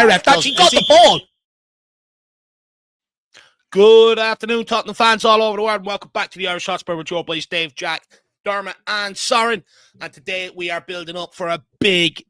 ref. That's he got the ball. Good afternoon, Tottenham fans all over the world. Welcome back to the Irish Hotspur with your boys Dave, Jack, Dermot and Soren. And today we are building up for a big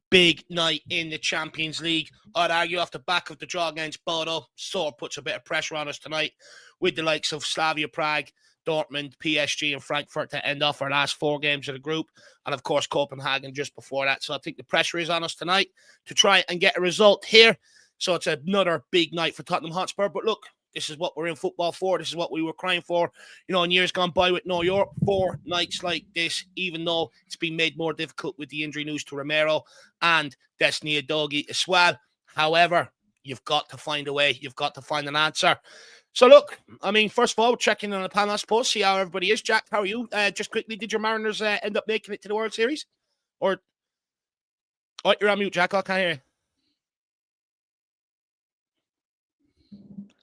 night in the Champions League. I'd argue off the back of the draw against Bodo, sort of puts a bit of pressure on us tonight with the likes of Slavia Prague, Dortmund, PSG and Frankfurt to end off our last 4 games of the group. And of course Copenhagen just before that. So I think the pressure is on us tonight to try and get a result here. So it's another big night for Tottenham Hotspur. But look, this is what we're in football for. This is what we were crying for, in years gone by with New York. 4 nights like this, even though it's been made more difficult with the injury news to Romero and Destiny Udogie as well. However, you've got to find a way. You've got to find an answer. So look, first of all, checking on the panel, I suppose, see how everybody is. Jack, how are you? Just quickly, did your Mariners end up making it to the World Series? Oh, you're on mute, Jack. I can't hear you.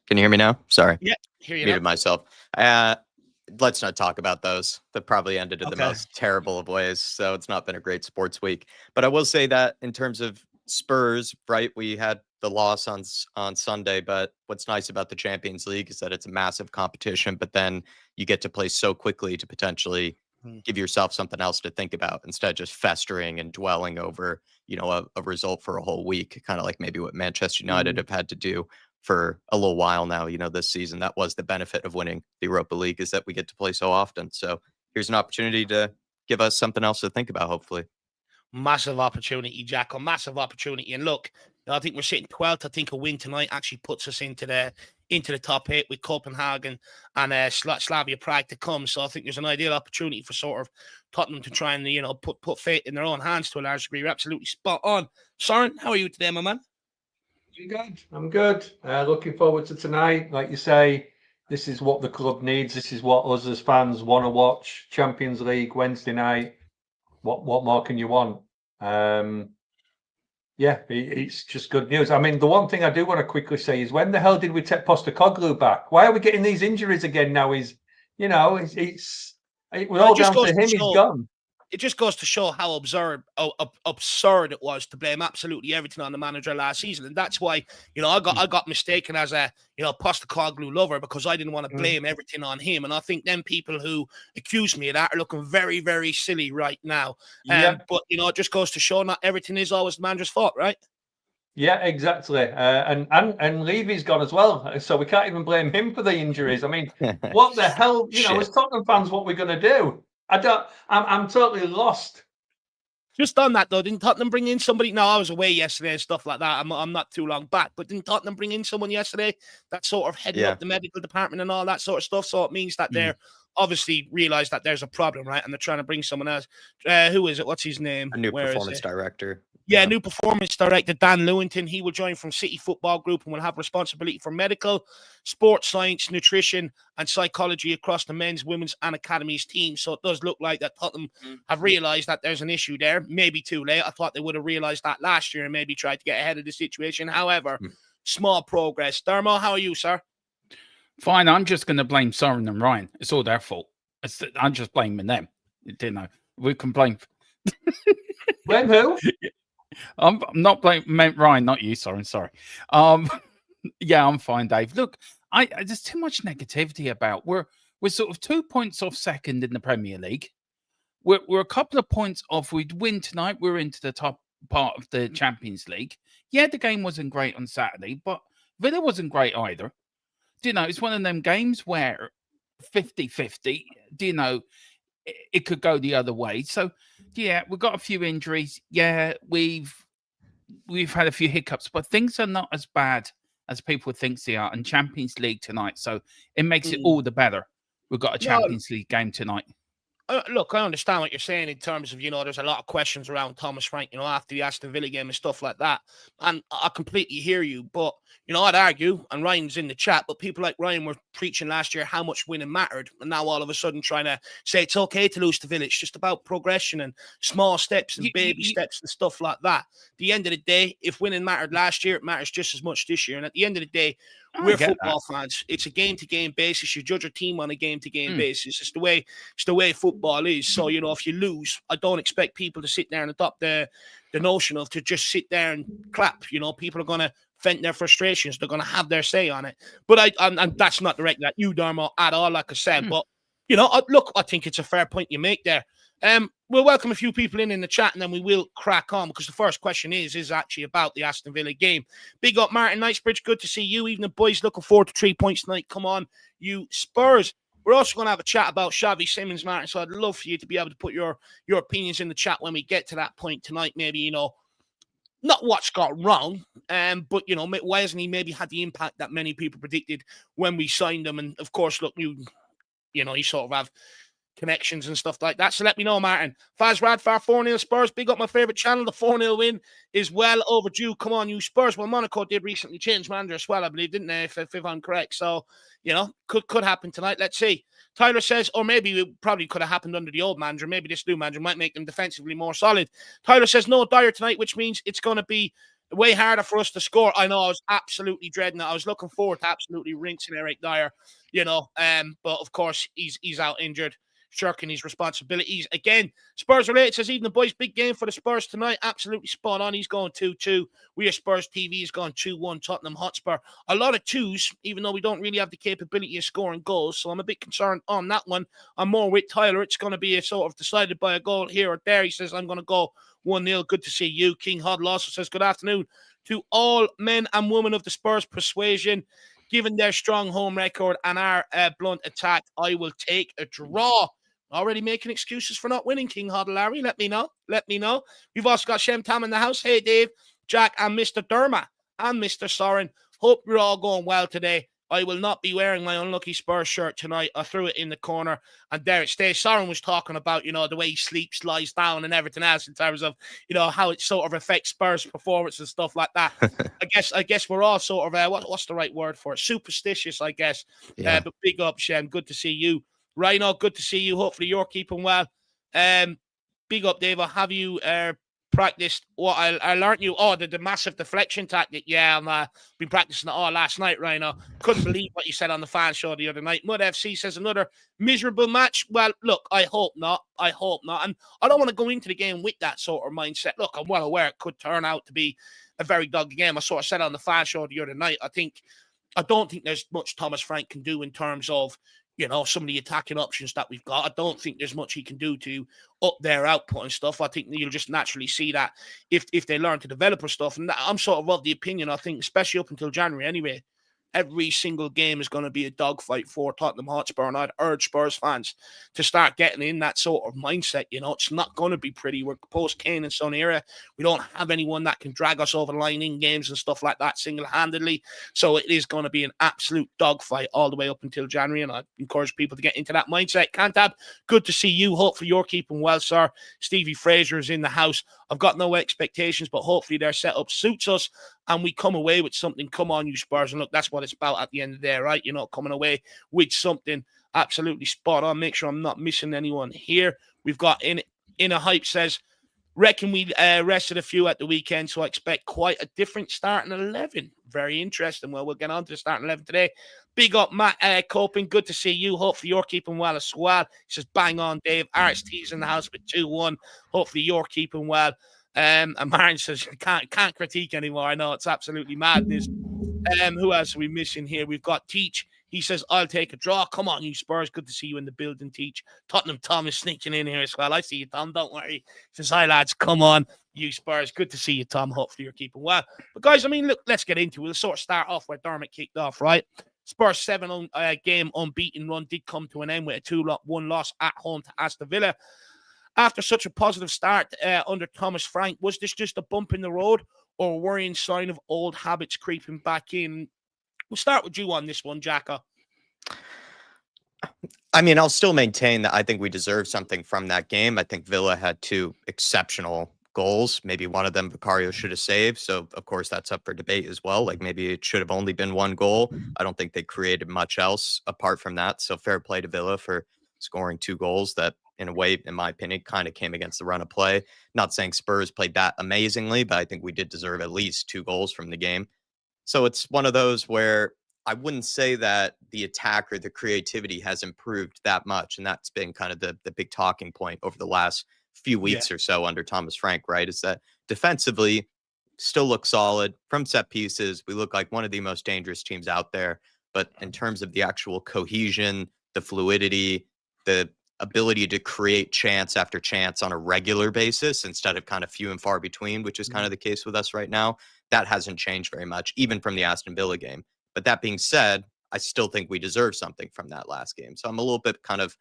Can you hear me now? Sorry. Yeah, hear you Muted myself. Let's not talk about those. That probably ended in the most terrible of ways. So it's not been a great sports week. But I will say that in terms of Spurs, right, we had the loss on Sunday. But what's nice about the Champions League is that it's a massive competition. But then you get to play so quickly to potentially give yourself something else to think about instead of just festering and dwelling over, a result for a whole week, kind of like maybe what Manchester United have had to do for a little while now, this season. That was the benefit of winning the Europa League, is that we get to play so often. So here's an opportunity to give us something else to think about, hopefully. Massive opportunity, Jack. A massive opportunity. And look, I think we're sitting 12th. I think a win tonight actually puts us into the top 8 with Copenhagen and Slavia Prague to come. So I think there's an ideal opportunity for sort of Tottenham to try and, put fate in their own hands to a large degree. You're absolutely spot on. Soren, how are you today, my man? I'm good. Looking forward to tonight. Like you say, this is what the club needs. This is what us as fans want to watch. Champions League Wednesday night. What more can you want? It's just good news. The one thing I do want to quickly say is, when the hell did we take Postecoglou back? Why are we getting these injuries again now? It was all down to him. He's gone. It just goes to show how absurd it was to blame absolutely everything on the manager last season. And that's why, I got mistaken as a, Postecoglou lover, because I didn't want to blame everything on him. And I think them people who accuse me of that are looking very, very silly right now. But, it just goes to show not everything is always the manager's fault, right? Yeah, exactly. And Levy's gone as well. So we can't even blame him for the injuries. What the hell, as Tottenham fans, what we're going to do? I'm totally lost. Just on that, though, didn't Tottenham bring in somebody? No, I was away yesterday and stuff like that. I'm not too long back. But didn't Tottenham bring in someone yesterday that sort of heading up the medical department and all that sort of stuff? So it means that they're obviously realised that there's a problem, right? And they're trying to bring someone else. Who is it? What's his name? A new performance director. Yeah, new performance director, Dan Lewington. He will join from City Football Group and will have responsibility for medical, sports science, nutrition, and psychology across the men's, women's, and academies teams. So it does look like that Tottenham have realised that there's an issue there. Maybe too late. I thought they would have realised that last year and maybe tried to get ahead of the situation. However, small progress. Dermo, how are you, sir? Fine. I'm just going to blame Soren and Ryan. It's all their fault. I'm just blaming them. We can blame. Blame who? I'm not blaming Ryan, not you. Sorry. Yeah, I'm fine, Dave. Look, there's too much negativity about. We're sort of 2 points off second in the Premier League. We're a couple of points off. We'd win tonight, we're into the top part of the Champions League. Yeah, the game wasn't great on Saturday, but Villa wasn't great either. It's one of them games where 50-50. It could go the other way. So, yeah, we've got a few injuries. Yeah, we've had a few hiccups, but things are not as bad as people think they are. And Champions League tonight, so it makes it all the better. We've got a Champions League game tonight. Look, I understand what you're saying in terms of, there's a lot of questions around Thomas Frank, after the Aston Villa game and stuff like that. And I completely hear you. But, I'd argue, and Ryan's in the chat, but people like Ryan were preaching last year how much winning mattered. And now all of a sudden trying to say it's okay to lose to Villa. It's just about progression and small steps and baby steps and stuff like that. At the end of the day, if winning mattered last year, it matters just as much this year. And at the end of the day, we're football fans. It's a game-to-game basis. You judge a team on a game-to-game basis. It's the way football is. So, if you lose, I don't expect people to sit there and adopt the notion of to just sit there and clap. People are going to vent their frustrations. They're going to have their say on it. But and that's not directed at you, Dermo, at all, like I said. But, you know, look, I think it's a fair point you make there. We'll welcome a few people in the chat, and then we will crack on, because the first question is actually about the Aston Villa game. Big up Martin Knightsbridge, good to see you. Even the boys looking forward to 3 points tonight. Come on, you Spurs. We're also going to have a chat about Xavi Simons, Martin, so I'd love for you to be able to put your opinions in the chat when we get to that point tonight. Maybe, you know, not what's got wrong, but, you know, why hasn't he maybe had the impact that many people predicted when we signed him? And, of course, look, you know, you sort of have connections and stuff like that. So let me know, Martin. Faz Radfar, 4-0 Spurs. Big up my favourite channel. The 4-0 win is well overdue. Come on, you Spurs. Well, Monaco did recently change manager as well, I believe, didn't they? If I'm correct. So, you know, could happen tonight. Let's see. Tyler says, or maybe it probably could have happened under the old manager. Maybe this new manager might make them defensively more solid. Tyler says, no Dyer tonight, which means it's going to be way harder for us to score. I know, I was absolutely dreading it. I was looking forward to absolutely rinsing Eric Dyer, you know, but of course he's out injured, shirking his responsibilities. Again, Spurs related says, even the boys, big game for the Spurs tonight. Absolutely spot on. He's going 2-2. We are Spurs TV is going 2-1 Tottenham Hotspur. A lot of twos, even though we don't really have the capability of scoring goals. So I'm a bit concerned on that one. I'm more with Tyler. It's going to be a sort of decided by a goal here or there. He says, I'm going to go 1-0. Good to see you. King Hoddle also says, good afternoon to all men and women of the Spurs persuasion. Given their strong home record and our blunt attack, I will take a draw. Already making excuses for not winning, King Hoddle Larry. Let me know. Let me know. We've also got Shem Tam in the house. Hey, Dave, Jack, and Mr. Derma and Mr. Soren. Hope you're all going well today. I will not be wearing my unlucky Spurs shirt tonight. I threw it in the corner, and there it stays. Soren was talking about, you know, the way he sleeps, lies down, and everything else in terms of, you know, how it sort of affects Spurs' performance and stuff like that. I guess we're all sort of what's the right word for it? Superstitious, I guess. Yeah. But big up, Shem. Good to see you. Rhino, good to see you. Hopefully you're keeping well. Big up, Dave. Have you practiced what I learned you? Oh, the massive deflection tactic. Yeah, I've been practicing it all last night, Rhino. Couldn't believe what you said on the fan show the other night. Mud FC says another miserable match. Well, look, I hope not. I hope not. And I don't want to go into the game with that sort of mindset. Look, I'm well aware it could turn out to be a very doggy game. I sort of said on the fan show the other night. I don't think there's much Thomas Frank can do in terms of, you know, some of the attacking options that we've got. I don't think there's much he can do to up their output and stuff. I think you'll just naturally see that if they learn to develop her stuff. And I'm sort of the opinion, I think, especially up until January anyway, every single game is going to be a dogfight for Tottenham Hotspur, and I'd urge Spurs fans to start getting in that sort of mindset. You know, it's not going to be pretty. We're post-Kane and Son era. We don't have anyone that can drag us over the line in games and stuff like that single-handedly. So it is going to be an absolute dogfight all the way up until January, and I encourage people to get into that mindset. Cantab, good to see you. Hopefully you're keeping well, sir. Stevie Fraser is in the house. I've got no expectations, but hopefully their setup suits us and we come away with something. Come on, you Spurs. And look, that's what it's about at the end of the day, right? You know, coming away with something absolutely spot on. Make sure I'm not missing anyone here. We've got in a hype says, reckon we rested a few at the weekend, so I expect quite a different starting 11. Very interesting. Well, we'll get on to the starting 11 today. Big up, Matt Coping. Good to see you. Hopefully you're keeping well as well. He says, bang on, Dave. RST's in the house with 2-1. Hopefully you're keeping well. And Martin says, can't critique anymore. I know, it's absolutely madness. Who else are we missing here? We've got Teach. He says, I'll take a draw. Come on, you Spurs. Good to see you in the building, Teach. Tottenham Tom is sneaking in here as well. I see you, Tom. Don't worry. He says, hi, lads. Come on, you Spurs. Good to see you, Tom. Hopefully you're keeping well. But, guys, I mean, look, let's get into it. We'll sort of start off where Dermot kicked off, right? Spurs' 7-game unbeaten run did come to an end with a 2-1 loss at home to Aston Villa. After such a positive start under Thomas Frank, was this just a bump in the road or a worrying sign of old habits creeping back in? We'll start with you on this one, Jacka. I mean, I'll still maintain that I think we deserve something from that game. I think Villa had two exceptional goals. Maybe one of them Vicario should have saved. So, of course, that's up for debate as well. Like, maybe it should have only been one goal. I don't think they created much else apart from that. So fair play to Villa for scoring two goals that, in a way, in my opinion, kind of came against the run of play. Not saying Spurs played that amazingly, but I think we did deserve at least two goals from the game. So it's one of those where I wouldn't say that the attack or the creativity has improved that much. And that's been kind of the big talking point over the last few weeks or so under Thomas Frank, right? Is that defensively, still look solid from set pieces. We look like one of the most dangerous teams out there. But in terms of the actual cohesion, the fluidity, the ability to create chance after chance on a regular basis instead of kind of few and far between, which is kind of the case with us right now, that hasn't changed very much, even from the Aston Villa game. But that being said, I still think we deserve something from that last game. So I'm a little bit kind of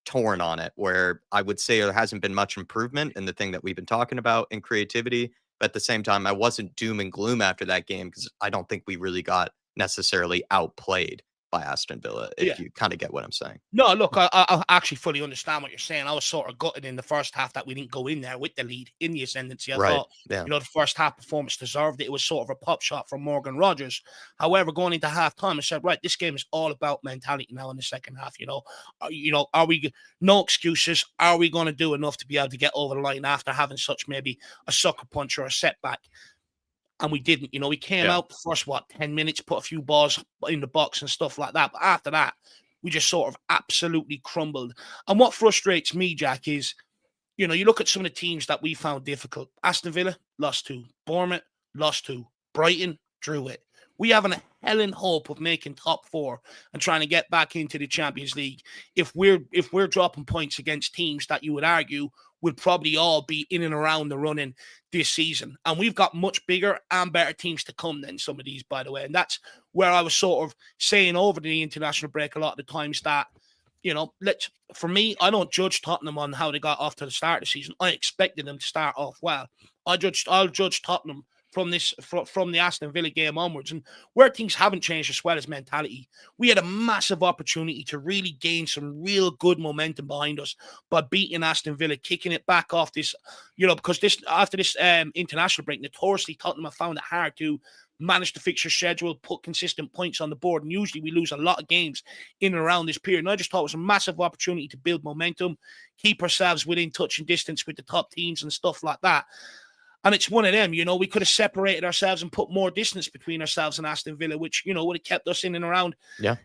torn on it, where I would say there hasn't been much improvement in the thing that we've been talking about in creativity. But at the same time, I wasn't doom and gloom after that game because I don't think we really got necessarily outplayed by Aston Villa, if you kind of get what I'm saying. No, look, I actually fully understand what you're saying. I was sort of gutted in the first half that we didn't go in there with the lead in the ascendancy. I thought, the first half performance deserved it. It was sort of a pop shot from Morgan Rogers. However, going into halftime, I said, right, this game is all about mentality now in the second half. Are we, no excuses? Are we going to do enough to be able to get over the line after having such maybe a sucker punch or a setback? And we didn't, we came out the first, 10 minutes, put a few balls in the box and stuff like that. But after that, we just sort of absolutely crumbled. And what frustrates me, Jack, is, you look at some of the teams that we found difficult. Aston Villa lost to Bournemouth, lost to Brighton, drew it. We have a hell in hope of making top 4 and trying to get back into the Champions League if we're dropping points against teams that you would argue would probably all be in and around the running this season. And we've got much bigger and better teams to come than some of these, by the way. And that's where I was sort of saying over the international break a lot of the times that, for me, I don't judge Tottenham on how they got off to the start of the season. I expected them to start off well. I'll judge Tottenham from the Aston Villa game onwards, and where things haven't changed as well as mentality. We had a massive opportunity to really gain some real good momentum behind us by beating Aston Villa, kicking it back off this, because after this international break, notoriously Tottenham have found it hard to manage the fixture schedule, put consistent points on the board, and usually we lose a lot of games in and around this period. And I just thought it was a massive opportunity to build momentum, keep ourselves within touch and distance with the top teams and stuff like that. And it's one of them, we could have separated ourselves and put more distance between ourselves and Aston Villa, which, would have kept us in and around. Yeah.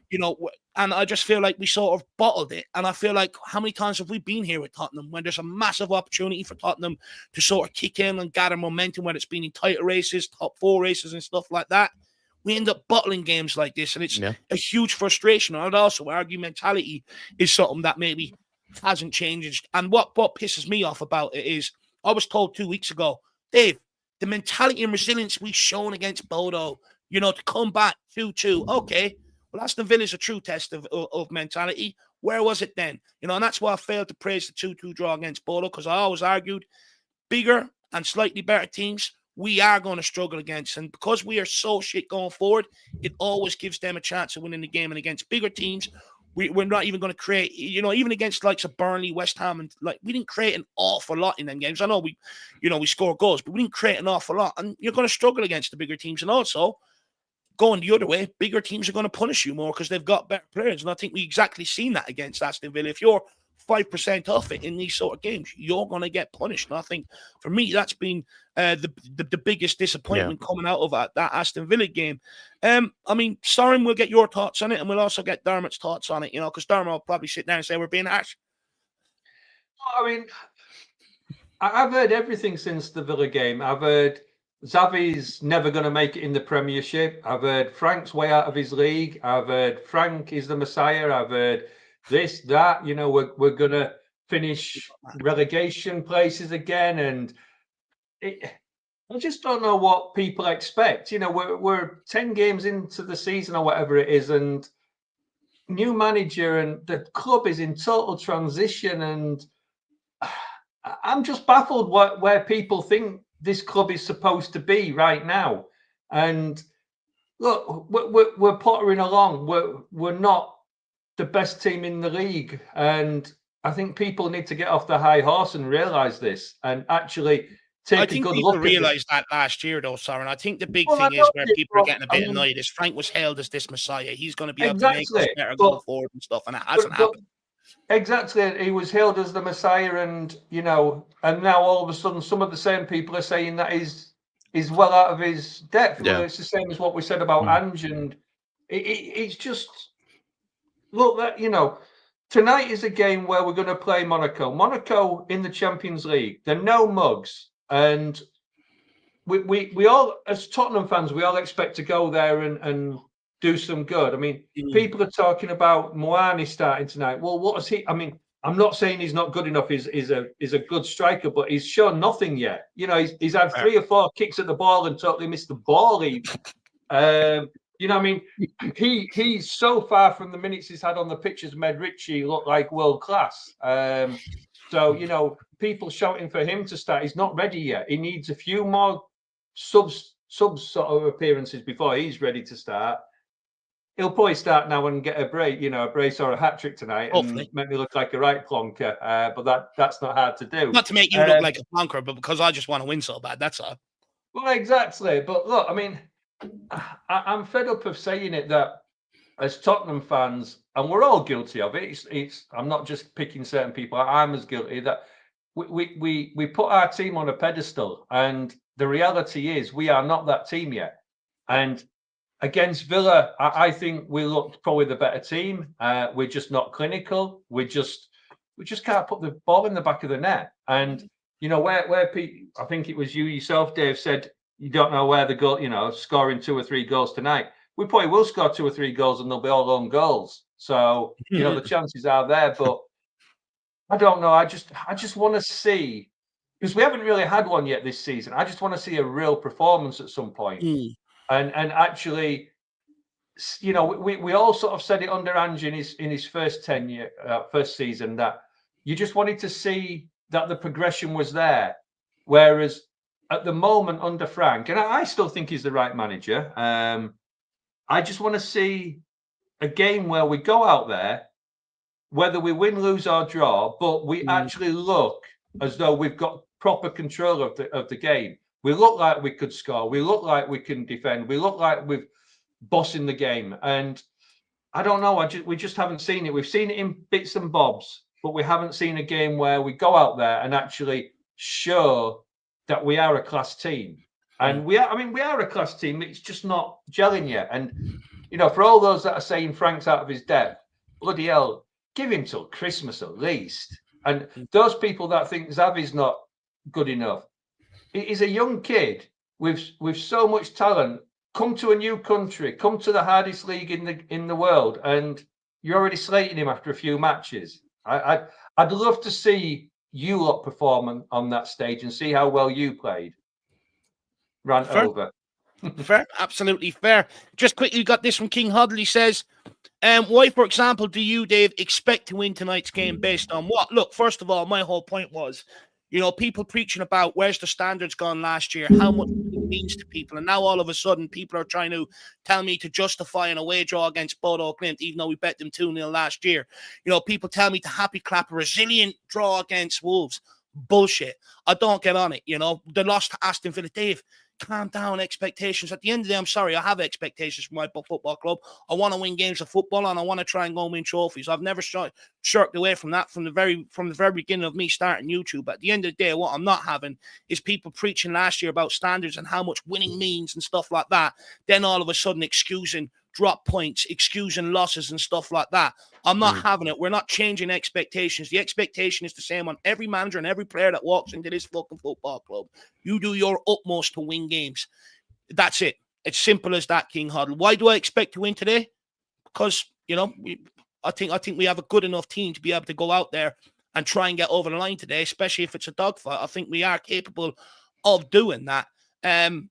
And I just feel like we sort of bottled it. And I feel like, how many times have we been here with Tottenham when there's a massive opportunity for Tottenham to sort of kick in and gather momentum when it's been in title races, top 4 races and stuff like that? We end up bottling games like this, and it's a huge frustration. I'd also argue mentality is something that maybe hasn't changed. And what pisses me off about it is, I was told 2 weeks ago, Dave, the mentality and resilience we've shown against Bodo, to come back 2-2. Okay, well, Aston Villa is a true test of mentality. Where was it then? And that's why I failed to praise the 2-2 draw against Bodo, because I always argued bigger and slightly better teams we are going to struggle against. And because we are so shit going forward, it always gives them a chance of winning the game. And against bigger teams, we're not even going to create, even against likes of Burnley, West Ham, and we didn't create an awful lot in them games. I know we score goals, but we didn't create an awful lot. And you're going to struggle against the bigger teams. And also, going the other way, bigger teams are going to punish you more because they've got better players. And I think we exactly seen that against Aston Villa. If you're 5% off it in these sort of games, you're going to get punished. And I think, for me, that's been the biggest disappointment coming out of that Aston Villa game. Soren, we'll get your thoughts on it, and we'll also get Dermot's thoughts on it, because Dermot will probably sit down and say we're being harsh. I've heard everything since the Villa game. I've heard Xavi's never going to make it in the Premiership. I've heard Frank's way out of his league. I've heard Frank is the Messiah. I've heard this, that, we're going to finish relegation places again. And I just don't know what people expect. We're 10 games into the season or whatever it is, and new manager, and the club is in total transition. And I'm just baffled where people think this club is supposed to be right now. And look, we're pottering along. We're not the best team in the league, and I think people need to get off the high horse and realize this, and actually take a good look. I think people realized that last year, though, Soren. I think the big thing is where people are getting a bit annoyed is Frank was hailed as this Messiah. He's going to be able to make us better going forward and stuff, and it hasn't happened. Exactly, he was hailed as the Messiah, and and now all of a sudden, some of the same people are saying that he's well out of his depth. Yeah. Well, it's the same as what we said about Ange, and it's just. Look, that tonight is a game where we're going to play Monaco. Monaco in the Champions League. They're no mugs, and we all, as Tottenham fans, we all expect to go there and do some good. I mean, people are talking about Moani starting tonight. Well, what has he? I mean, I'm not saying he's not good enough. He's a good striker, but he's shown nothing yet. You know, he's had 3 or 4 kicks at the ball and totally missed the ball. Even. You know, I mean, he's so far from the minutes he's had on the pitch as Medrici look like world class. So you know, people shouting for him to start. He's not ready yet. He needs a few more subs sort of appearances before he's ready to start. He'll probably start now and get a break, you know, a brace or a hat trick tonight, and make me look like a right plonker. But that's not hard to do. Not to make you look like a plonker, but because I just want to win so bad. That's all. Well, exactly. But look, I mean, I'm fed up of saying it that as Tottenham fans, and we're all guilty of it. It's I'm not just picking certain people. I'm as guilty that we put our team on a pedestal, and the reality is we are not that team yet. And against Villa, I think we looked probably the better team. We're just not clinical. We just can't put the ball in the back of the net. And you know where Pete, I think it was you yourself, Dave, said you don't know where the goal. You know, scoring 2 or 3 goals tonight. We probably will score 2 or 3 goals, and they'll be all own goals. So you know the chances are there. But I don't know. I just want to see, because we haven't really had one yet this season. I just want to see a real performance at some point. And actually, you know, we all sort of said it under Ange in his first season, that you just wanted to see that the progression was there. Whereas at the moment under Frank, and I still think he's the right manager, I just want to see a game where we go out there, whether we win, lose or draw, but we actually look as though we've got proper control of the game. We look like we could score. We look like we can defend. We look like we're bossing the game. And I don't know. We just haven't seen it. We've seen it in bits and bobs, but we haven't seen a game where we go out there and actually show that we are a class team. And we are a class team. It's just not gelling yet. And, you know, for all those that are saying Frank's out of his depth, bloody hell, give him till Christmas at least. And those people that think Xavi's not good enough, he's a young kid with so much talent. Come to a new country, come to the hardest league in the world, and you're already slating him after a few matches. I'd love to see you lot perform on that stage and see how well you played. Rant over. Fair, absolutely fair. Just quickly got this from King Huddle. He says, why, for example, do you, Dave, expect to win tonight's game based on what? Look, first of all, my whole point was, you know, people preaching about where's the standards gone last year, how much it means to people. And now all of a sudden people are trying to tell me to justify an away draw against Bodo Glimt, even though we bet them 2-0 last year. You know, people tell me to happy clap a resilient draw against Wolves. Bullshit. I don't get on it. You know, the loss to Aston Villa. Dave, calm down expectations. At the end of the day, I'm sorry, I have expectations for my football club. I want to win games of football and I want to try and go and win trophies. I've never shirked away from that from the very beginning of me starting YouTube. But at the end of the day, what I'm not having is people preaching last year about standards and how much winning means and stuff like that. Then all of a sudden excusing drop points, excusing losses and stuff like that. I'm not having it. We're not changing expectations. The expectation is the same on every manager and every player that walks into this fucking football club. You do your utmost to win games. That's it. It's simple as that, King Huddle. Why do I expect to win today? Because, you know, I think we have a good enough team to be able to go out there and try and get over the line today, especially if it's a dogfight. I think we are capable of doing that. And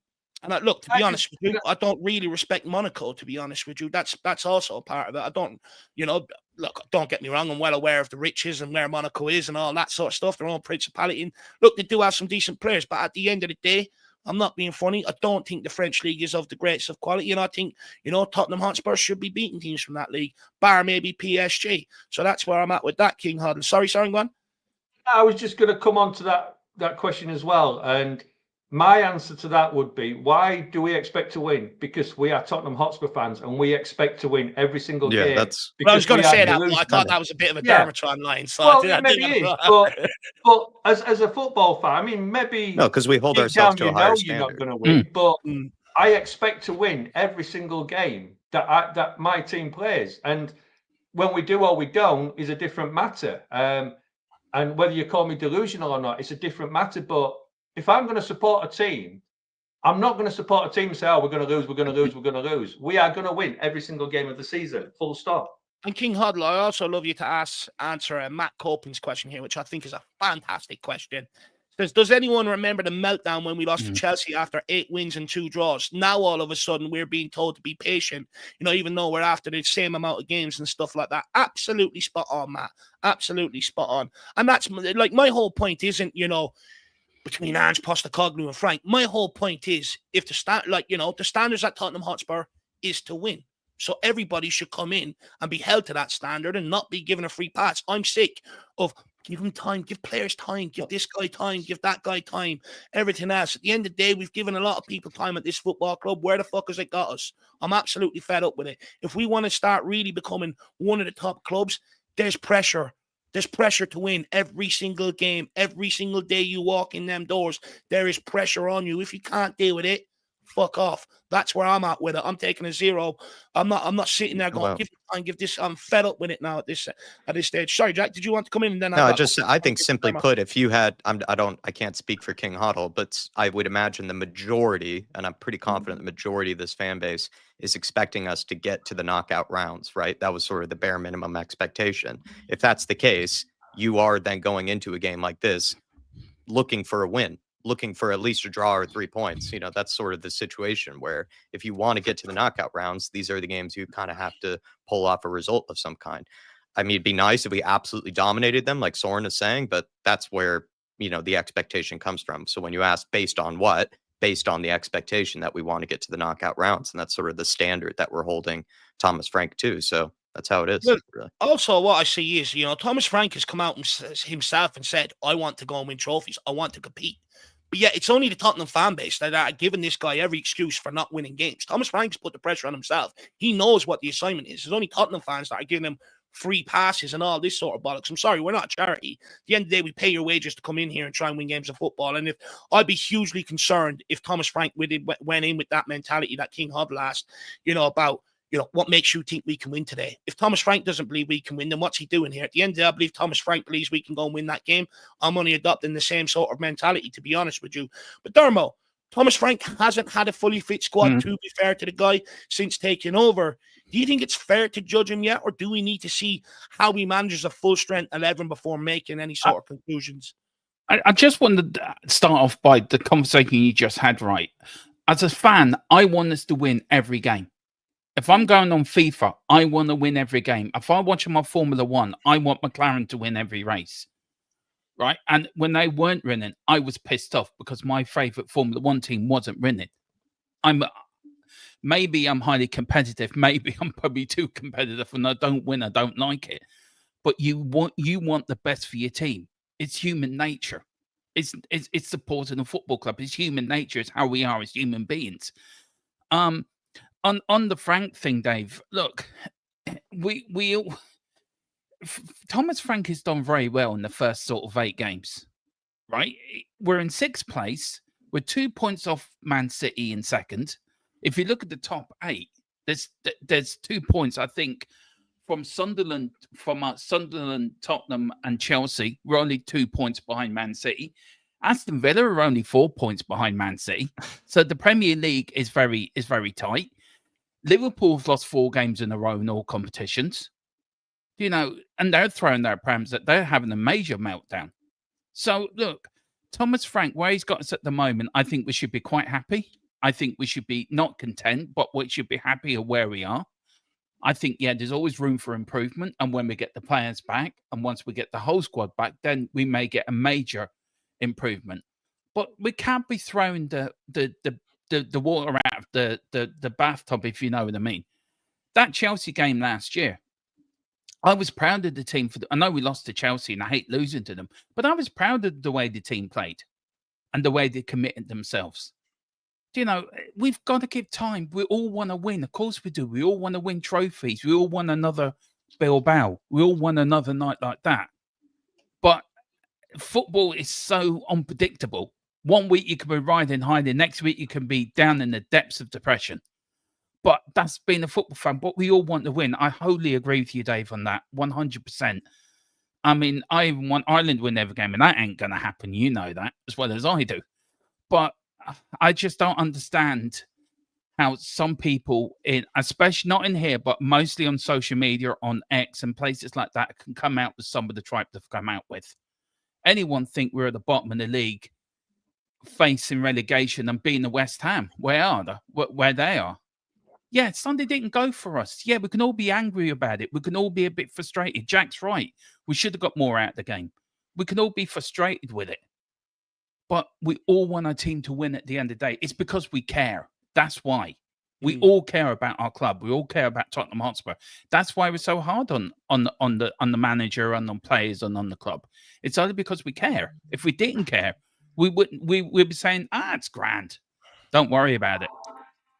look, to be honest with you, I don't really respect Monaco, to be honest with you. That's also a part of it. I don't, you know, look, don't get me wrong. I'm well aware of the riches and where Monaco is and all that sort of stuff, their own principality. And look, they do have some decent players, but at the end of the day, I'm not being funny. I don't think the French league is of the greatest of quality. And I think, you know, Tottenham Hotspur should be beating teams from that league, bar maybe PSG. So that's where I'm at with that, King Huddle. Sorry, go on. I was just going to come on to that question as well. And my answer to that would be, why do we expect to win? Because we are Tottenham Hotspur fans and we expect to win every single game. That's. Well, I was going to say that, but I thought that was a bit of a Dermatron line. So well, it maybe is, but as a football fan, I mean, maybe no, because we hold ourselves to a higher standard. You're not going to win, but I expect to win every single game that my team plays, and when we do or we don't is a different matter. And whether you call me delusional or not, it's a different matter. But if I'm going to support a team, I'm not going to support a team and say, oh, we're going to lose, we're going to lose, we're going to lose. We are going to win every single game of the season, full stop. And King Huddle, I also love you to answer Matt Copeland's question here, which I think is a fantastic question. Does anyone remember the meltdown when we lost to Chelsea after 8 wins and 2 draws? Now, all of a sudden, we're being told to be patient, even though we're after the same amount of games and stuff like that. Absolutely spot on, Matt. Absolutely spot on. And that's, like, my whole point isn't, between Ange Postecoglou and Frank. My whole point is, if the standards at Tottenham Hotspur is to win. So everybody should come in and be held to that standard and not be given a free pass. I'm sick of give them time, give players time, give this guy time, give that guy time, everything else. At the end of the day, we've given a lot of people time at this football club. Where the fuck has it got us? I'm absolutely fed up with it. If we want to start really becoming one of the top clubs, there's pressure. There's pressure to win every single game. Every single day you walk in them doors, there is pressure on you. If you can't deal with it, fuck off. That's where I'm at with it. I'm taking a 0. I'm not sitting there going, give it time, give this. I'm fed up with it now at this stage. Sorry, Jack, did you want to come in? And then I think simply put, if you had, I can't speak for King Huddle, but I would imagine the majority, and I'm pretty confident the majority of this fan base is expecting us to get to the knockout rounds, right? That was sort of the bare minimum expectation. If that's the case, you are then going into a game like this looking for a win, looking for at least a draw or 3 points. That's sort of the situation where if you want to get to the knockout rounds, these are the games you kind of have to pull off a result of some kind. I mean, it'd be nice if we absolutely dominated them, like Soren is saying, but that's where, the expectation comes from. So when you ask based on what, based on the expectation that we want to get to the knockout rounds, and that's sort of the standard that we're holding Thomas Frank to. So that's how it is. Look, really. Also, what I see is, Thomas Frank has come out himself and said, I want to go and win trophies. I want to compete. But yet, it's only the Tottenham fan base that are giving this guy every excuse for not winning games. Thomas Frank's put the pressure on himself. He knows what the assignment is. There's only Tottenham fans that are giving him free passes and all this sort of bollocks. I'm sorry, we're not a charity. At the end of the day, we pay your wages to come in here and try and win games of football. And I'd be hugely concerned if Thomas Frank went in with that mentality that King Huddle asked, about what makes you think we can win today? If Thomas Frank doesn't believe we can win, then what's he doing here? At the end of the day, I believe Thomas Frank believes we can go and win that game. I'm only adopting the same sort of mentality, to be honest with you. But Dermo, Thomas Frank hasn't had a fully fit squad, to be fair to the guy, since taking over. Do you think it's fair to judge him yet, or do we need to see how he manages a full-strength 11 before making any sort of conclusions? I just wanted to start off by the conversation you just had, right? As a fan, I want us to win every game. If I'm going on FIFA, I want to win every game. If I'm watching my Formula 1, I want McLaren to win every race, right? And when they weren't winning, I was pissed off because my favorite Formula 1 team wasn't winning. Maybe I'm highly competitive. Maybe I'm probably too competitive and I don't win. I don't like it. But you want the best for your team. It's human nature. It's supporting a football club. It's human nature. It's how we are as human beings. On the Frank thing, Dave, look, Thomas Frank has done very well in the first sort of 8 games, right? We're in 6th place. We're 2 points off Man City in 2nd. If you look at the top 8, there's 2 points, I think, from Sunderland, Tottenham, and Chelsea. We're only 2 points behind Man City. Aston Villa are only 4 points behind Man City. So the Premier League is very tight. Liverpool's lost 4 games in a row in all competitions, and they're throwing their prams that they're having a major meltdown. So look, Thomas Frank, where he's got us at the moment, I think we should be quite happy. I think we should be not content, but we should be happy of where we are. I think, there's always room for improvement. And when we get the players back, and once we get the whole squad back, then we may get a major improvement. But we can't be throwing the water out of the bathtub, if you know what I mean. That Chelsea game last year, I was proud of the team. I know we lost to Chelsea and I hate losing to them, but I was proud of the way the team played and the way they committed themselves. We've got to give time. We all want to win. Of course we do. We all want to win trophies. We all want another Bilbao. We all want another night like that. But football is so unpredictable. 1 week you can be riding high, the next week you can be down in the depths of depression. But that's being a football fan. But we all want to win. I wholly agree with you, Dave, on that. 100%. I mean, I even want Ireland to win every game, and that ain't going to happen. You know that as well as I do. But I just don't understand how some people, especially not in here, but mostly on social media, on X and places like that, can come out with some of the tripe they've come out with. Anyone think we're at the bottom of the league, facing relegation and being the West Ham? Where they are? Yeah, Sunday didn't go for us. Yeah, we can all be angry about it. We can all be a bit frustrated. Jack's right. We should have got more out of the game. We can all be frustrated with it. But we all want our team to win at the end of the day. It's because we care. That's why. We all care about our club. We all care about Tottenham Hotspur. That's why we're so hard on the manager and on players and on the club. It's only because we care. If we didn't care, we'd be saying, it's grand. Don't worry about it.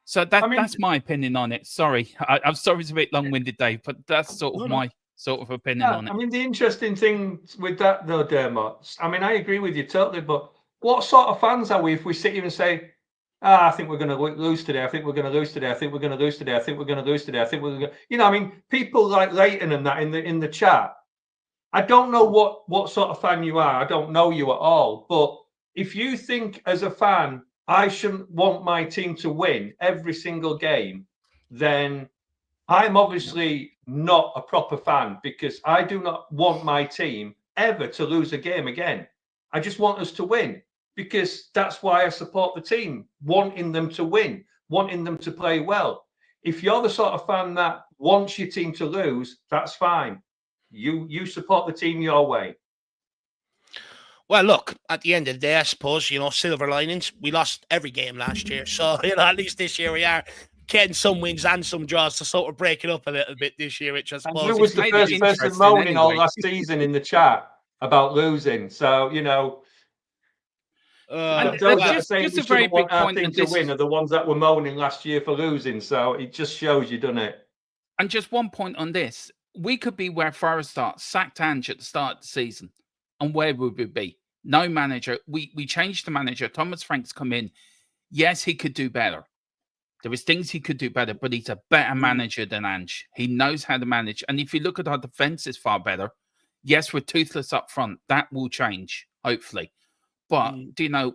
So that's my opinion on it. Sorry. I'm sorry it's a bit long-winded, Dave, but that's sort of my sort of opinion on it. I mean, the interesting thing with that, though, Dermot, I mean, I agree with you totally, but what sort of fans are we if we sit here and say, I think we're going to lose today. I think we're going to lose today. I think we're going to lose today. I think we're going to lose today. I think we're going to, I mean, people like Leighton and that in the chat. I don't know what sort of fan you are. I don't know you at all. But if you think as a fan, I shouldn't want my team to win every single game, then I'm obviously not a proper fan, because I do not want my team ever to lose a game again. I just want us to win, because that's why I support the team, wanting them to win, wanting them to play well. If you're the sort of fan that wants your team to lose, that's fine. You support the team your way. Well, look, at the end of the day, I suppose, silver linings. We lost every game last year. So, at least this year we are getting some wins and some draws to sort of break it up a little bit this year, which I suppose who was the first person moaning all last season in the chat about losing? So, those that are saying we shouldn't want our team to win are the ones that were moaning last year for losing. So it just shows you, doesn't it? And just one point on this. We could be where Forest starts, sacked Ange at the start of the season. And where would we be? No manager. We changed the manager. Thomas Frank's come in. Yes, he could do better. There is things he could do better, but he's a better manager than Ange. He knows how to manage. And if you look at our defense, is far better. Yes, we're toothless up front. That will change, hopefully. But,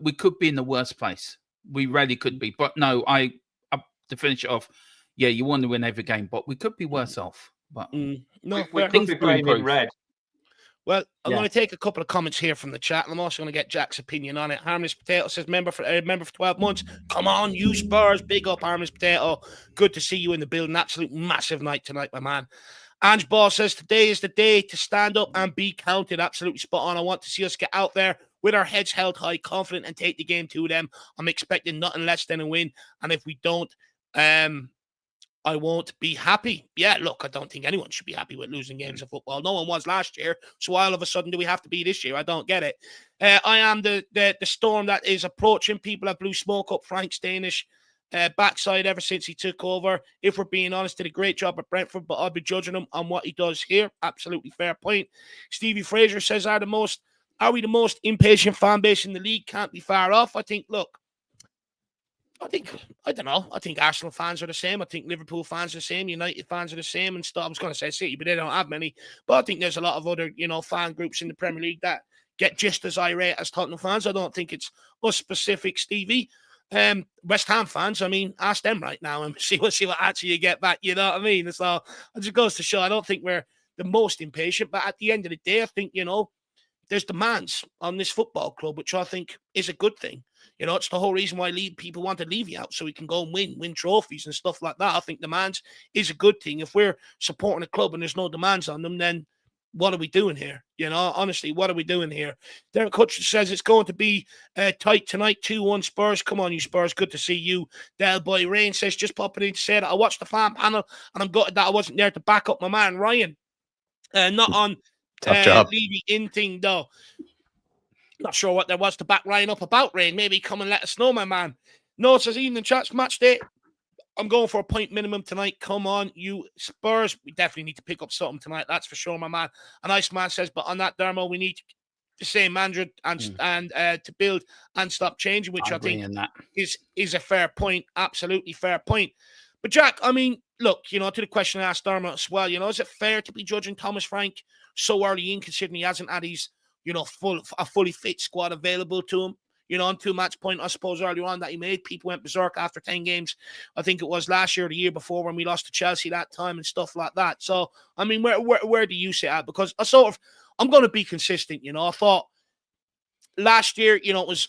we could be in the worst place. We really could be. But no, to finish it off, yeah, you want to win every game, but we could be worse off. But no, we could be playing in red. Well, I'm going to take a couple of comments here from the chat, and I'm also going to get Jack's opinion on it. Harmless Potato says, member for 12 months. Come on, you Spurs. Big up, Harmless Potato. Good to see you in the building. Absolute massive night tonight, my man. Ange Ball says, today is the day to stand up and be counted. Absolutely spot on. I want to see us get out there with our heads held high, confident, and take the game to them. I'm expecting nothing less than a win. And if we don't, I won't be happy. Yeah, look, I don't think anyone should be happy with losing games of football. No one was last year. So why all of a sudden do we have to be this year? I don't get it. I am the storm that is approaching. People have blew smoke up Frank's Danish backside ever since he took over. If we're being honest, did a great job at Brentford, but I'll be judging him on what he does here. Absolutely fair point. Stevie Fraser says, are we the most impatient fan base in the league? Can't be far off. I think Arsenal fans are the same. I think Liverpool fans are the same. United fans are the same and stuff. I was going to say City, but they don't have many. But I think there's a lot of other, fan groups in the Premier League that get just as irate as Tottenham fans. I don't think it's us specific, Stevie. West Ham fans, ask them right now and see what answer you get back. You know what I mean? So it just goes to show I don't think we're the most impatient, but at the end of the day, I think, there's demands on this football club, which I think is a good thing. It's the whole reason why people want to leave you out so we can go and win trophies and stuff like that. I think demands is a good thing. If we're supporting a club and there's no demands on them, then what are we doing here? Honestly, what are we doing here? Derek Hutchins says it's going to be tight tonight, 2-1 Spurs. Come on, you Spurs. Good to see you. Del Boy Rain says, just popping in to say that I watched the fan panel and I'm gutted that I wasn't there to back up my man, Ryan. Not on Levy in thing, though. Not sure what there was to back Ryan up about, Rain. Maybe come and let us know, my man. No, it says evening chats, match day. I'm going for a point minimum tonight. Come on, you Spurs. We definitely need to pick up something tonight. That's for sure, my man. A nice man says, but on that, Dermo, we need the same manager and to build and stop changing, which I think is a fair point. Absolutely fair point. But Jack, look, to the question I asked Dermot as well, is it fair to be judging Thomas Frank so early in, considering he hasn't had his, a fully fit squad available to him? you know, on 2 match point, I suppose, earlier on that he made. People went berserk after 10 games. I think it was last year or the year before when we lost to Chelsea that time and stuff like that. So, I mean, where do you sit at? Because I'm going to be consistent, you know. I thought last year, you know, it was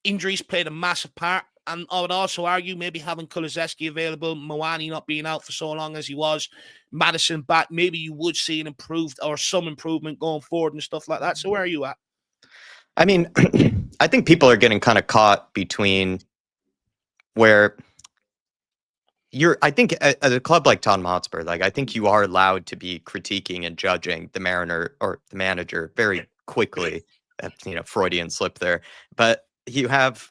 injuries played a massive part. And I would also argue maybe having Kulusevski available, Moani not being out for so long as he was, Maddison back, maybe you would see an improved or some improvement going forward and stuff like that. So where are you at? I mean, I think people are getting kind of caught between where I think at a club like Tottenham Hotspur, like I think you are allowed to be critiquing and judging the manager very quickly. You know, Freudian slip there, but you have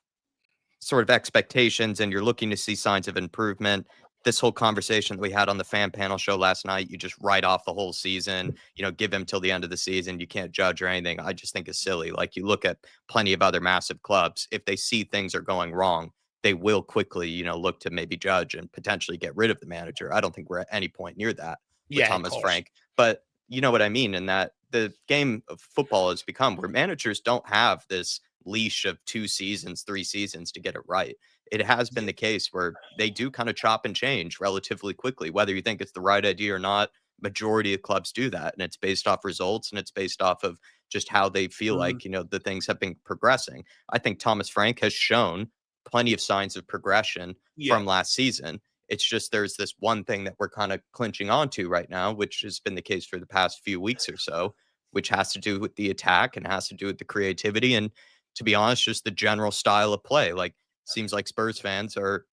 sort of expectations and you're looking to see signs of improvement. This whole conversation that we had on the fan panel show last night, you just write off the whole season, you know, give him till the end of the season. You can't judge or anything. I just think it's silly. Like you look at plenty of other massive clubs, if they see things are going wrong, they will quickly, you know, look to maybe judge and potentially get rid of the manager. I don't think we're at any point near that with Thomas Frank, but you know what I mean? In that the game of football has become where managers don't have this leash of 2 seasons, 3 seasons to get it right. It has been the case where they do kind of chop and change relatively quickly, whether you think it's the right idea or not. Majority of clubs do that, and it's based off results and it's based off of just how they feel like, you know, the things have been progressing. I think Thomas Frank has shown plenty of signs of progression from last season. It's just there's this one thing that we're kind of clinching onto right now, which has been the case for the past few weeks or so, which has to do with the attack and has to do with the creativity and, to be honest, just the general style of play. Like, seems like Spurs fans are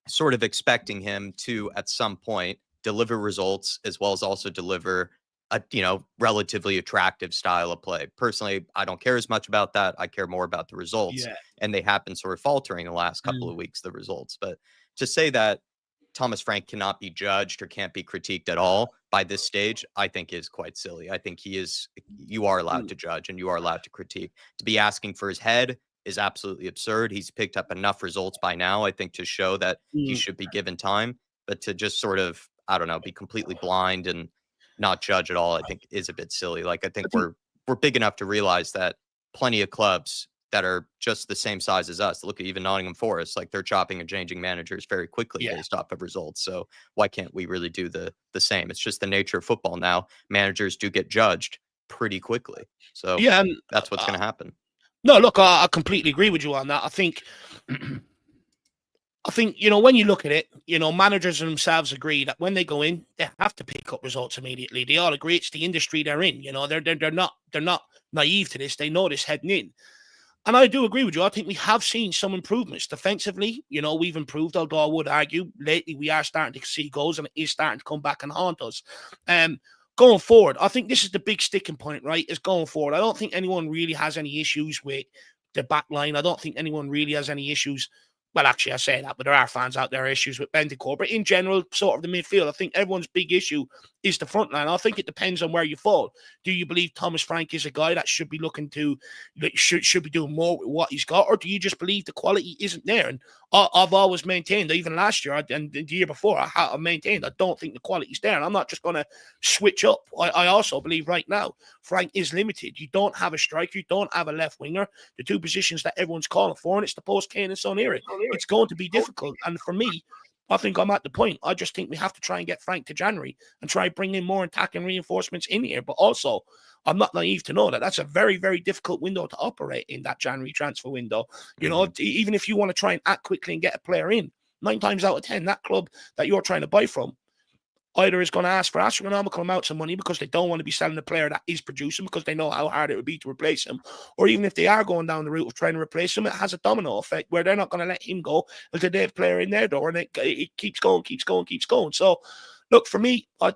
sort of expecting him to, at some point, deliver results as well as also deliver a, you know, relatively attractive style of play. Personally, I don't care as much about that. I care more about the results. And they have been sort of faltering the last couple of weeks, the results. But to say that Thomas Frank cannot be judged or can't be critiqued at all by this stage, I think is quite silly. I think you are allowed to judge and you are allowed to critique. To be asking for his head is absolutely absurd. He's picked up enough results by now, I think, to show that he should be given time. But to just sort of, I don't know, be completely blind and not judge at all, I think is a bit silly. Like, I think we're big enough to realize that plenty of clubs that are just the same size as us, look at even Nottingham Forest, like they're chopping and changing managers very quickly based off of results. So why can't we really do the same? It's just the nature of football now. Managers do get judged pretty quickly. So and that's what's going to happen. No, look, I completely agree with you on that. I think, you know, when you look at it, you know, managers themselves agree that when they go in, they have to pick up results immediately. They all agree it's the industry they're in. You know, they're not naive to this. They know this heading in. And I do agree with you. I think we have seen some improvements defensively. You know, we've improved, although I would argue lately we are starting to see goals and it is starting to come back and haunt us. Going forward, I think this is the big sticking point, right? Is going forward. I don't think anyone really has any issues with the back line. I don't think anyone really has any issues. Well, actually, I say that, but there are fans out there issues with Bentancur. But in general, sort of the midfield, I think everyone's big issue is the front line. I think it depends on where you fall. Do you believe Thomas Frank is a guy that should be looking to, should be doing more with what he's got, or do you just believe the quality isn't there? And I've always maintained, even last year and the year before, I maintained I don't think the quality's there. And I'm not just going to switch up. I also believe right now Frank is limited. You don't have a striker, you don't have a left winger. The 2 positions that everyone's calling for, and it's the post-Kane and Son era. It's going to be difficult. And for me, I think I'm at the point. I just think we have to try and get Frank to January and try and bring in more attacking reinforcements in here. But also, I'm not naive to know that that's a very, very difficult window to operate in, that January transfer window. You know, even if you want to try and act quickly and get a player in, 9 times out of 10, that club that you're trying to buy from either is going to ask for astronomical amounts of money because they don't want to be selling a player that is producing because they know how hard it would be to replace him. Or even if they are going down the route of trying to replace him, it has a domino effect where they're not going to let him go until they have a player in their door, and it keeps going. So, look, for me, I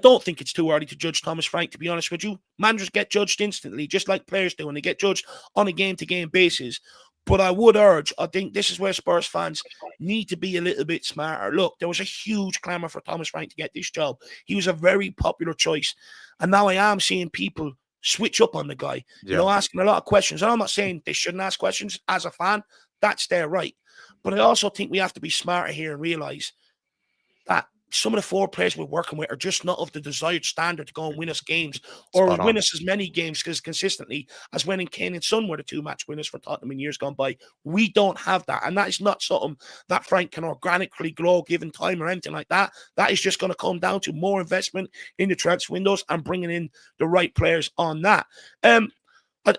don't think it's too early to judge Thomas Frank, to be honest with you. Managers get judged instantly, just like players do, and they get judged on a game-to-game basis. But I would urge, I think this is where Spurs fans need to be a little bit smarter. Look, there was a huge clamour for Thomas Frank to get this job. He was a very popular choice. And now I am seeing people switch up on the guy, you know, asking a lot of questions. And I'm not saying they shouldn't ask questions as a fan. That's their right. But I also think we have to be smarter here and realise that some of the forward players we're working with are just not of the desired standard to go and win us games or Spot on. win us as many games consistently as when Kane and Son were the 2-match winners for Tottenham in years gone by. We don't have that. And that is not something that Frank can organically grow given time or anything like that. That is just going to come down to more investment in the transfer windows and bringing in the right players on that.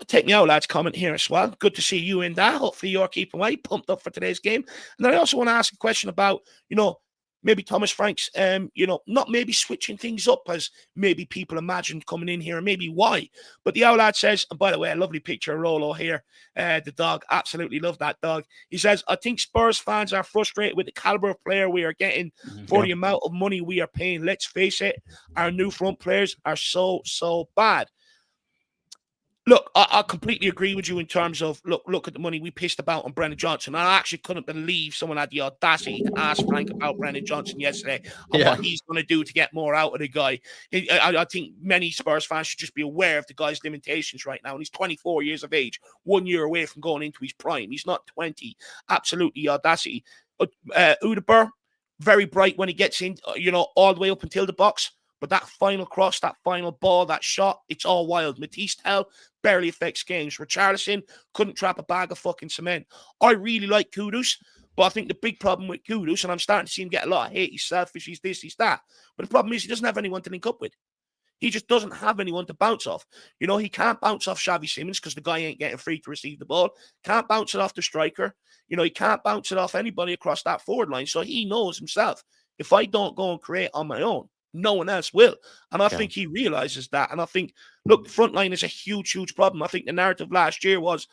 Take me out, lads, comment here as well. Good to see you in that. Hopefully you're keeping away, pumped up for today's game. And then I also want to ask a question about, maybe Thomas Frank's, not maybe switching things up as maybe people imagined coming in here, and maybe why. But the Lad says, and by the way, a lovely picture of Rolo here, the dog, absolutely love that dog. He says, I think Spurs fans are frustrated with the caliber of player we are getting for the amount of money we are paying. Let's face it, our new front players are so bad. Look, I completely agree with you in terms of, look at the money we pissed about on Brennan Johnson. I actually couldn't believe someone had the audacity to ask Frank about Brennan Johnson yesterday and what he's going to do to get more out of the guy. I think many Spurs fans should just be aware of the guy's limitations right now. And he's 24 years of age, 1 year away from going into his prime. He's not 20. Absolutely audacity. Udabur, very bright when he gets in, all the way up until the box. But that final cross, that final ball, that shot, it's all wild. Matisse Tell barely affects games. Richarlison couldn't trap a bag of fucking cement. I really like Kudus, but I think the big problem with Kudus, and I'm starting to see him get a lot of hate, he's selfish, he's this, he's that. But the problem is he doesn't have anyone to link up with. He just doesn't have anyone to bounce off. He can't bounce off Xavi Simons because the guy ain't getting free to receive the ball. Can't bounce it off the striker. He can't bounce it off anybody across that forward line. So he knows himself, if I don't go and create on my own, no one else will. And I think he realizes that. And I think, look, the front line is a huge problem. I think the narrative last year was,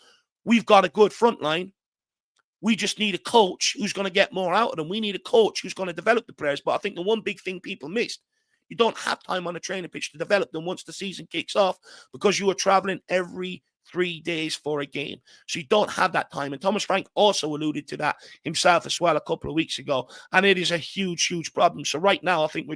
we've got a good front line. We just need a coach who's going to get more out of them. We need a coach who's going to develop the players. But I think the one big thing people missed, you don't have time on the training pitch to develop them once the season kicks off because you are traveling every 3 days for a game. So you don't have that time. And Thomas Frank also alluded to that himself as well a couple of weeks ago. And it is a huge problem. So right now, I think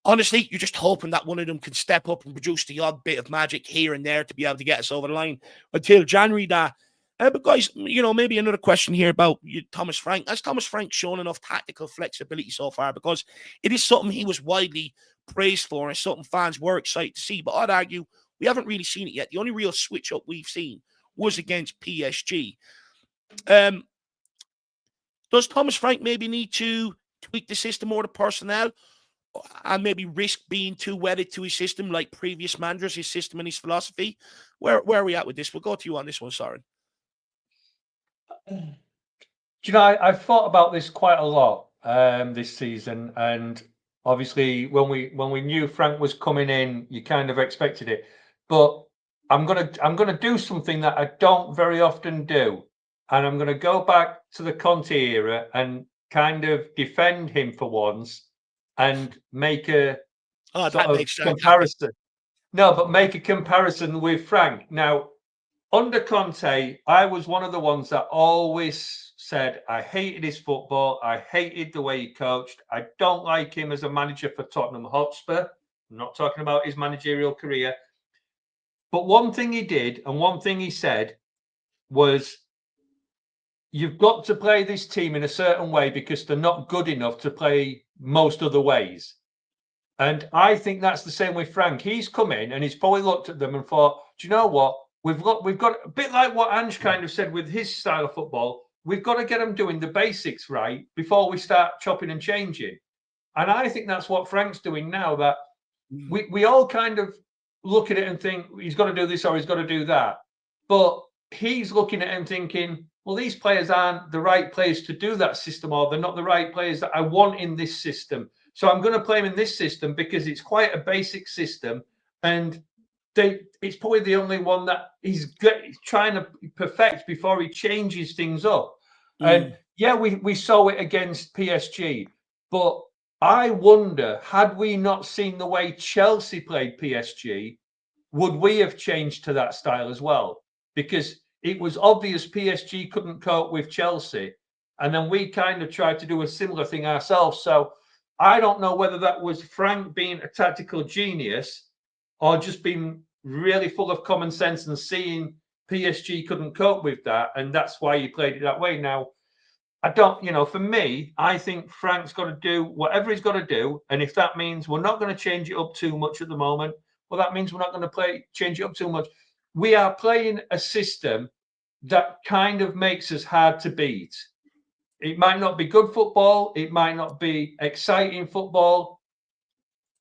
honestly, you're just hoping that one of them can step up and produce the odd bit of magic here and there to be able to get us over the line until January. But guys, maybe another question here about Thomas Frank. Has Thomas Frank shown enough tactical flexibility so far? Because it is something he was widely praised for and something fans were excited to see. But I'd argue we haven't really seen it yet. The only real switch up we've seen was against PSG. Does Thomas Frank maybe need to tweak the system or the personnel? And maybe risk being too wedded to his system like previous managers, his system and his philosophy? Where are we at with this? We'll go to you on this one, Soren. I've thought about this quite a lot this season, and obviously when we knew Frank was coming in, you kind of expected it. But I'm gonna do something that I don't very often do, and I'm gonna go back to the Conte era and kind of defend him for once. And make a sort of comparison. No, but make a comparison with Frank. Now, under Conte, I was one of the ones that always said I hated his football. I hated the way he coached. I don't like him as a manager for Tottenham Hotspur. I'm not talking about his managerial career. But one thing he did and one thing he said was, you've got to play this team in a certain way because they're not good enough to play most other ways. And I think that's the same with Frank. He's come in and he's probably looked at them and thought, do you know what? We've got a bit like what Ange kind of said with his style of football. We've got to get them doing the basics right before we start chopping and changing. And I think that's what Frank's doing now, that we all kind of look at it and think he's got to do this or he's got to do that. But he's looking at it and thinking, well, these players aren't the right players to do that system, or they're not the right players that I want in this system. So I'm going to play them in this system because it's quite a basic system. And it's probably the only one that he's trying to perfect before he changes things up. And yeah, we saw it against PSG. But I wonder, had we not seen the way Chelsea played PSG, would we have changed to that style as well? Because it was obvious PSG couldn't cope with Chelsea. And then we kind of tried to do a similar thing ourselves. So I don't know whether that was Frank being a tactical genius or just being really full of common sense and seeing PSG couldn't cope with that. And that's why he played it that way. Now, I don't, for me, I think Frank's got to do whatever he's got to do. And if that means we're not going to change it up too much at the moment, well, that means we're not going to change it up too much. We are playing a system that kind of makes us hard to beat. It might not be good football. It might not be exciting football.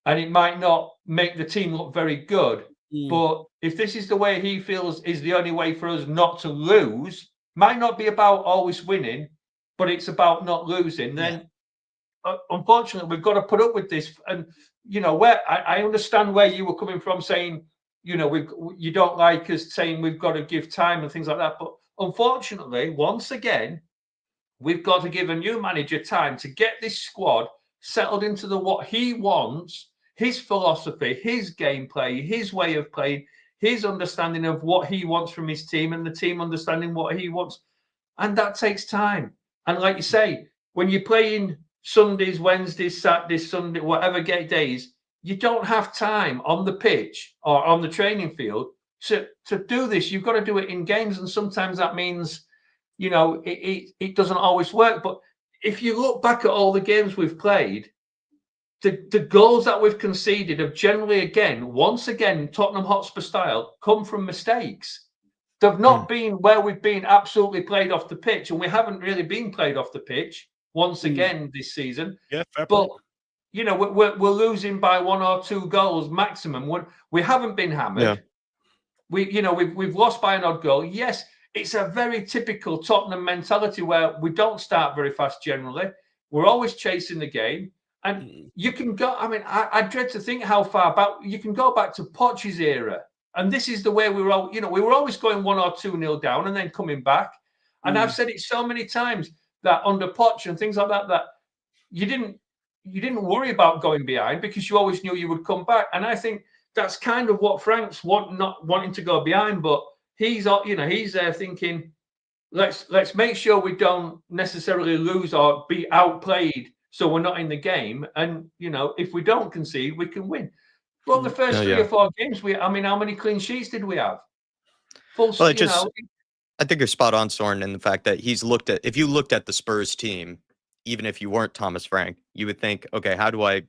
And it might not make the team look very good. But if this is the way he feels is the only way for us not to lose, might not be about always winning, but it's about not losing, then unfortunately we've got to put up with this. And where I understand where you were coming from, saying you don't like us saying we've got to give time and things like that, but unfortunately, once again, we've got to give a new manager time to get this squad settled into what he wants, his philosophy, his gameplay, his way of playing, his understanding of what he wants from his team, and the team understanding what he wants. And that takes time. And like you say, when you're playing Sundays, Wednesdays, Saturdays, Sunday, whatever days, you don't have time on the pitch or on the training field to do this. You've got to do it in games. And sometimes that means, it doesn't always work. But if you look back at all the games we've played, the goals that we've conceded have generally, once again, Tottenham Hotspur style, come from mistakes. They've not been where we've been absolutely played off the pitch, and we haven't really been played off the pitch once again this season. Yeah, fair but point. we're losing by 1 or 2 goals maximum. We haven't been hammered. We've lost by an odd goal. Yes, it's a very typical Tottenham mentality where we don't start very fast generally. We're always chasing the game. And you can go, I dread to think how far back you can go back to Poch's era. And this is the way we were always going 1 or 2-0 down and then coming back. And I've said it so many times that under Poch and things like that, that you didn't worry about going behind because you always knew you would come back. And I think that's kind of what Frank's not wanting to go behind, but he's there thinking, let's make sure we don't necessarily lose or be outplayed, so we're not in the game. And if we don't concede, we can win. Well, the first 3 or 4 games, how many clean sheets did we have? I think you're spot on, Soren, in the fact that if you looked at the Spurs team, even if you weren't Thomas Frank, you would think, okay, how do I,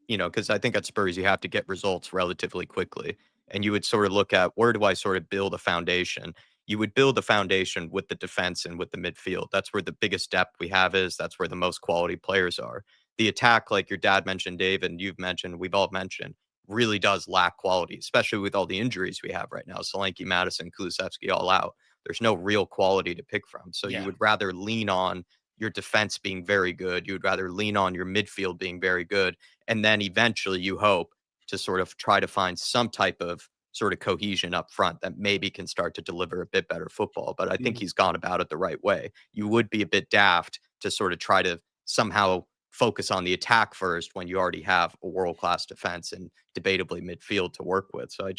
because I think at Spurs, you have to get results relatively quickly. And you would sort of look at, where do I sort of build a foundation? You would build a foundation with the defense and with the midfield. That's where the biggest depth we have is. That's where the most quality players are. The attack, like your dad mentioned, Dave, and you've mentioned, we've all mentioned, really does lack quality, especially with all the injuries we have right now. Solanke, Madison, Kulusevski all out. There's no real quality to pick from. So you would rather lean on your defense being very good. You would rather lean on your midfield being very good. And then eventually you hope to sort of try to find some type of sort of cohesion up front that maybe can start to deliver a bit better football. But I think he's gone about it the right way. You would be a bit daft to sort of try to somehow focus on the attack first when you already have a world-class defense and debatably midfield to work with. So I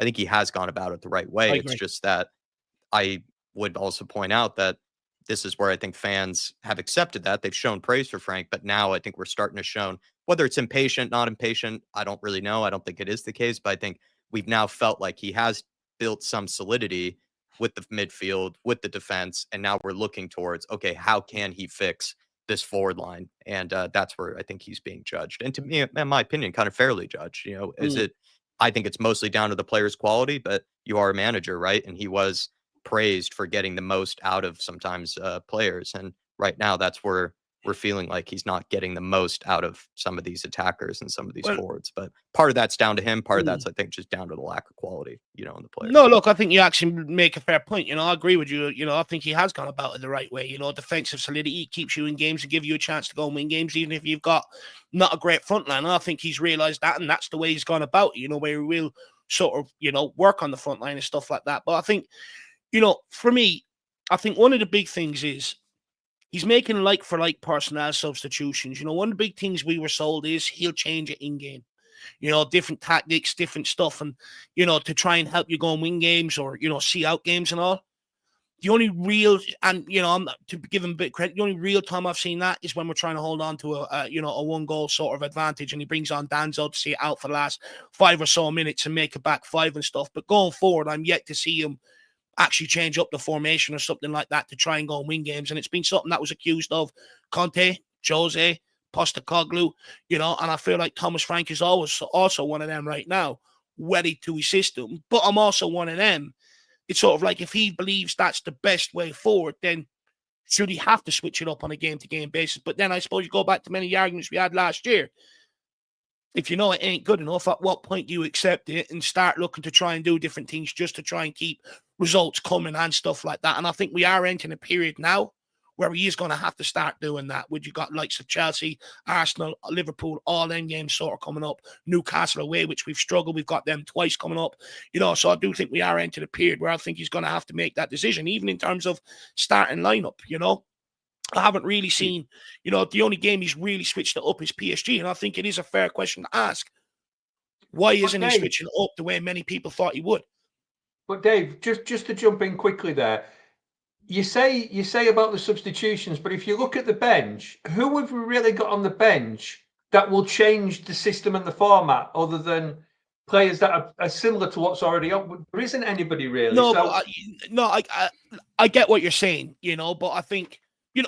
think he has gone about it the right way. It's just that I would also point out that this is where I think fans have accepted that. They've shown praise for Frank, but now I think we're starting to show whether it's impatient, not impatient. I don't really know. I don't think it is the case, but I think we've now felt like he has built some solidity with the midfield, with the defense. And now we're looking towards, okay, how can he fix this forward line? And that's where I think he's being judged. And to me, in my opinion, kind of fairly judged. I think it's mostly down to the player's quality, but you are a manager, right? And he was praised for getting the most out of sometimes players. And right now that's where we're feeling like he's not getting the most out of some of these attackers and some of these forwards. But part of that's down to him. Part of that's, I think, just down to the lack of quality, in the players. No, look, I think you actually make a fair point. I agree with you. I think he has gone about it the right way. Defensive solidity keeps you in games and give you a chance to go and win games, even if you've got not a great front line. I think he's realized that, and that's the way he's gone about it, where he will sort of, work on the front line and stuff like that. But I think, for me, I think one of the big things is he's making like-for-like personnel substitutions. One of the big things we were sold is he'll change it in-game. Different tactics, different stuff, and, to try and help you go and win games or, see out games and all. The only real, and, to give him a bit of credit, the only real time I've seen that is when we're trying to hold on to a 1-goal sort of advantage, and he brings on Danzo to see it out for the last 5 or so minutes and make it back 5 and stuff. But going forward, I'm yet to see him actually change up the formation or something like that to try and go and win games. And it's been something that was accused of Conte, Jose, Postecoglou, and I feel like Thomas Frank is also one of them right now, wedded to his system. But I'm also one of them. It's sort of like if he believes that's the best way forward, then should he have to switch it up on a game-to-game basis? But then I suppose you go back to many of the arguments we had last year. If you know it ain't good enough, at what point do you accept it and start looking to try and do different things just to try and keep results coming and stuff like that? And I think we are entering a period now where he is going to have to start doing that. Would you got likes of Chelsea, Arsenal, Liverpool, all them games sort of coming up, Newcastle away, which we've struggled. We've got them twice coming up, so I do think we are entering a period where I think he's going to have to make that decision, even in terms of starting lineup, I haven't really seen, the only game he's really switched it up is PSG. And I think it is a fair question to ask. Why isn't he switching it up the way many people thought he would? But Dave, just to jump in quickly there, you say about the substitutions, but if you look at the bench, who have we really got on the bench that will change the system and the format other than players that are similar to what's already on? There isn't anybody really. No, I get what you're saying, but I think,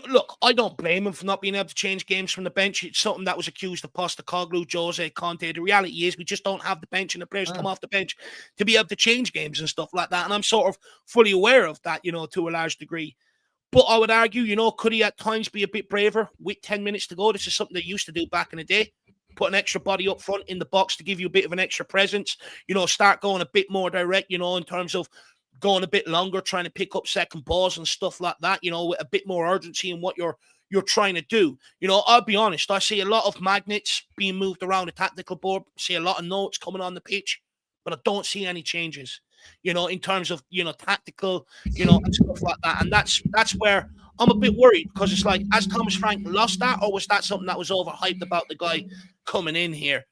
look, I don't blame him for not being able to change games from the bench. It's something that was accused of Postecoglou, Jose, Conte. The reality is we just don't have the bench and the players come off the bench to be able to change games and stuff like that. And I'm sort of fully aware of that, to a large degree. But I would argue, could he at times be a bit braver with 10 minutes to go? This is something they used to do back in the day. Put an extra body up front in the box to give you a bit of an extra presence, start going a bit more direct, in terms of going a bit longer, trying to pick up second balls and stuff like that, with a bit more urgency in what you're trying to do. I'll be honest, I see a lot of magnets being moved around the tactical board, see a lot of notes coming on the pitch, but I don't see any changes, in terms of, tactical, and stuff like that. And that's where I'm a bit worried, because it's like, has Thomas Frank lost that, or was that something that was overhyped about the guy coming in here?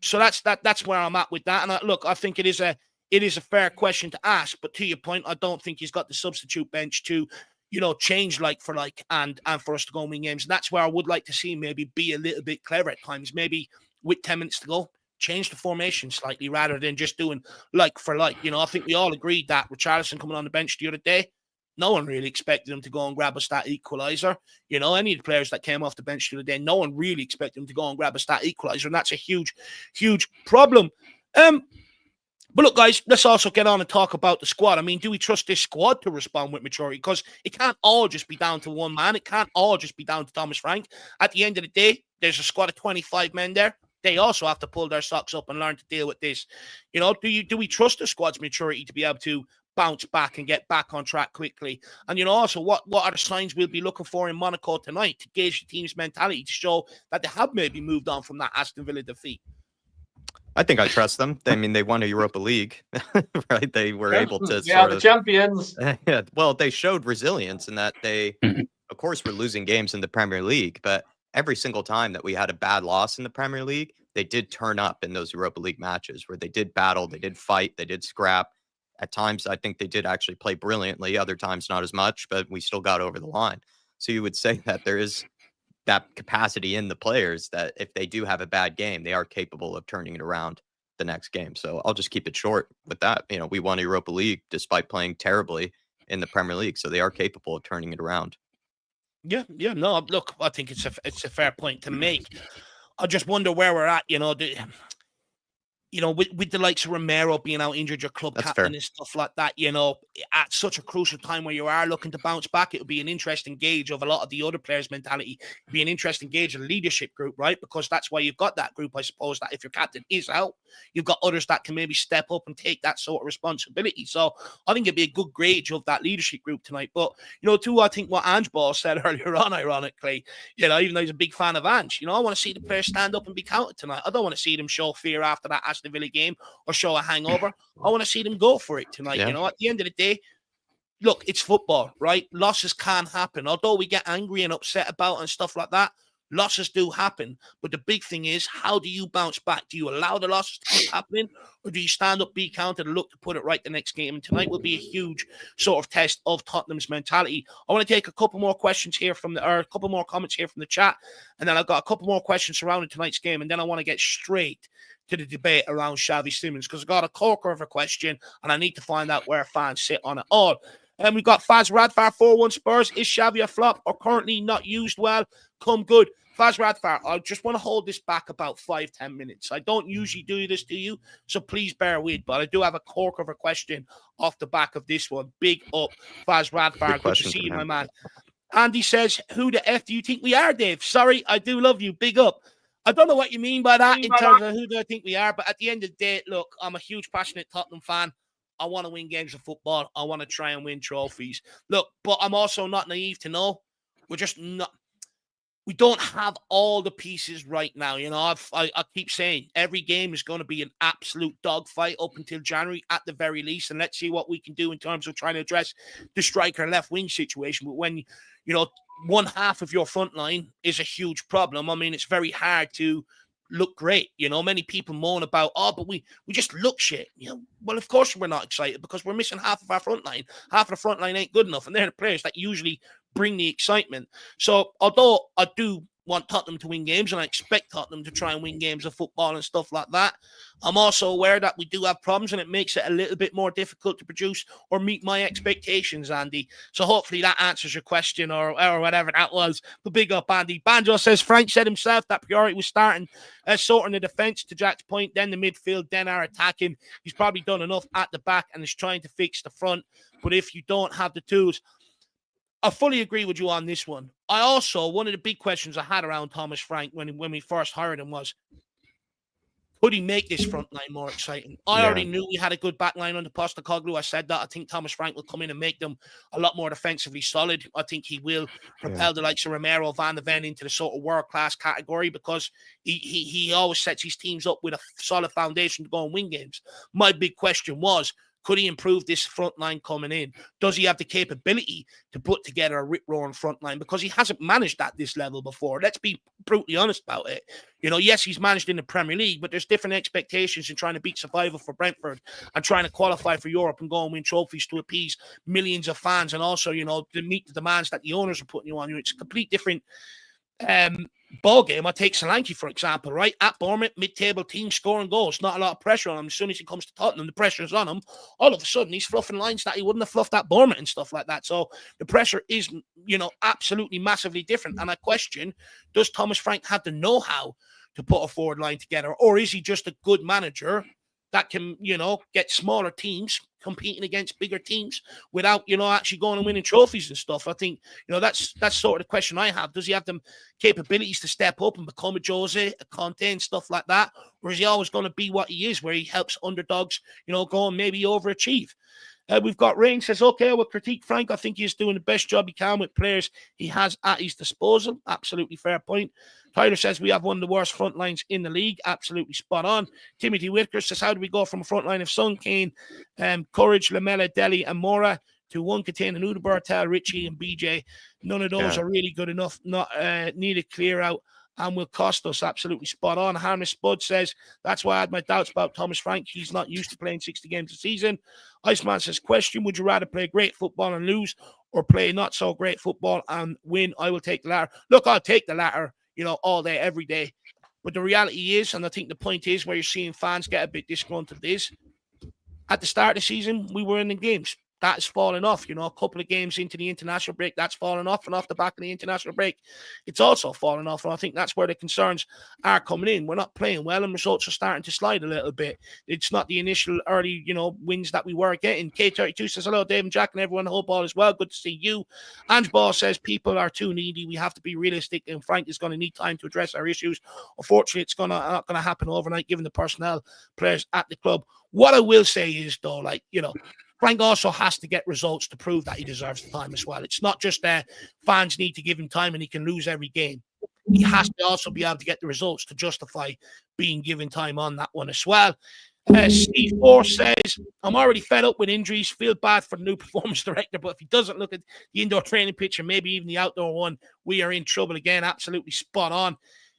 So that's where I'm at with that. And I think it is a fair question to ask, but to your point, I don't think he's got the substitute bench to, change like for like and for us to go and win games. And that's where I would like to see maybe be a little bit clever at times. Maybe with 10 minutes to go, change the formation slightly rather than just doing like for like. I think we all agreed that Richarlison coming on the bench the other day, no one really expected him to go and grab a stat equalizer. Any of the players that came off the bench the other day, no one really expected him to go and grab a stat equalizer. And that's a huge, huge problem. But look, guys, let's also get on and talk about the squad. I mean, do we trust this squad to respond with maturity? Because it can't all just be down to one man. It can't all just be down to Thomas Frank. At the end of the day, there's a squad of 25 men there. They also have to pull their socks up and learn to deal with this. Do we trust the squad's maturity to be able to bounce back and get back on track quickly? And, also, what are the signs we'll be looking for in Monaco tonight to gauge the team's mentality to show that they have maybe moved on from that Aston Villa defeat? I think I trust them. I mean, they won a Europa League, right? They were able to the champions. Yeah, well, they showed resilience in that they, of course, were losing games in the Premier League, but every single time that we had a bad loss in the Premier League, they did turn up in those Europa League matches where they did battle, they did fight, they did scrap. At times, I think they did actually play brilliantly. Other times, not as much, but we still got over the line. So you would say that there is that capacity in the players that if they do have a bad game, they are capable of turning it around the next game. So I'll just keep it short with that. We won a Europa League despite playing terribly in the Premier League. So they are capable of turning it around. Yeah. No, look, I think it's a fair point to make. I just wonder where we're at, with the likes of Romero being out injured, your club captain and stuff like that, at such a crucial time where you are looking to bounce back, it would be an interesting gauge of a lot of the other players' mentality, be an interesting gauge of the leadership group, right? Because that's why you've got that group, I suppose, that if your captain is out, you've got others that can maybe step up and take that sort of responsibility. So I think it'd be a good gauge of that leadership group tonight. But, too, I think what Ange Ball said earlier on, ironically, even though he's a big fan of Ange, I want to see the players stand up and be counted tonight. I don't want to see them show fear after that Aston Villa game or show a hangover. I want to see them go for it tonight. Yeah. At the end of the day, look, it's football, right? Losses can happen. Although we get angry and upset about and stuff like that, Losses do happen, but the big thing is, how do you bounce back? Do you allow the losses to keep happening, or do you stand up, be counted, and look to put it right the next game? And tonight will be a huge sort of test of Tottenham's mentality. I want to take a couple more questions here a couple more comments here from the chat, and then I've got a couple more questions surrounding tonight's game, and then I want to get straight to the debate around Xavi Simons, because I've got a corker of a question, and I need to find out where fans sit on it all. And we've got Faz Radfar 4-1 Spurs. Is Xavi a flop or currently not used well? Come good. Faz Radfar, I just want to hold this back about 5-10 minutes. I don't usually do this to you, so please bear with. But I do have a corker of a question off the back of this one. Big up, Faz Radfar. Good to see you, my man. Andy says, who the F do you think we are, Dave? Sorry, I do love you. Big up. I don't know what you mean by that in terms of who do I think we are, but at the end of the day, look, I'm a huge, passionate Tottenham fan. I want to win games of football. I want to try and win trophies. Look, but I'm also not naive to know we're just not. We don't have all the pieces right now. You know, I keep saying every game is going to be an absolute dogfight up until January at the very least. And let's see what we can do in terms of trying to address the striker and left wing situation. But when, you know, one half of your front line is a huge problem, I mean, it's very hard to look great. You know, many people moan about, but we just look shit. You know, well, of course we're not excited because we're missing half of our front line. Half of the front line ain't good enough. And they're the players that usually bring the excitement. So although I do want Tottenham to win games and I expect Tottenham to try and win games of football and stuff like that, I'm also aware that we do have problems and it makes it a little bit more difficult to produce or meet my expectations, Andy. So hopefully that answers your question or whatever that was. But big up, Andy. Banjo says Frank said himself that priority was starting sorting the defence to Jack's point, then the midfield, then our attacking. He's probably done enough at the back and is trying to fix the front. But if you don't have the tools, I fully agree with you on this one. I also, one of the big questions I had around Thomas Frank when we first hired him was, could he make this front line more exciting? I already knew we had a good back line under Postecoglou. I said that. I think Thomas Frank will come in and make them a lot more defensively solid. I think he will propel the likes of Romero, Van de Ven into the sort of world-class category because he always sets his teams up with a solid foundation to go and win games. My big question was, could he improve this front line coming in? Does he have the capability to put together a rip-roaring front line? Because he hasn't managed at this level before. Let's be brutally honest about it. You know, yes, he's managed in the Premier League, but there's different expectations in trying to beat survival for Brentford and trying to qualify for Europe and go and win trophies to appease millions of fans and also, you know, to meet the demands that the owners are putting you on. It's a complete different ball game. I take Solanke, for example, right? At Bournemouth, mid-table team scoring goals. Not a lot of pressure on him. As soon as he comes to Tottenham, the pressure's on him. All of a sudden, he's fluffing lines that he wouldn't have fluffed at Bournemouth and stuff like that. So the pressure is, you know, absolutely massively different. And I question, does Thomas Frank have the know-how to put a forward line together? Or is he just a good manager that can, you know, get smaller teams competing against bigger teams without, you know, actually going and winning trophies and stuff? I think, you know, that's sort of the question I have. Does he have the capabilities to step up and become a Jose, a Conte and stuff like that? Or is he always going to be what he is, where he helps underdogs, you know, go and maybe overachieve? We've got Rain says, okay, we'll critique Frank. I think he's doing the best job he can with players he has at his disposal. Absolutely fair point. Tyler says we have one of the worst front lines in the league. Absolutely spot on. Timothy Whitaker says, how do we go from a front line of Son, Kane, Courage, Lamela, Deli, and Mora to one containing Udo Bartel, Richie, and BJ? None of those are really good enough. Not need a clear out and will cost us. Absolutely spot on. Harness Spud says, that's why I had my doubts about Thomas Frank. He's not used to playing 60 games a season. Iceman says, question, would you rather play great football and lose or play not so great football and win? I will take the latter. Look, I'll take the latter, you know, all day, every day. But the reality is, and I think the point is where you're seeing fans get a bit disgruntled is, at the start of the season, we were in the games. That's fallen off, you know, a couple of games into the international break, that's fallen off, and off the back of the international break, it's also fallen off. And I think that's where the concerns are coming in. We're not playing well, and results are starting to slide a little bit. It's not the initial early, you know, wins that we were getting. K32 says, hello, Dave and Jack, and everyone, the whole ball as well. Good to see you. Ange Ball says, people are too needy. We have to be realistic, and Frank is going to need time to address our issues. Unfortunately, it's not going to happen overnight, given the personnel, players at the club. What I will say is, though, like, you know, Frank also has to get results to prove that he deserves the time as well. It's not just that fans need to give him time and he can lose every game. He has to also be able to get the results to justify being given time on that one as well. C4 says, I'm already fed up with injuries. Feel bad for the new performance director, but if he doesn't look at the indoor training pitch and maybe even the outdoor one, we are in trouble again. Absolutely spot on.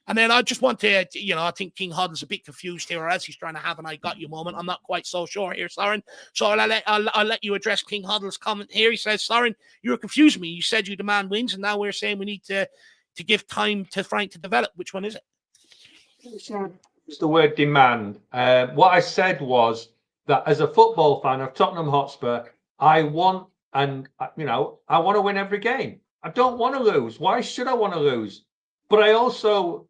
And then I just want to, I think King Huddle's a bit confused here, or else he's trying to have an I got you moment. I'm not quite so sure here, Soren. So I'll let you address King Huddle's comment here. He says, Soren, you were confusing me. You said you demand wins, and now we're saying we need to give time to Frank to develop. Which one is it? It's the word demand. What I said was that as a football fan of Tottenham Hotspur, I want to win every game. I don't want to lose. Why should I want to lose? But I also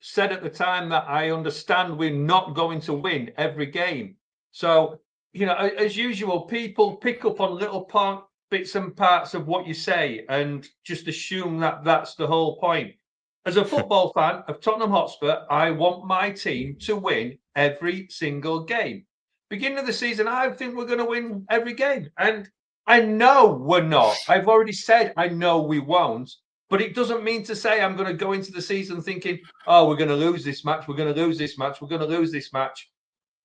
said at the time that I understand we're not going to win every game. So, as usual, people pick up on little bits and parts of what you say and just assume that that's the whole point. As a football fan of Tottenham Hotspur, I want my team to win every single game. Beginning of the season, I think we're going to win every game. And I know we're not. I've already said I know we won't. But it doesn't mean to say I'm going to go into the season thinking, oh, we're going to lose this match, we're going to lose this match, we're going to lose this match.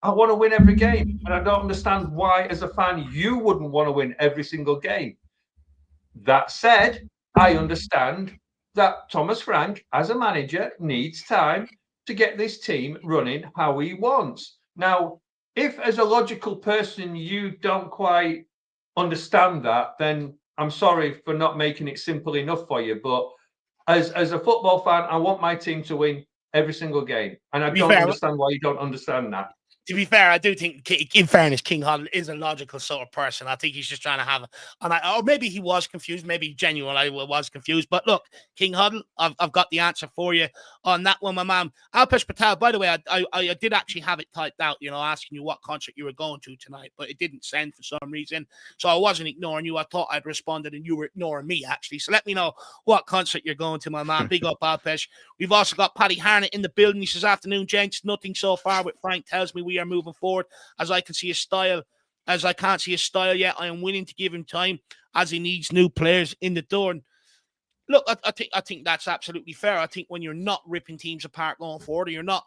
I want to win every game. And I don't understand why, as a fan, you wouldn't want to win every single game. That said, I understand that Thomas Frank, as a manager, needs time to get this team running how he wants. Now, if as a logical person you don't quite understand that, then I'm sorry for not making it simple enough for you. But as a football fan, I want my team to win every single game. And I don't understand why you don't understand that. To be fair, I do think, in fairness, King Huddle is a logical sort of person. I think he's just trying to have, or maybe he was confused, maybe genuinely was confused. But look, King Huddle, I've got the answer for you on that one, my man. Alpesh Patel, by the way, I did actually have it typed out, asking you what concert you were going to tonight, but it didn't send for some reason. So I wasn't ignoring you. I thought I'd responded and you were ignoring me, actually. So let me know what concert you're going to, my man. Big up, Alpesh. We've also got Paddy Harnett in the building. He says, afternoon, gents. Nothing so far with Frank tells me we are moving forward as I can't see his style yet. I am willing to give him time as he needs new players in the door. And look, I think that's absolutely fair. I think when you're not ripping teams apart going forward, or you're not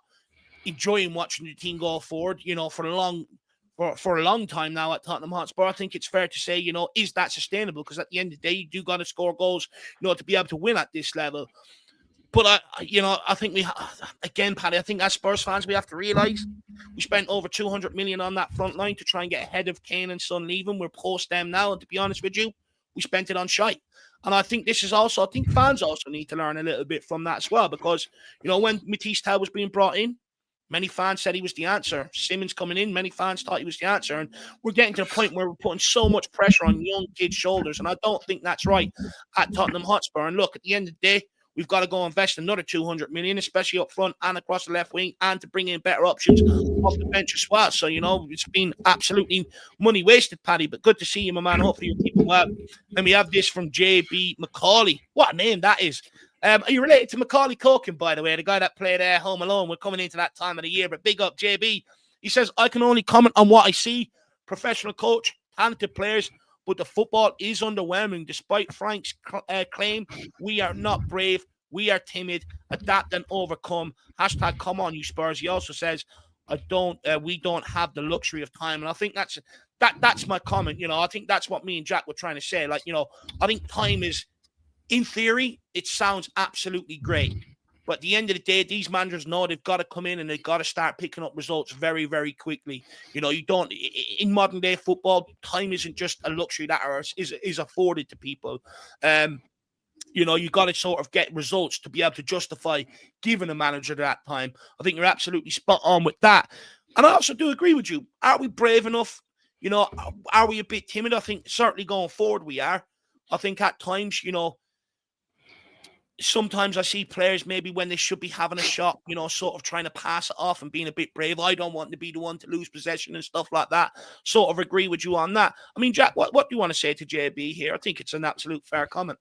enjoying watching the team go forward, for a long time now at Tottenham Hotspur, I think it's fair to say, is that sustainable? Because at the end of the day, you do got to score goals, to be able to win at this level. But, I think again, Paddy, I think as Spurs fans, we have to realise we spent over 200 million on that front line to try and get ahead of Kane and Son leaving. We're post them now. And to be honest with you, we spent it on shite. And I think I think fans also need to learn a little bit from that as well. Because, when Matisse Tell was being brought in, many fans said he was the answer. Simons coming in, many fans thought he was the answer. And we're getting to the point where we're putting so much pressure on young kids' shoulders. And I don't think that's right at Tottenham Hotspur. And look, at the end of the day, we've got to go invest another 200 million, especially up front and across the left wing, and to bring in better options off the bench as well. So, it's been absolutely money wasted, Paddy, but good to see you, my man. Hopefully you're keeping well. And we have this from JB Macaulay. What a name that is. Are you related to Macaulay Culkin, by the way, the guy that played Home Alone? We're coming into that time of the year, but big up, JB. He says, I can only comment on what I see. Professional coach, talented players, but the football is underwhelming. Despite Frank's claim, we are not brave. We are timid. Adapt and overcome. # come on, you Spurs. He also says, we don't have the luxury of time. And I think that's my comment. I think that's what me and Jack were trying to say. Like, I think time is, in theory, it sounds absolutely great. But at the end of the day, these managers know they've got to come in and they've got to start picking up results very, very quickly. You don't, in modern day football, time isn't just a luxury that is afforded to people. You got to sort of get results to be able to justify giving a manager that time. I think you're absolutely spot on with that. And I also do agree with you. Are we brave enough? Are we a bit timid? I think certainly going forward we are. I think at times, sometimes I see players maybe when they should be having a shot, sort of trying to pass it off and being a bit brave. I don't want to be the one to lose possession and stuff like that. Sort of agree with you on that. I mean, Jack, what do you want to say to JB here? I think it's an absolute fair comment.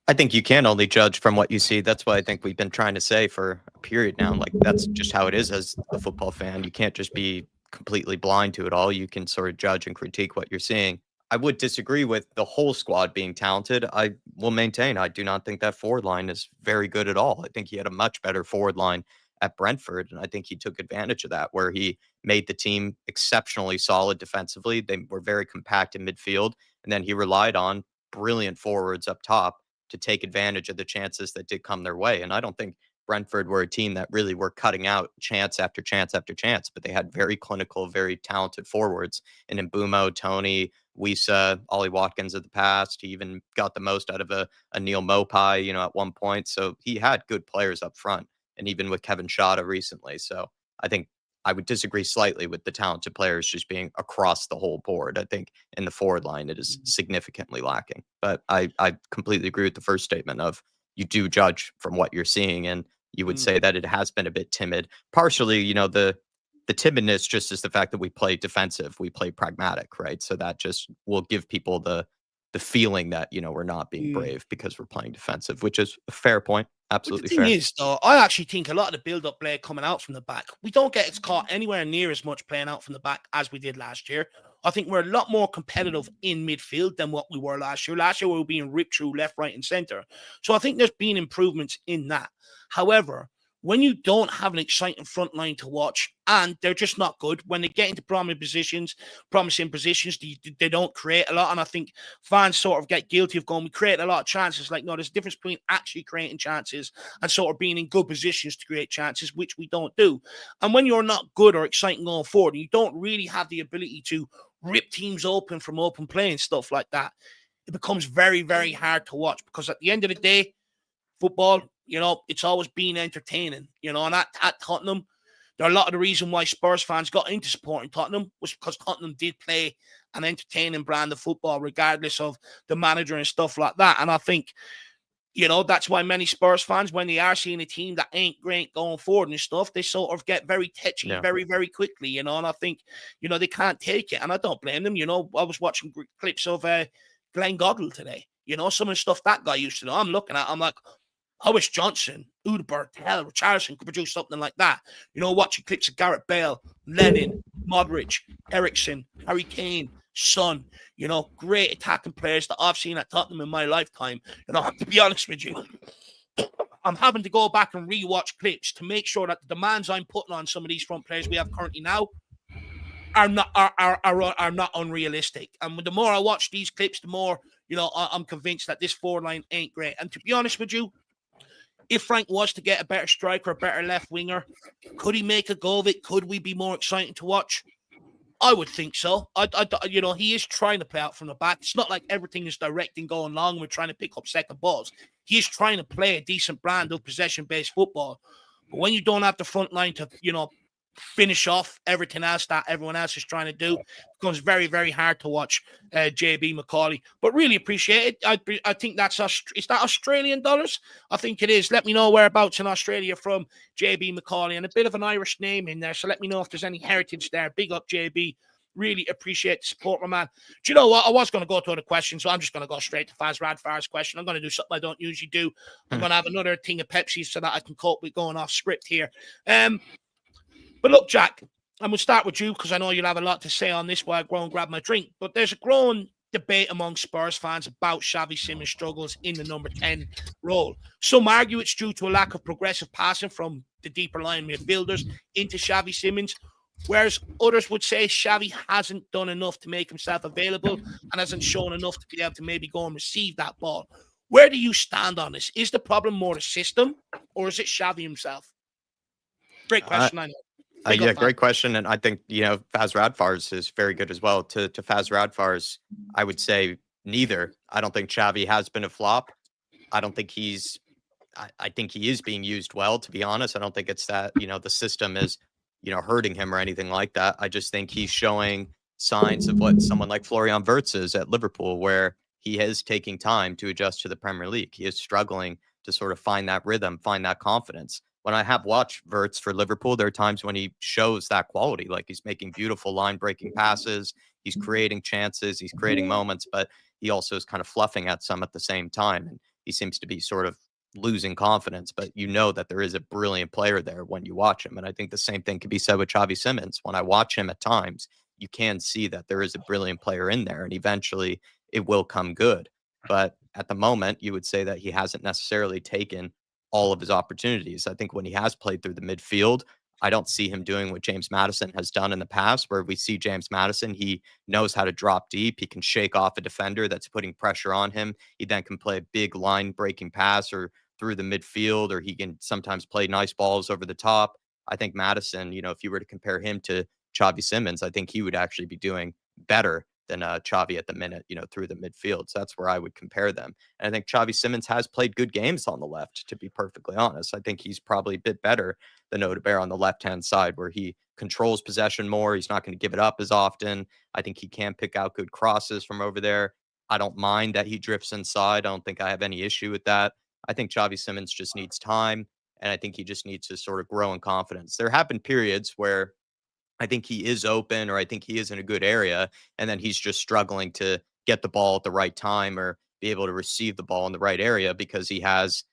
I think you can only judge from what you see. That's what I think we've been trying to say for a period now. Like, that's just how it is as a football fan. You can't just be completely blind to it all. You can sort of judge and critique what you're seeing. I would disagree with the whole squad being talented. I will maintain I do not think that forward line is very good at all. I think he had a much better forward line at Brentford. And I think he took advantage of that, where he made the team exceptionally solid defensively. They were very compact in midfield. And then he relied on brilliant forwards up top to take advantage of the chances that did come their way. And I don't think Brentford were a team that really were cutting out chance after chance after chance, but they had very clinical, very talented forwards. And in Mbumo, Tony, Wisa, Ollie Watkins of the past, he even got the most out of a Neil Mopai, you know, at one point. So he had good players up front, and even with Kevin Shada recently. So I think I would disagree slightly with the talented players just being across the whole board. I think in the forward line, it is significantly lacking. But I completely agree with the first statement of you do judge from what you're seeing. And you would say that it has been a bit timid. Partially, you know, the timidness just is the fact that we play defensive, we play pragmatic, right? So that just will give people the feeling that, you know, we're not being brave because we're playing defensive, which is a fair point. Absolutely fair. The thing is, though, I actually think a lot of the build-up play coming out from the back, we don't get caught anywhere near as much playing out from the back as we did last year. I think we're a lot more competitive in midfield than what we were last year. Last year, we were being ripped through left, right, and centre. So I think there's been improvements in that. However, when you don't have an exciting front line to watch, and they're just not good, when they get into promising positions, they don't create a lot. And I think fans sort of get guilty of going, we create a lot of chances. Like, no, there's a difference between actually creating chances and sort of being in good positions to create chances, which we don't do. And when you're not good or exciting going forward, and you don't really have the ability to rip teams open from open play and stuff like that, it becomes very, very hard to watch, because at the end of the day, football, you know, it's always been entertaining, you know, and at Tottenham, there are a lot of the reason why Spurs fans got into supporting Tottenham was because Tottenham did play an entertaining brand of football, regardless of the manager and stuff like that. And I think, you know, that's why many Spurs fans, when they are seeing a team that ain't great going forward and stuff, they sort of get very touchy very, very quickly, you know, and I think, you know, they can't take it. And I don't blame them. You know, I was watching clips of Glenn Goddard today. You know, some of the stuff that guy used to do. I'm looking at, I'm like, I wish Johnson, Udbert, Richarlison could produce something like that. You know, watching clips of Gareth Bale, Lennon, Modric, Ericsson, Harry Kane, Son, you know, great attacking players that I've seen at Tottenham in my lifetime. You know, to be honest with you, I'm having to go back and rewatch clips to make sure that the demands I'm putting on some of these front players we have currently now are not unrealistic. And the more I watch these clips, the more, you know, I'm convinced that this forward line ain't great. And to be honest with you, if Frank was to get a better striker, a better left winger, could he make a go of it? Could we be more exciting to watch? I would think so. You know, he is trying to play out from the back. It's not like everything is direct and going long. We're trying to pick up second balls. He is trying to play a decent brand of possession-based football. But when you don't have the front line to, you know, finish off everything else that everyone else is trying to do, it becomes very, very hard to watch JB McCauley. But really appreciate it. I think that's is that Australian dollars? I think it is. Let me know whereabouts in Australia from, JB McCauley, and a bit of an Irish name in there. So let me know if there's any heritage there. Big up, JB. Really appreciate the support, my man. Do you know what? I was going to go to other questions, so I'm just going to go straight to Faz Radfar's question. I'm going to do something I don't usually do. I'm going to have another thing of Pepsi so that I can cope with going off script here. But look, Jack, I'm going to start with you because I know you'll have a lot to say on this while I go and grab my drink. But there's a growing debate among Spurs fans about Xavi Simons' struggles in the number 10 role. Some argue it's due to a lack of progressive passing from the deeper line midfielders into Xavi Simons, whereas others would say Xavi hasn't done enough to make himself available and hasn't shown enough to be able to maybe go and receive that ball. Where do you stand on this? Is the problem more the system or is it Xavi himself? Great question, I know. Yeah, great question. And I think, you know, Faz Radfar's is very good as well. To Faz Radfar's, I would say neither. I don't think Xavi has been a flop. I don't think I think he is being used well, to be honest. I don't think it's that, you know, the system is, you know, hurting him or anything like that. I just think he's showing signs of what someone like Florian Wirtz is at Liverpool, where he is taking time to adjust to the Premier League. He is struggling to sort of find that rhythm, find that confidence. When I have watched Wirtz for Liverpool, there are times when he shows that quality, like he's making beautiful line-breaking passes, he's creating chances, he's creating moments, but he also is kind of fluffing at some at the same time. And he seems to be sort of losing confidence, but you know that there is a brilliant player there when you watch him. And I think the same thing can be said with Xavi Simons. When I watch him at times, you can see that there is a brilliant player in there, and eventually it will come good. But at the moment, you would say that he hasn't necessarily taken all of his opportunities. I think when he has played through the midfield, I don't see him doing what James Maddison has done in the past, where we see James Maddison, he knows how to drop deep. He can shake off a defender that's putting pressure on him. He then can play a big line breaking pass or through the midfield, or he can sometimes play nice balls over the top. I think Maddison, if you were to compare him to Xavi Simons, I think he would actually be doing better than Xavi at the minute, through the midfield. So that's where I would compare them. And I think Xavi Simons has played good games on the left, to be perfectly honest. I think he's probably a bit better than Odegaard on the left-hand side, where he controls possession more. He's not going to give it up as often. I think he can pick out good crosses from over there. I don't mind that he drifts inside. I don't think I have any issue with that. I think Xavi Simons just needs time, and I think he just needs to sort of grow in confidence. There have been periods where I think he is open, or I think he is in a good area, and then he's just struggling to get the ball at the right time or be able to receive the ball in the right area because he has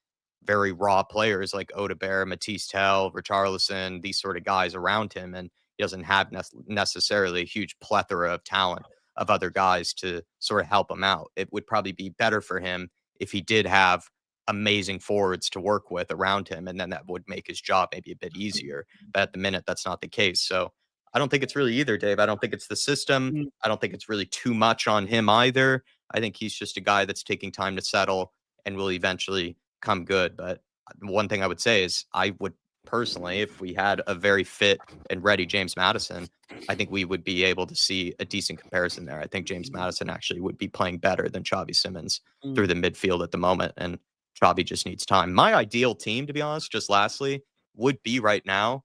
very raw players like Odegaard, Matisse Tell, Richarlison, these sort of guys around him, and he doesn't have necessarily a huge plethora of talent of other guys to sort of help him out. It would probably be better for him if he did have amazing forwards to work with around him, and then that would make his job maybe a bit easier. But at the minute, that's not the case. So I don't think it's really either, Dave. I don't think it's the system. I don't think it's really too much on him either. I think he's just a guy that's taking time to settle and will eventually come good. But one thing I would say is I would personally, if we had a very fit and ready James Maddison, I think we would be able to see a decent comparison there. I think James Maddison actually would be playing better than Xavi Simons through the midfield at the moment. And Xavi just needs time. My ideal team, to be honest, just lastly, would be right now,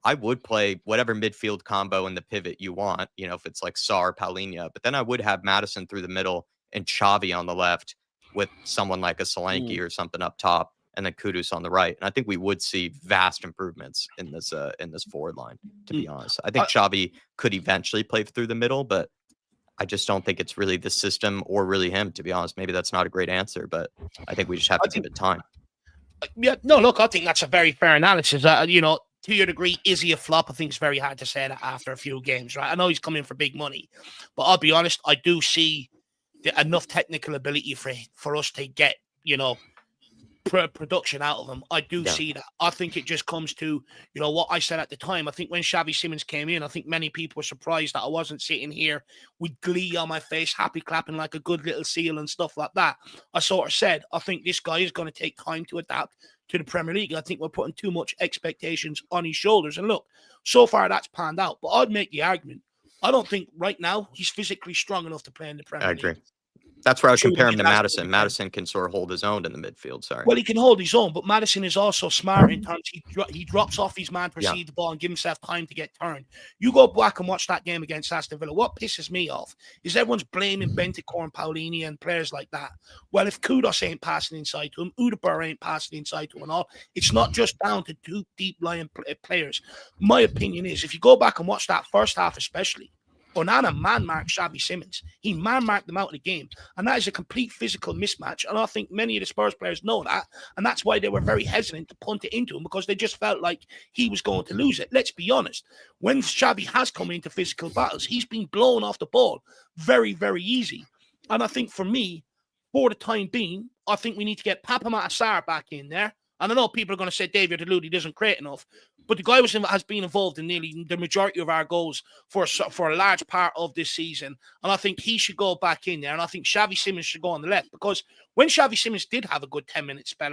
I would play whatever midfield combo in the pivot you want, if it's like Sarr, Paulinho, but then I would have Maddison through the middle and Xavi on the left with someone like a Solanke or something up top, and then Kudus on the right. And I think we would see vast improvements in this forward line, to be honest. I think Xavi could eventually play through the middle, but I just don't think it's really the system or really him, to be honest. Maybe that's not a great answer, but I think we just have to give it time. Yeah, no, look, I think that's a very fair analysis. To your degree, is he a flop? I think it's very hard to say that after a few games, right? I know he's coming for big money, but I'll be honest, I do see enough technical ability for us to get, production out of him. I do see that. I think it just comes to, what I said at the time. I think when Xavi Simons came in, I think many people were surprised that I wasn't sitting here with glee on my face, happy clapping like a good little seal and stuff like that. I sort of said, I think this guy is going to take time to adapt to the Premier League. I think we're putting too much expectations on his shoulders. And look, so far that's panned out. But I'd make the argument, I don't think right now he's physically strong enough to play in the Premier League. I agree. That's where I would compare him to Maddison. Maddison can sort of hold his own in the midfield. Sorry. Well, he can hold his own, but Maddison is also smart in terms he drops off his man to receive the ball and give himself time to get turned. You go back and watch that game against Aston Villa. What pisses me off is everyone's blaming Bentancur and Paulinho and players like that. Well, if Kudus ain't passing inside to him, Odegaard ain't passing inside to him and all, it's not just down to two deep-lying players. My opinion is, if you go back and watch that first half especially, Onana man-marked Xavi Simons. He man-marked them out of the game. And that is a complete physical mismatch. And I think many of the Spurs players know that. And that's why they were very hesitant to punt it into him, because they just felt like he was going to lose it. Let's be honest. When Xavi has come into physical battles, he's been blown off the ball very, very easy. And I think for me, for the time being, I think we need to get Papa Sarr back in there. And I know people are going to say David Deludi doesn't create enough, but the guy has been involved in nearly the majority of our goals for a large part of this season. And I think he should go back in there. And I think Xavi Simons should go on the left, because when Xavi Simons did have a good 10-minute spell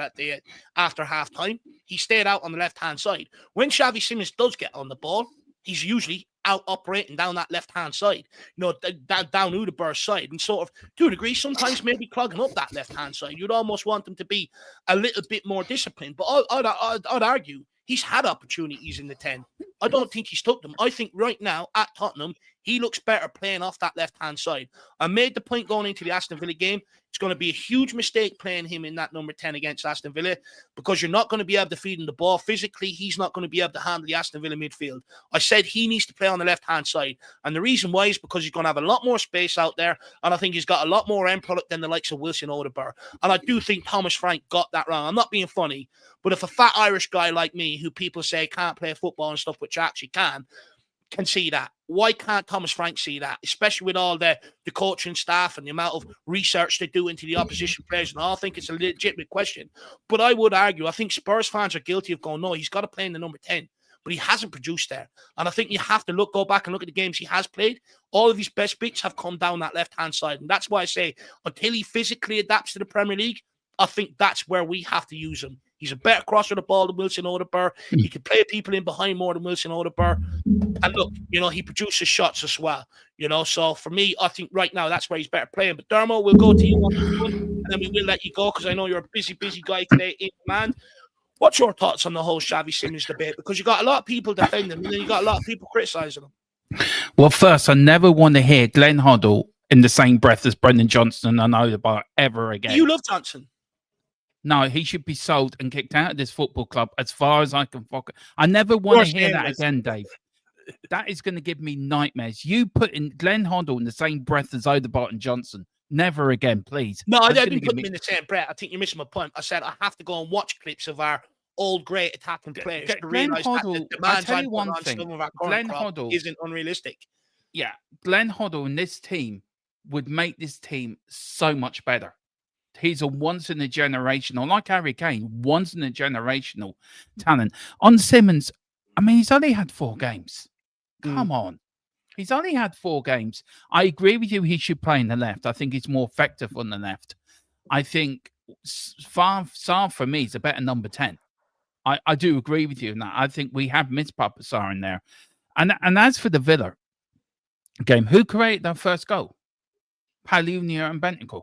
after halftime, he stayed out on the left-hand side. When Xavi Simons does get on the ball, he's usually out operating down that left-hand side, down Odegaard's side, and sort of, to a degree, sometimes maybe clogging up that left-hand side. You'd almost want them to be a little bit more disciplined. But I'd argue he's had opportunities in the 10. I don't think he's took them. I think right now at Tottenham, he looks better playing off that left-hand side. I made the point going into the Aston Villa game. It's going to be a huge mistake playing him in that number 10 against Aston Villa, because you're not going to be able to feed him the ball. Physically, he's not going to be able to handle the Aston Villa midfield. I said he needs to play on the left-hand side. And the reason why is because he's going to have a lot more space out there, and I think he's got a lot more end product than the likes of Wilson Odegaard. And I do think Thomas Frank got that wrong. I'm not being funny, but if a fat Irish guy like me, who people say can't play football and stuff, which actually can, can see that. Why can't Thomas Frank see that? Especially with all the coaching staff and the amount of research they do into the opposition players. And I think it's a legitimate question. But I would argue, I think Spurs fans are guilty of going, no, he's got to play in the number 10. But he hasn't produced there. And I think you have to go back and look at the games he has played. All of his best bits have come down that left-hand side. And that's why I say, until he physically adapts to the Premier League, I think that's where we have to use him. He's a better crosser of the ball than Wilson Odobur. He can play people in behind more than Wilson Odobur. And look, he produces shots as well. So for me, I think right now that's where he's better playing. But Dermo, we'll go to you on this one, and then we will let you go because I know you're a busy guy today in command. What's your thoughts on the whole Xavi Simons debate? Because you got a lot of people defending him, and then you got a lot of people criticising him. Well, first, I never want to hear Glenn Hoddle in the same breath as Brendan Johnson and Odobur ever again. You love Johnson. No, he should be sold and kicked out of this football club as far as I can fuck it. I never want to hear that again, Dave. That is going to give me nightmares. You put in Glenn Hoddle in the same breath as Odobur and Johnson. Never again, please. No, I didn't put them in the same breath. I think you're missing my point. I said I have to go and watch clips of our old great attacking players to realise that the demands I put on some of our current crop isn't unrealistic. Yeah, Glenn Hoddle and this team would make this team so much better. He's a once-in-a-generational, like Harry Kane, once-in-a-generational talent. On Simons, I mean, he's only had 4 games. Come on. He's only had 4 games. I agree with you, he should play in the left. I think he's more effective on the left. I think Sarr, for me, is a better number 10. I do agree with you in that. I think we have missed Papa Sarr in there. And as for the Villa game, who created their first goal? Palunia and Bentancur.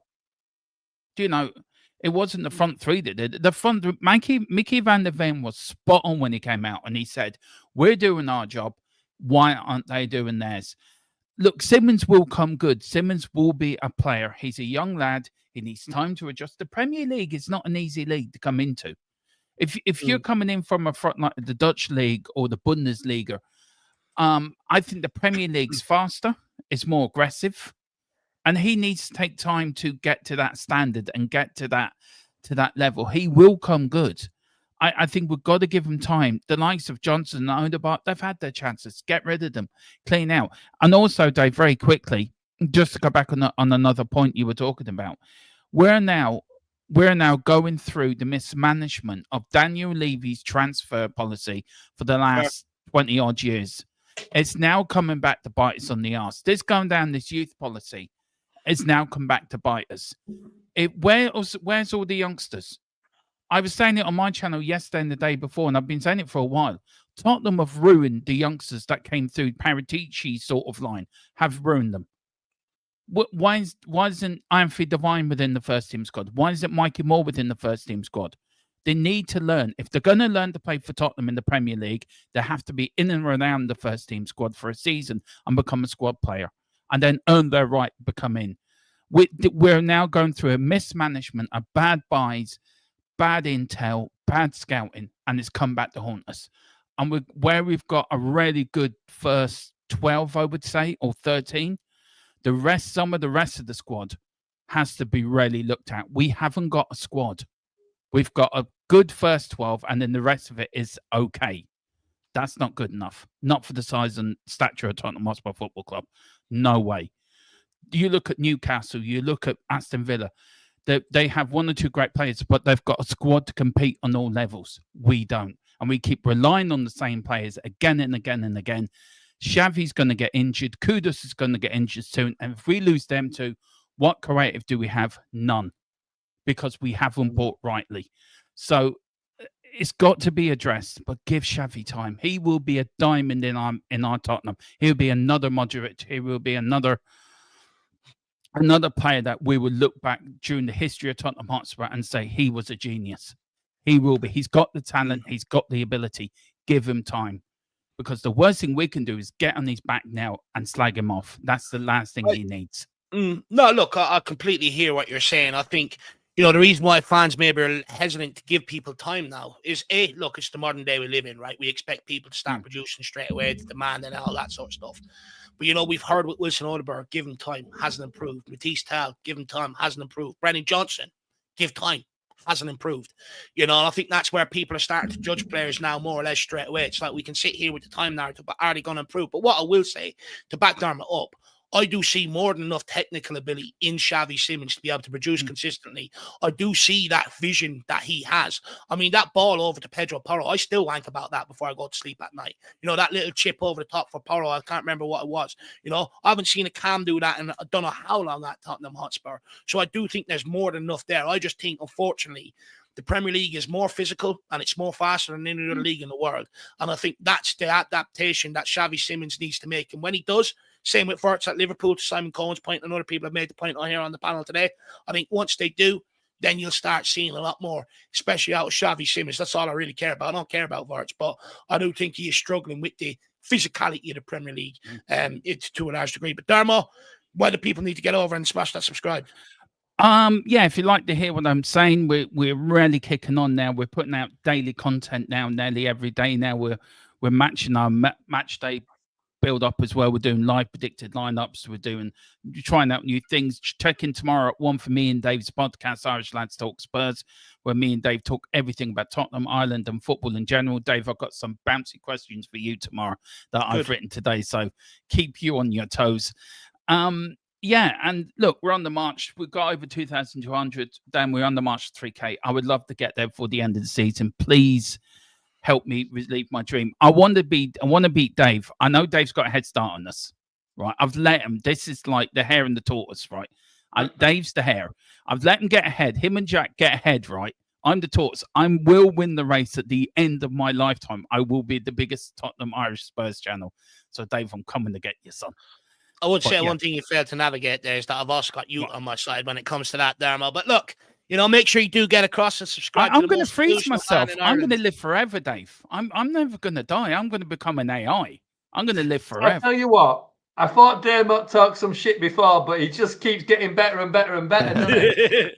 It wasn't the front 3 that did it. The front, Mickey van der Ven was spot on when he came out and he said, we're doing our job. Why aren't they doing theirs? Look, Simons will come good. Simons will be a player. He's a young lad. He needs time to adjust. The Premier League is not an easy league to come into. If you're coming in from a front like the Dutch league or the Bundesliga, I think the Premier League's faster. It's more aggressive. And he needs to take time to get to that standard and get to that level. He will come good. I think we've got to give him time. The likes of Johnson and Odobur, they've had their chances. Get rid of them. Clean out. And also, Dave, very quickly, just to go back on another point you were talking about, we're now going through the mismanagement of Daniel Levy's transfer policy for the last 20-odd years. It's now coming back to bite us on the arse. This going down this youth policy. It's now come back to bite us. Where's all the youngsters? I was saying it on my channel yesterday and the day before, and I've been saying it for a while. Tottenham have ruined the youngsters that came through Paratici sort of line, have ruined them. Why isn't Anthony Devine within the first team squad? Why isn't Mikey Moore within the first team squad? They need to learn. If they're going to learn to play for Tottenham in the Premier League, they have to be in and around the first team squad for a season and become a squad player. And then earn their right to become in. We're now going through a mismanagement of bad buys, bad intel, bad scouting, and it's come back to haunt us. And where we've got a really good first 12, I would say, or 13, some of the rest of the squad has to be really looked at. We haven't got a squad. We've got a good first 12, and then the rest of it is okay. That's not good enough. Not for the size and stature of Tottenham Hotspur Football Club. No way. You look at Newcastle, you look at Aston Villa. They have 1 or 2 great players, but they've got a squad to compete on all levels. We don't. And we keep relying on the same players again and again and again. Xavi's going to get injured. Kudus is going to get injured soon. And if we lose them too, what creative do we have? None. Because we haven't bought rightly. So it's got to be addressed, but give Xavi time. He will be a diamond in our Tottenham. He'll be another Modric. He will be another player that we will look back during the history of Tottenham Hotspur and say he was a genius. He will be. He's got the talent. He's got the ability. Give him time. Because the worst thing we can do is get on his back now and slag him off. That's the last thing he needs. No, look, I completely hear what you're saying. I think, the reason why fans maybe are hesitant to give people time now is, look, it's the modern day we live in, right? We expect people to start producing straight away, to demand and all that sort of stuff. But, we've heard with Wilson Odobur, give him time, hasn't improved. Matisse Tal, give him time, hasn't improved. Brennan Johnson, give time. hasn't improved. You know, and I think that's where people are starting to judge players now more or less straight away. It's like we can sit here with the time narrative, but are they going to improve? But what I will say, to back Dermot up, I do see more than enough technical ability in Xavi Simons to be able to produce consistently. I do see that vision that he has. I mean, that ball over to Pedro Porro, I still wank about that before I go to sleep at night. You know, that little chip over the top for Porro, I can't remember what it was. You know, I haven't seen a Cam do that in I don't know how long at Tottenham Hotspur. So I do think there's more than enough there. I just think, unfortunately, the Premier League is more physical and it's more faster than any other league in the world. And I think that's the adaptation that Xavi Simons needs to make. And when he does, same with Wirtz at Liverpool, to Simon Cohen's point, and other people have made the point on here on the panel today. I think once they do, then you'll start seeing a lot more, especially out of Xavi Simons. That's all I really care about. I don't care about Wirtz, but I do think he is struggling with the physicality of the Premier League it's to a large degree. But Darmo, why do people need to get over and smash that subscribe? Yeah, if you'd like to hear what I'm saying, we're really kicking on now. We're putting out daily content now, nearly every day now. We're matching our match day build up as well. We're doing live predicted lineups. We're trying out new things. Check in tomorrow at 1 for me and Dave's podcast, Irish Lads Talk Spurs, where me and Dave talk everything about Tottenham, Ireland, and football in general. Dave, I've got some bouncy questions for you tomorrow that I've written today, so keep you on your toes. Yeah, and look, we're on the march. We've got over 2,200. Then we're on the march to 3K. I would love to get there before the end of the season. Please help me relive my dream. I want to beat Dave. I know Dave's got a head start on this, right? I've let him. This is like the hare and the tortoise, right? Dave's the hare. I've let him get ahead. Him and Jack get ahead, right? I'm the tortoise. I will win the race at the end of my lifetime. I will be the biggest Tottenham Irish Spurs channel. So, Dave, I'm coming to get you, son. I would say one thing you failed to navigate there is that I've also got you on my side when it comes to that, Dermo. But look, you know, make sure you do get across and subscribe. I'm going to freeze myself. I'm going to live forever, Dave. I'm never going to die. I'm going to become an AI. I'm going to live forever. I'll tell you what. I thought Dermot talked some shit before, but he just keeps getting better and better and better, doesn't he?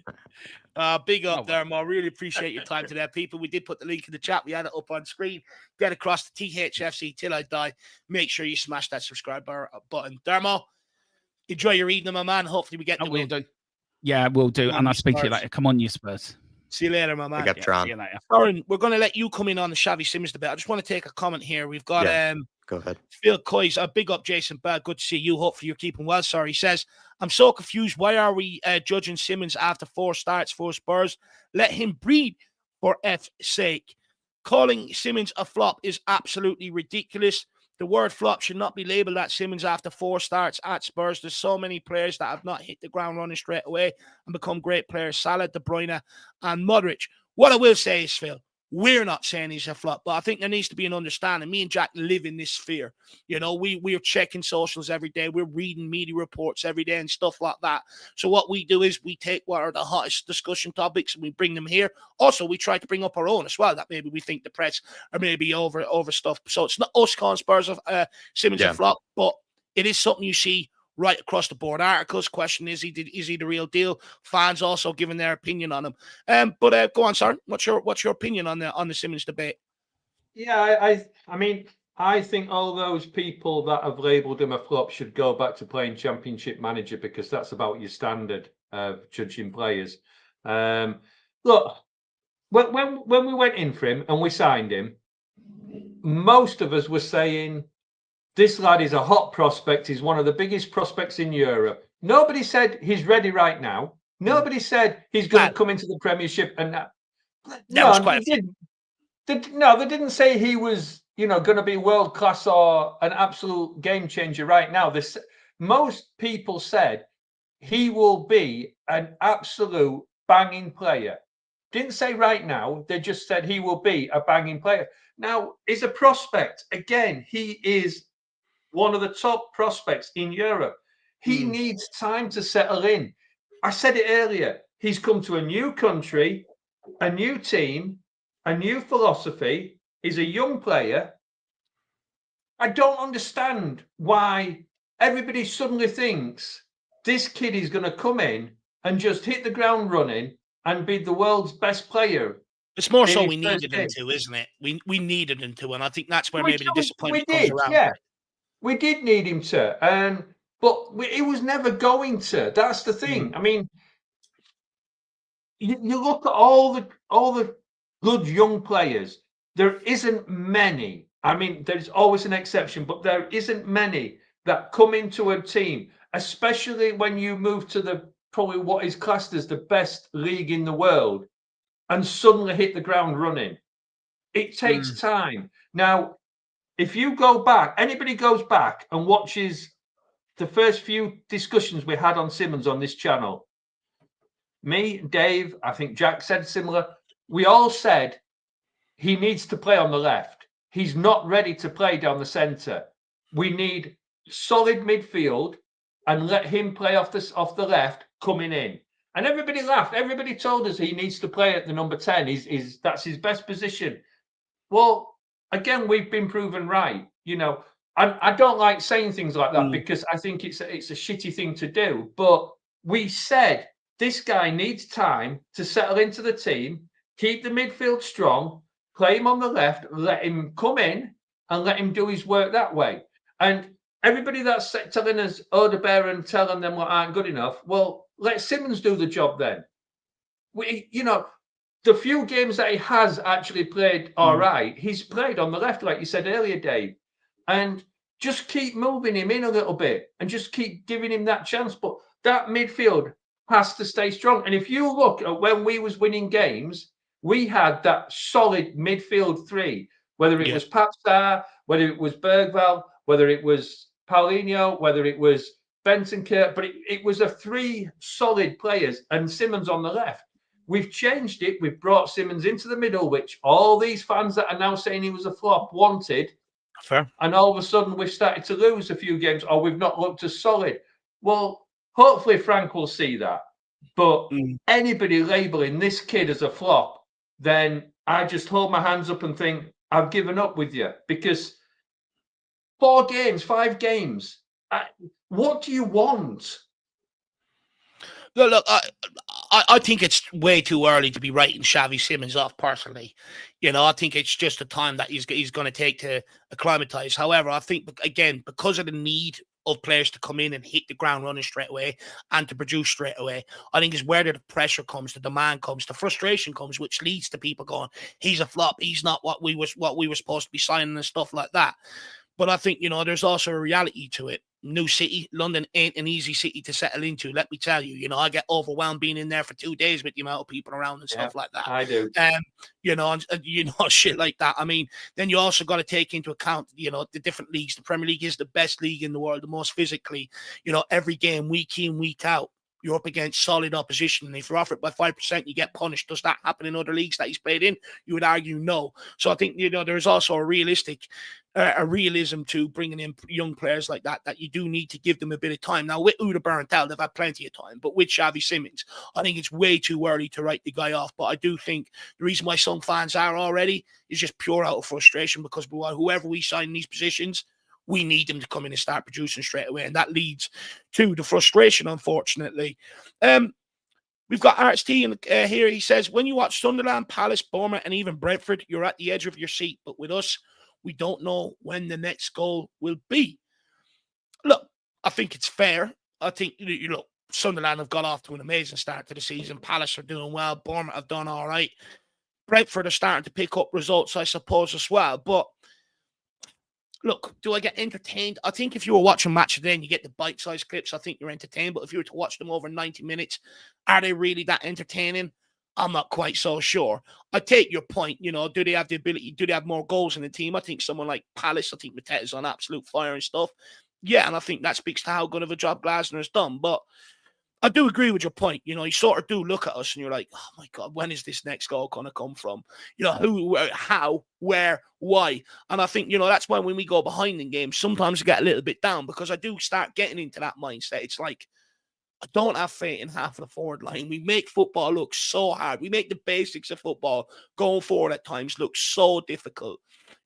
Big up, Dermo. I really appreciate your time today, people. We did put the link in the chat. We had it up on screen. Get across the THFC till I die. Make sure you smash that subscribe button. Dermo, enjoy your evening, my man. Hopefully we get the win. Yeah, we'll do. And I'll speak to you later. Come on, you Spurs. See you later, my man. See you later. Aaron, we're going to let you come in on the Xavi Simons debate. I just want to take a comment here. We've got go ahead. Phil Coy's. Big up, Jason Bad. Good to see you. Hopefully you're keeping well. Sorry, he says, I'm so confused. Why are we judging Simons after 4 starts for Spurs? Let him breathe, for F's sake. Calling Simons a flop is absolutely ridiculous. The word flop should not be labelled at Simons after 4 starts at Spurs. There's so many players that have not hit the ground running straight away and become great players. Salah, De Bruyne, and Modric. What I will say is, Phil, we're not saying he's a flop, but I think there needs to be an understanding. Me and Jack live in this sphere. You know, we're checking socials every day. We're reading media reports every day and stuff like that. So what we do is we take what are the hottest discussion topics and we bring them here. Also, we try to bring up our own as well, that maybe we think the press are maybe over stuff. So it's not us calling Spurs of Simons a flop, but it is something you see right across the board. Articles question, is he the real deal? Fans also giving their opinion on him. But go on, Søren. What's your opinion on the Simons debate? Yeah, I mean, I think all those people that have labelled him a flop should go back to playing Championship Manager, because that's about your standard of judging players. Look, when we went in for him and we signed him, most of us were saying, this lad is a hot prospect. He's one of the biggest prospects in Europe. Nobody said he's ready right now. Nobody said he's going to come into the Premiership. And they didn't say he was, going to be world class or an absolute game changer right now. Most people said he will be an absolute banging player. Didn't say right now. They just said he will be a banging player. Now, he's a prospect. Again, he is one of the top prospects in Europe. He needs time to settle in. I said it earlier. He's come to a new country, a new team, a new philosophy. He's a young player. I don't understand why everybody suddenly thinks this kid is going to come in and just hit the ground running and be the world's best player. It's more so we needed him to, isn't it? We needed him to, and I think that's where maybe the disappointment comes around. Yeah. We did need him to, but he was never going to. That's the thing. I mean, you look at all the good young players. There isn't many. I mean, there's always an exception, but there isn't many that come into a team, especially when you move to the probably what is classed as the best league in the world, and suddenly hit the ground running. It takes time. Now, if you go back, anybody goes back and watches the first few discussions we had on Simons on this channel, me, Dave, I think Jack said similar. We all said he needs to play on the left. He's not ready to play down the centre. We need solid midfield and let him play off the left coming in. And everybody laughed. Everybody told us he needs to play at the number 10. That's his best position. Well, again, we've been proven right. You know, I don't like saying things like that because I think it's a shitty thing to do. But we said this guy needs time to settle into the team, keep the midfield strong, play him on the left, let him come in and let him do his work that way. And everybody that's telling us Odebear and telling them what aren't good enough, well, let Simons do the job then. The few games that he has actually played all right, he's played on the left, like you said earlier, Dave. And just keep moving him in a little bit and just keep giving him that chance. But that midfield has to stay strong. And if you look at when we was winning games, we had that solid midfield three, whether it was Papstar, whether it was Bergvall, whether it was Paulinho, whether it was Bentancur, but it was a three solid players and Simons on the left. We've changed it. We've brought Simons into the middle, which all these fans that are now saying he was a flop wanted. Fair. And all of a sudden we've started to lose a few games or we've not looked as solid. Well, hopefully Frank will see that. But anybody labelling this kid as a flop, then I just hold my hands up and think, I've given up with you. Because 4 games, 5 games, what do you want? Look, I think it's way too early to be writing Xavi Simons off personally. You know, I think it's just a time that he's going to take to acclimatise. However, I think, again, because of the need of players to come in and hit the ground running straight away and to produce straight away, I think is where the pressure comes, the demand comes, the frustration comes, which leads to people going, he's a flop, he's not what we were supposed to be signing and stuff like that. But I think, you know, there's also a reality to it. New city, London ain't an easy city to settle into. Let me tell you, you know, I get overwhelmed being in there for 2 days with the amount of people around and stuff like that. I do. You know, shit like that. I mean, then you also got to take into account, you know, the different leagues. The Premier League is the best league in the world, the most physically, you know, every game, week in, week out, you're up against solid opposition. And if you're off it by 5%, you get punished. Does that happen in other leagues that he's played in? You would argue no. So I think, you know, there's also a realism to bringing in young players like that you do need to give them a bit of time. Now, with Uda Barantel, they've had plenty of time. But with Xavi Simons, I think it's way too early to write the guy off. But I do think the reason why some fans are already is just pure out of frustration because whoever we sign in these positions, we need them to come in and start producing straight away. And that leads to the frustration, unfortunately. We've got Arts T here. He says, when you watch Sunderland, Palace, Bournemouth, and even Brentford, you're at the edge of your seat. But with us, we don't know when the next goal will be. Look, I think it's fair. I think, you know, Sunderland have got off to an amazing start to the season. Palace are doing well. Bournemouth have done all right. Brentford are starting to pick up results, I suppose, as well. But look, do I get entertained? I think if you were watching Matchday and you get the bite-sized clips, I think you're entertained. But if you were to watch them over 90 minutes, are they really that entertaining? I'm not quite so sure. I take your point. You know, do they have the ability? Do they have more goals in the team? I think someone like Palace, I think Mateta's on absolute fire and stuff. Yeah, and I think that speaks to how good of a job Glasner has done. But I do agree with your point. You know, you sort of do look at us and you're like, oh my God, when is this next goal going to come from? You know, who, how, where, why? And I think, you know, that's why when we go behind in games, sometimes I get a little bit down because I do start getting into that mindset. It's like, I don't have faith in half of the forward line. We make football look so hard. We make the basics of football going forward at times look so difficult.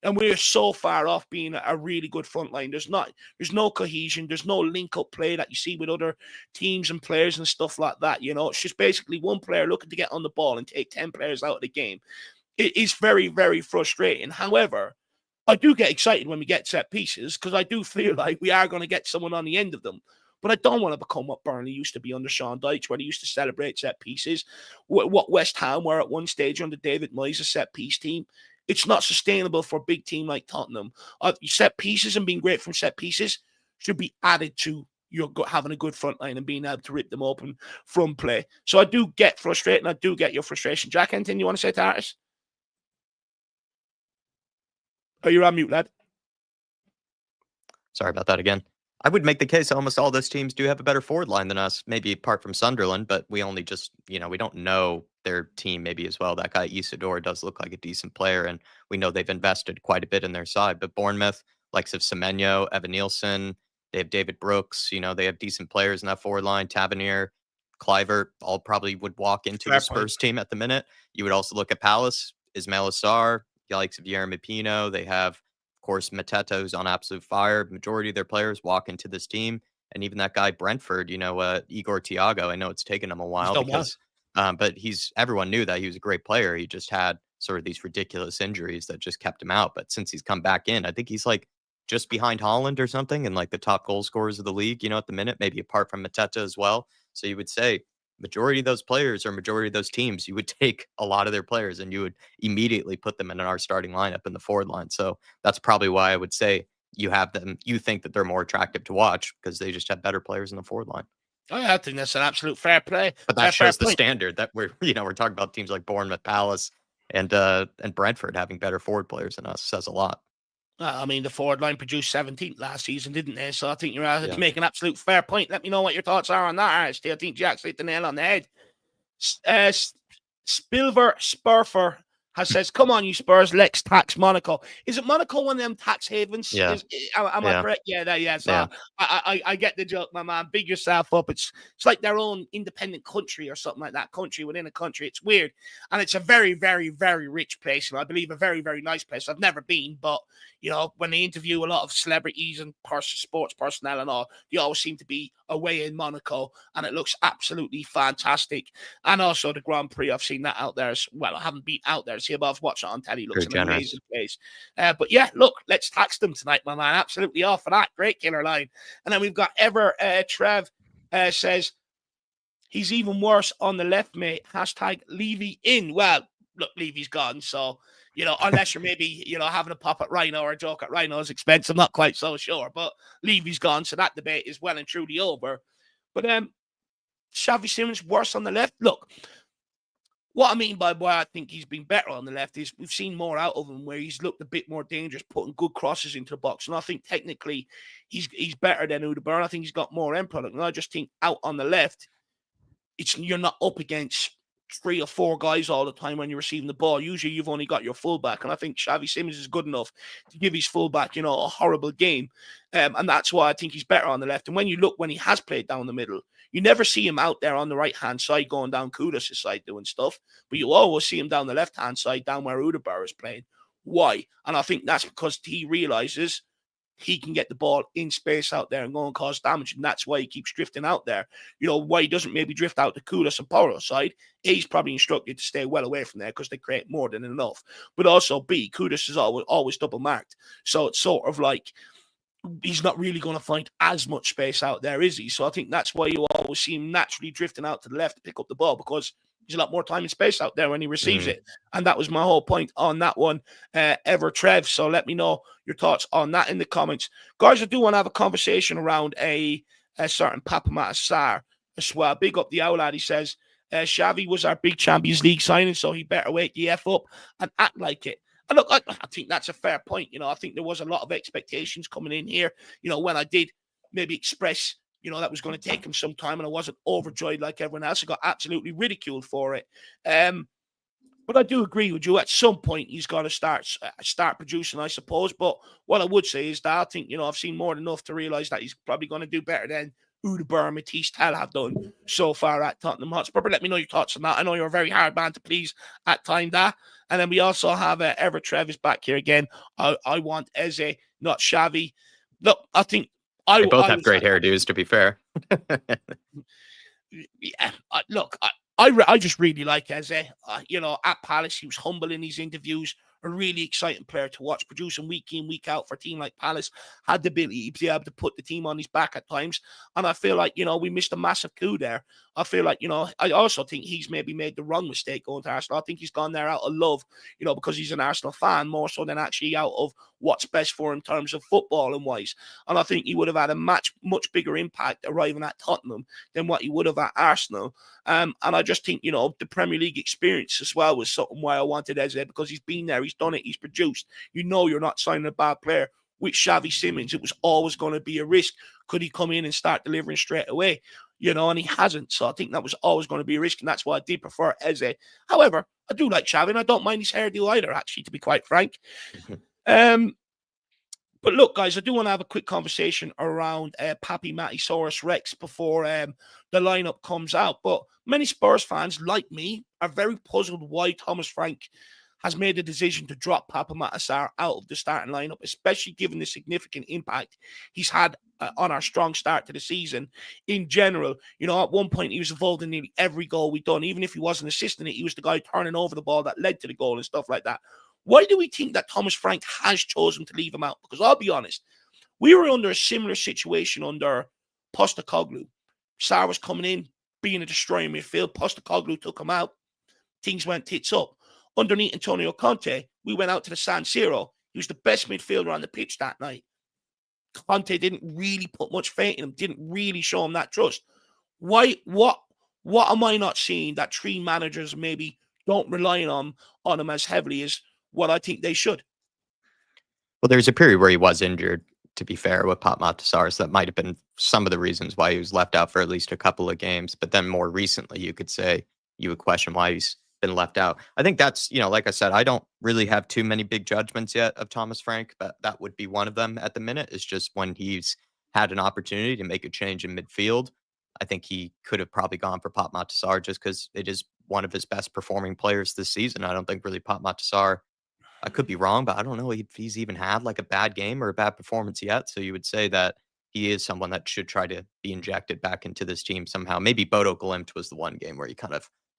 And we're so far off being a really good front line. There's no cohesion. There's no link-up play that you see with other teams and players and stuff like that. You know, it's just basically one player looking to get on the ball and take 10 players out of the game. It is very, very frustrating. However, I do get excited when we get set pieces because I do feel like we are going to get someone on the end of them. but I don't want to become what Burnley used to be under Sean Dyche, where they used to celebrate set pieces. What West Ham were at one stage under David Moyes, a set piece team. It's not sustainable for a big team like Tottenham. Set pieces and being great from set pieces should be added to your having a good front line and being able to rip them open from play. So I do get frustrated, and I do get your frustration. Jack, anything you want to say to Artis? Oh, you're on mute, lad. Sorry about that again. I would make the case almost all those teams do have a better forward line than us, maybe apart from Sunderland, but we only just, we don't know their team maybe as well. That guy Isidore does look like a decent player, and we know they've invested quite a bit in their side. But Bournemouth, likes of Semenyo, Evan Nielsen, they have David Brooks, they have decent players in that forward line. Tavernier, Clivert, all probably would walk into the Spurs team at the minute. You would also look at Palace, Ismail Assar, the likes of Yeremy Pino. They have, of course, Mateta, who's on absolute fire. Majority of their players walk into this team. And even that guy, Brentford, Igor Thiago, I know it's taken him a while because, but everyone knew that he was a great player. He just had sort of these ridiculous injuries that just kept him out. But since he's come back in, I think he's like just behind Haaland or something and like the top goal scorers of the league, at the minute, maybe apart from Mateta as well. So you would say majority of those players or majority of those teams, you would take a lot of their players and you would immediately put them in our starting lineup in the forward line. So that's probably why I would say you have them. You think that they're more attractive to watch because they just have better players in the forward line. I think that's an absolute fair play. But that shows the standard that we're talking about teams like Bournemouth, Palace, and Brentford having better forward players than us says a lot. I mean, the forward line produced 17th last season, didn't they? So I think you're making an absolute fair point. Let me know what your thoughts are on that, Archie. I think Jack's hit the nail on the head. Spilver Spurfer says, come on, you Spurs, let's tax Monaco. Is it Monaco one of them tax havens? Yeah. Am I correct? Yeah. So I get the joke, my man. Big yourself up. It's like their own independent country or something like that. Country within a country. It's weird. And it's a very, very, very rich place. And I believe a very, very nice place. I've never been, but when they interview a lot of celebrities and sports personnel and all, they always seem to be away in Monaco, and it looks absolutely fantastic. And also the Grand Prix, I've seen that out there as well. I haven't been out there to see it, but I've watched it on telly. It looks an amazing place. But yeah, look, let's tax them tonight, my man. Absolutely off for that. Great killer line. And then we've got Trev says, he's even worse on the left, mate. # Levy in. Well, look, Levy's gone, so unless you're maybe, having a pop at Rhino or a joke at Rhino's expense, I'm not quite so sure. But Levy's gone, so that debate is well and truly over. But Xavi Simons worse on the left. Look, what I mean by why I think he's been better on the left is we've seen more out of him where he's looked a bit more dangerous, putting good crosses into the box. And I think technically he's better than Udeburn. I think he's got more end product. And I just think out on the left, you're not up against 3 or 4 guys all the time when you're receiving the ball. Usually you've only got your fullback, and I think Xavi Simons is good enough to give his fullback, a horrible game. And that's why I think he's better on the left. And when you look, when he has played down the middle, you never see him out there on the right-hand side going down Kudus' side doing stuff, but you always see him down the left-hand side, down where Udeburn is playing. Why? And I think that's because he realizes he can get the ball in space out there and go and cause damage. And that's why he keeps drifting out there. Why he doesn't maybe drift out to Kudus and Porro's side. A, he's probably instructed to stay well away from there because they create more than enough. But also B, Kudus is always double marked. So it's sort of like he's not really going to find as much space out there, is he? So I think that's why you always see him naturally drifting out to the left to pick up the ball, because there's a lot more time and space out there when he receives it. And that was my whole point on that one, Trev. So let me know your thoughts on that in the comments. Guys, I do want to have a conversation around a certain Papamata Sarr as well. Big up the owl lad. He says, Xavi was our big Champions League signing, so he better wake the F up and act like it. And look, I think that's a fair point. I think there was a lot of expectations coming in here. When I did maybe express that was going to take him some time, and I wasn't overjoyed like everyone else. I got absolutely ridiculed for it. But I do agree with you. At some point, he's got to start producing, I suppose. But what I would say is that I think, I've seen more than enough to realise that he's probably going to do better than Udeburn and Matisse Tell have done so far at Tottenham Hotspur. But let me know your thoughts on that. I know you're a very hard man to please at time that. And then we also have Ever Trev is back here again. I want Eze, not Xavi. Look, I think they both have great hairdos, to be fair. Yeah, I just really like Eze. At Palace, he was humble in his interviews, a really exciting player to watch, producing week in, week out for a team like Palace, had the ability to be able to put the team on his back at times. And I feel like, we missed a massive coup there. I feel like, I also think he's maybe made the wrong mistake going to Arsenal. I think he's gone there out of love, because he's an Arsenal fan, more so than actually out of what's best for him in terms of football and wise. And I think he would have had a much bigger impact arriving at Tottenham than what he would have at Arsenal. And I just think, the Premier League experience as well was something why I wanted Eze, because he's been there, he's done it, he's produced. You're not signing a bad player. With Xavi Simons, it was always going to be a risk. Could he come in and start delivering straight away? And he hasn't. So I think that was always going to be a risk, and that's why I did prefer Eze. However, I do like Xavi, and I don't mind his hairdo either, actually, to be quite frank. But look, guys, I do want to have a quick conversation around Papi Matisaurus Rex before the lineup comes out. But many Spurs fans, like me, are very puzzled why Thomas Frank has made the decision to drop Papi Matasar out of the starting lineup, especially given the significant impact he's had on our strong start to the season in general. At one point, he was involved in nearly every goal we've done. Even if he wasn't assisting it, he was the guy turning over the ball that led to the goal and stuff like that. Why do we think that Thomas Frank has chosen to leave him out? Because I'll be honest, we were under a similar situation under Postecoglou. Sarr was coming in, being a destroyer midfield. Postecoglou took him out. Things went tits up. Underneath Antonio Conte, we went out to the San Siro. He was the best midfielder on the pitch that night. Conte didn't really put much faith in him, didn't really show him that trust. Why? What am I not seeing that three managers maybe don't rely on him as heavily as what I think they should? Well, there's a period where he was injured, to be fair, with Papi Matasar. So that might have been some of the reasons why he was left out for at least a couple of games. But then more recently, you would question why he's been left out. I think that's, like I said, I don't really have too many big judgments yet of Thomas Frank, but that would be one of them at the minute. Is just when he's had an opportunity to make a change in midfield, I think he could have probably gone for Papi Matasar just because it is one of his best performing players this season. I don't think really Papi Matasar, I could be wrong, but I don't know if he's even had like a bad game or a bad performance yet. So you would say that he is someone that should try to be injected back into this team somehow. Maybe Bodo Glimt was the one game where he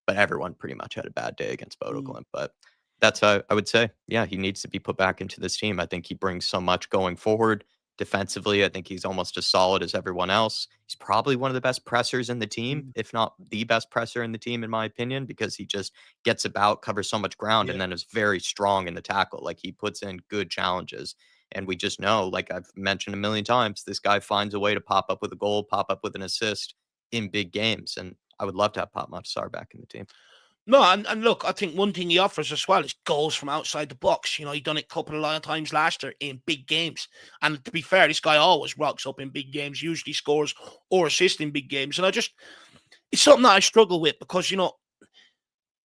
but everyone pretty much had a bad day against Bodo Glimt. But that's how I would say, yeah, he needs to be put back into this team. I think he brings so much going forward. Defensively, I think he's almost as solid as everyone else. He's probably one of the best pressers in the team, if not the best presser in the team, in my opinion, because he just gets about, covers so much ground, and then is very strong in the tackle. Like, he puts in good challenges. And we just know, like I've mentioned a million times, this guy finds a way to pop up with a goal, pop up with an assist in big games. And I would love to have Papi Matasar back in the team. No, and look, I think one thing he offers as well is goals from outside the box. He done it a couple of times last year in big games. And to be fair, this guy always rocks up in big games, usually scores or assists in big games. And it's something that I struggle with because,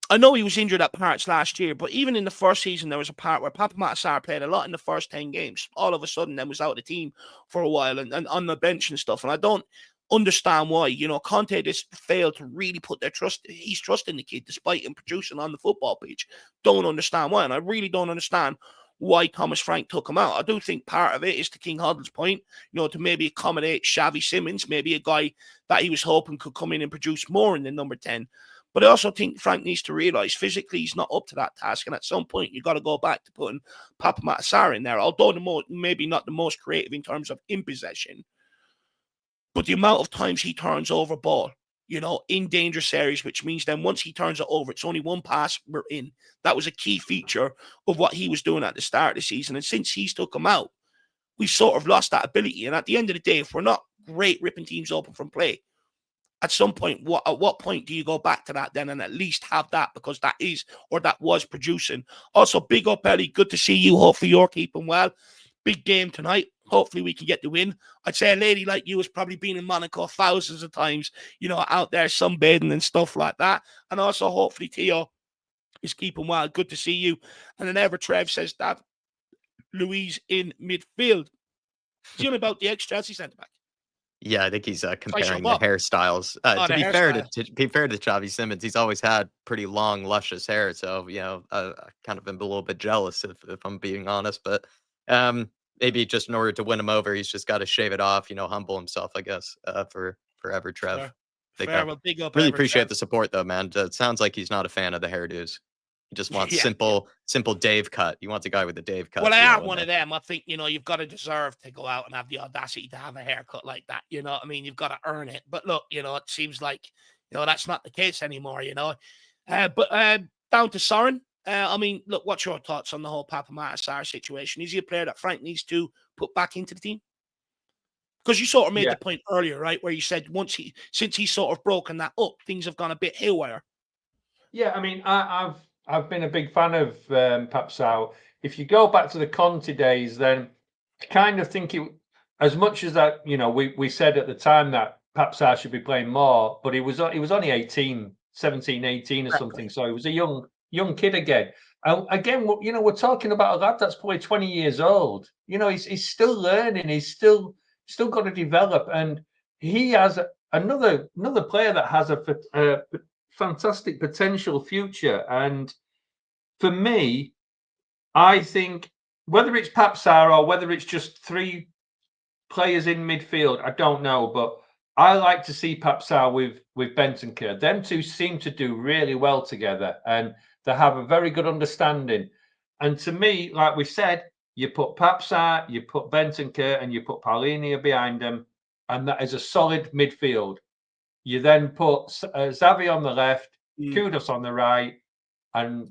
I know he was injured at parts last year, but even in the first season, there was a part where Papi Matasar played a lot in the first 10 games. All of a sudden, then was out of the team for a while and on the bench and stuff. And I don't understand why. Conte just failed to really put his trust in the kid, despite him producing on the football pitch. Don't understand why. And I really don't understand why Thomas Frank took him out. I do think part of it is to King Hoddle's point, to maybe accommodate Xavi Simons, maybe a guy that he was hoping could come in and produce more in the number 10. But I also think Frank needs to realise physically he's not up to that task. And at some point, you've got to go back to putting Papi Matasar in there, although maybe not the most creative in terms of in possession. But the amount of times he turns over ball, in dangerous areas, which means then once he turns it over, it's only one pass, we're in. That was a key feature of what he was doing at the start of the season. And since he's took him out, we've sort of lost that ability. And at the end of the day, if we're not great ripping teams open from play, at some point, at what point do you go back to that then and at least have that, because that was producing. Also, big up, Ellie. Good to see you. Hopefully you're keeping well. Big game tonight. Hopefully we can get the win. I'd say a lady like you has probably been in Monaco thousands of times, out there sunbathing and stuff like that. And also, hopefully, Theo is keeping well. Good to see you. And then Ever Trev says that Louise in midfield. Is he on about the ex-Chelsea centre-back? Yeah, I think he's comparing the hairstyles. To be fair to Xavi Simons, he's always had pretty long, luscious hair. So, kind of am a little bit jealous if I'm being honest. But maybe just in order to win him over, he's just got to shave it off, humble himself, I guess, for Ever Trev. Fair. Well, big up. Really appreciate the support, though, man. It sounds like he's not a fan of the hairdos. You just want Yeah. simple Dave cut. You want the guy with the Dave cut. Well, I am one of them. I think, you've got to deserve to go out and have the audacity to have a haircut like that. You know what I mean? You've got to earn it. But look, it seems like, that's not the case anymore, But down to Soren. I mean, look, what's your thoughts on the whole Papa Matasar situation? Is he a player that Frank needs to put back into the team? Because you sort of made the point earlier, right, where you said since he's sort of broken that up, things have gone a bit haywire. Yeah, I mean, I've been a big fan of Papsao. If you go back to the Conte days, then I kind of think as much as that, we said at the time that Papsao should be playing more, but he was only 17, 18 or something, so he was a young kid again. Again, we're talking about a lad that's probably 20 years old. He's still learning. He's still got to develop, and he has another player that has a fantastic potential future. And for me, I think whether it's Papsar or whether it's just 3 players in midfield, I don't know, but I like to see Papsar with Bentancur. Them two seem to do really well together, and they have a very good understanding. And to me, like we said, you put Papsar, you put Bentancur, and you put Paulinia behind them, and that is a solid midfield. You then put Xavi on the left, Kudus on the right, and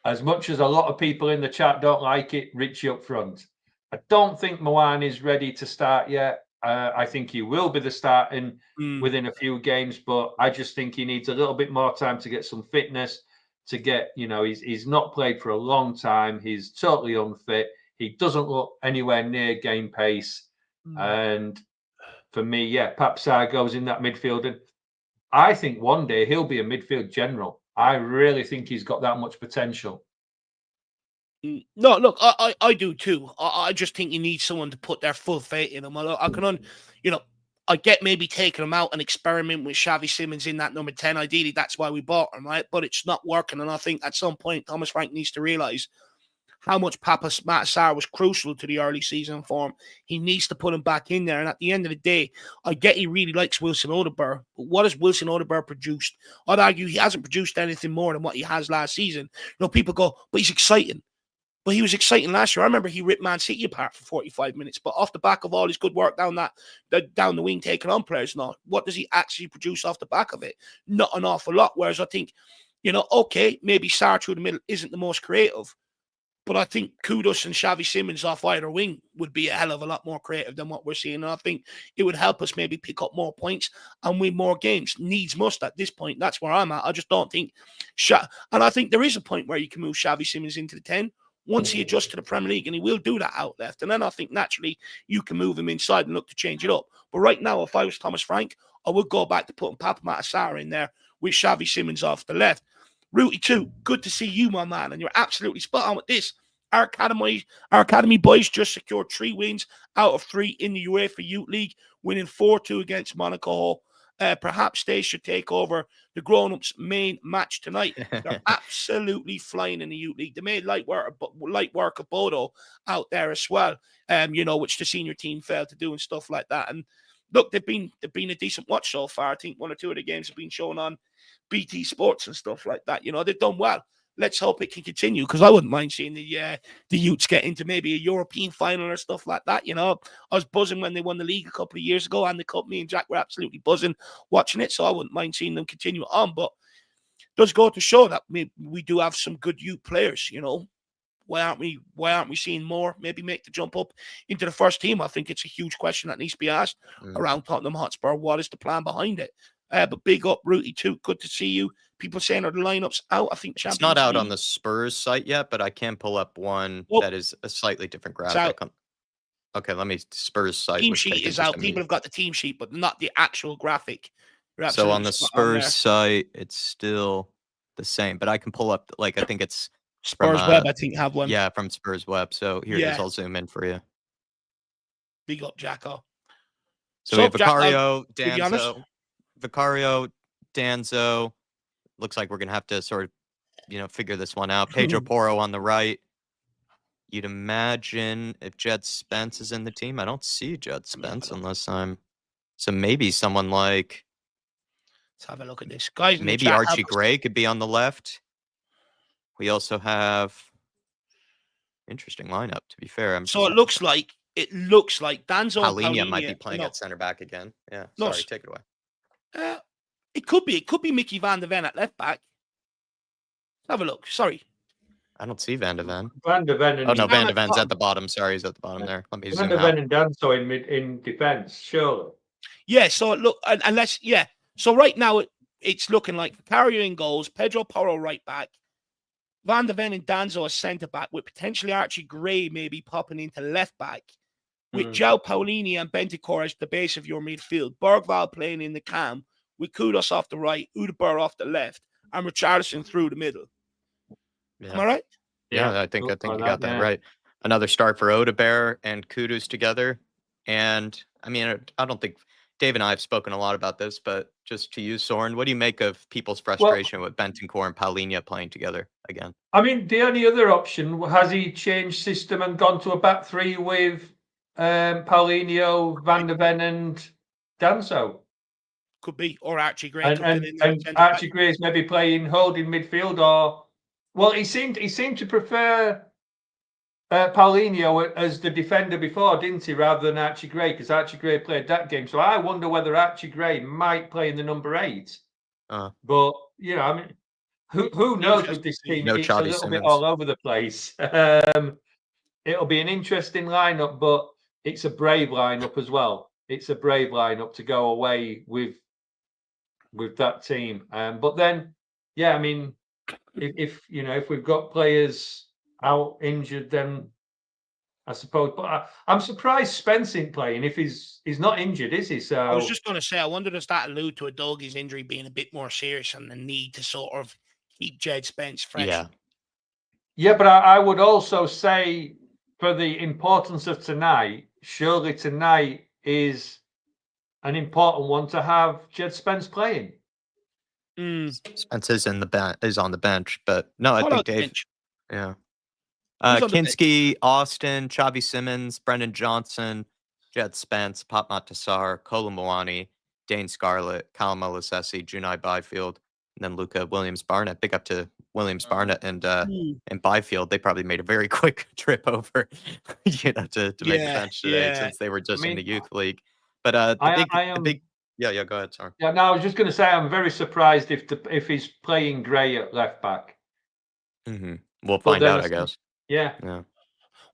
as much as a lot of people in the chat don't like it, Richie up front. I don't think Moan is ready to start yet. I think he will be the starting within a few games, but I just think he needs a little bit more time to get some fitness, to get, he's not played for a long time. He's totally unfit. He doesn't look anywhere near game pace. And for me, Papsar goes in that midfield. And I think one day he'll be a midfield general. I really think he's got that much potential. No, look, I do too. I just think you need someone to put their full faith in him. I get maybe taking him out and experiment with Xavi Simons in that number 10. Ideally, that's why we bought him, right? But it's not working. And I think at some point, Thomas Frank needs to realise how much Papa Matasar was crucial to the early season form. He needs to put him back in there. And at the end of the day, I get he really likes Wilson Odobert, but what has Wilson Odobert produced? I'd argue he hasn't produced anything more than what he has last season. People go, but he's exciting. But he was exciting last year. I remember he ripped Man City apart for 45 minutes. But off the back of all his good work down the wing, taking on players now, what does he actually produce off the back of it? Not an awful lot. Whereas I think, okay, maybe Sarr through the middle isn't the most creative. But I think Kudus and Xavi Simons off either wing would be a hell of a lot more creative than what we're seeing. And I think it would help us maybe pick up more points and win more games. Needs must at this point. That's where I'm at. I just don't think... And I think there is a point where you can move Xavi Simons into the 10 once he adjusts to the Premier League, and he will do that out left. And then I think naturally you can move him inside and look to change it up. But right now, if I was Thomas Frank, I would go back to putting Papa Matasar in there with Xavi Simons off the left. Rooty too, good to see you, my man. And you're absolutely spot on with this. Our academy boys just secured 3 wins out of 3 in the UEFA Youth League, winning 4-2 against Monaco. Perhaps they should take over the grown-ups' main match tonight. They're absolutely flying in the Youth League. They made light work of Bodo out there as well, which the senior team failed to do and stuff like that. And look, they've been a decent watch so far. I think 1 or 2 of the games have been shown on BT Sports and stuff like that. They've done well. Let's hope it can continue, because I wouldn't mind seeing the Utes get into maybe a European final or stuff like that. I was buzzing when they won the league a couple of years ago, and the cup. Me and Jack were absolutely buzzing watching it, so I wouldn't mind seeing them continue on. But it does go to show that we do have some good youth players. Why aren't we seeing more? Maybe make the jump up into the first team. I think it's a huge question that needs to be asked around Tottenham Hotspur. What is the plan behind it? But big up, Rooty, too. Good to see you. People saying are the lineups out. I think it's not out on the Spurs site yet, but I can pull up one that is a slightly different graphic. Okay, let me Spurs site. Team sheet is out. People have got the team sheet, but not the actual graphic. So on the Spurs site, it's still the same, but I can pull up, I think it's Spurs Web, I think, have one. Yeah, from Spurs Web. So here it is. I'll zoom in for you. Big up, Jacko. So we have Vicario, Danzo. Looks like we're going to have to sort of, figure this one out. Pedro Porro on the right. You'd imagine if Jed Spence is in the team. I don't see Jed Spence unless so maybe someone like... Let's have a look at this. Guys, maybe Archie Gray could be on the left. We also have interesting lineup. To be fair, So it looks like Danzo and Paulinho might be Paulinho. playing No, at center back again. Yeah, no, sorry, take it away. it could be. It could be Mickey van der Ven at left back. Have a look. Sorry. I don't see Van de Ven. Van der Ven and Oh no, down Van de at the Ven's bottom. at the bottom. Sorry, he's at the bottom there. Let me Van zoom der out. Ven and Danso in defence, surely. Yeah. So look, unless So right now it's looking like Vicario in goals, Pedro Porro right back, Van der Ven and Danzo as centre back, with potentially Archie Gray maybe popping into left back, with João Paulinho and Bentancur as the base of your midfield, Bergval playing in the cam, with Kudos off the right, Udebur off the left, and Richarlison through the middle. Yeah. Am I right? Yeah, I think you got that right. Another start for Odebear and Kudus together. And I mean, I don't think Dave and I have spoken a lot about this, but just to you, Soren, what do you make of people's frustration with Bentancur and Paulinho playing together again? I mean, the only other option, has he changed system and gone to a back three with Paulinho, Van der Ven and Danso? Could be. Or Archie Gray. And Archie Gray's maybe playing holding midfield, or he seemed to prefer Paulinho as the defender before, didn't he, rather than Archie Gray, because Archie Gray played that game. So I wonder whether Archie Gray might play in the number 8. But I mean, who knows with this team? No It's Xavi a little Simons. bit all over the place. It'll be an interesting lineup, but it's a brave lineup as well. It's a brave lineup to go away with that team. But then, I mean, if we've got players out injured, then I suppose. But I'm surprised Spence ain't playing if he's not injured, is he? So I was just going to say, I wonder does that allude to Adoghi's injury being a bit more serious and the need to sort of keep Jed Spence fresh? Yeah, but I would also say, for the importance of tonight, surely tonight is an important one to have Jed Spence playing. Spence is on the bench, but no, I think Dave. Yeah. Kinski, Austin, Xavi Simons, Brendan Johnson, Jed Spence, Patmat Tassar, Kolomoani, Dane Scarlett, Callum Olasesi, Junai Byfield, and then Luca Williams-Barnett. Big up to Williams-Barnett and Byfield. They probably made a very quick trip over, to make the bench today since they were just in the youth league. But the big. Yeah, go ahead, sorry. Yeah, no, I was just going to say I'm very surprised if he's playing Gray at left back. We'll find out, I guess. Yeah.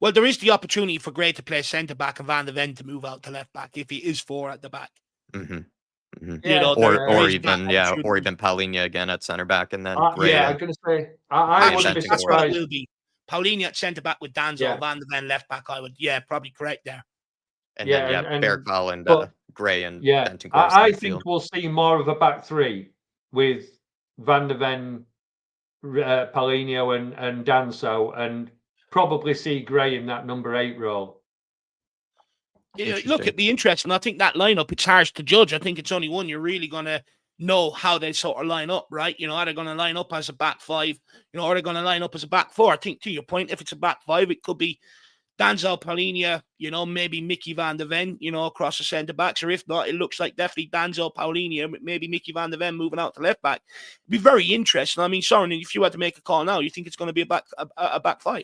Well, there is the opportunity for Gray to play centre back and Van der Ven to move out to left back if he is 4 at the back. Yeah, or even Paulinho again at centre back, and then Gray. I was going to say I wouldn't be surprised. That's what it will be. Paulinho at centre back with Danzo, Van der Ven left back. I would, probably correct there. And then Bergval and Gray and Bentancur. I think we'll see more of a back three with Van der Ven, Paulinho and Danso, and probably see Gray in that number 8 role. Look, it'd be interesting. I think that lineup, it's hard to judge. I think it's only one you're really going to know how they sort of line up, right? Are they going to line up as a back 5? Are they going to line up as a back 4? I think, to your point, if it's a back 5, it could be Danzo, Paulinho, maybe Mickey van der Ven, across the centre backs, or if not, it looks like definitely Danzo, Paulinho, maybe Mickey van der Ven moving out to left back. It'd be very interesting. I mean, Soren, if you had to make a call now, you think it's going to be a back 5?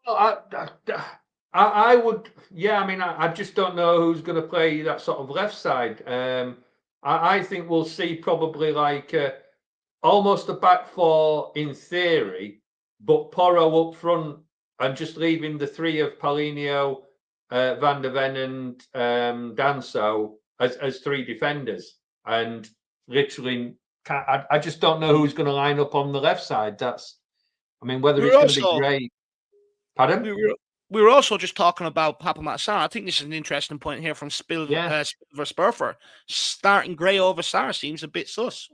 Well, I would, I mean, I just don't know who's going to play that sort of left side. I think we'll see probably like almost a back 4 in theory, but Porro up front and just leaving the 3 of Paulinho, Van der Ven and Danso as 3 defenders. And literally, I just don't know who's going to line up on the left side. Whether it's going to be Gray. Pardon? We were also just talking about Papa Matsar. I think this is an interesting point here from Spurfer. Starting Gray over Sarr seems a bit sus.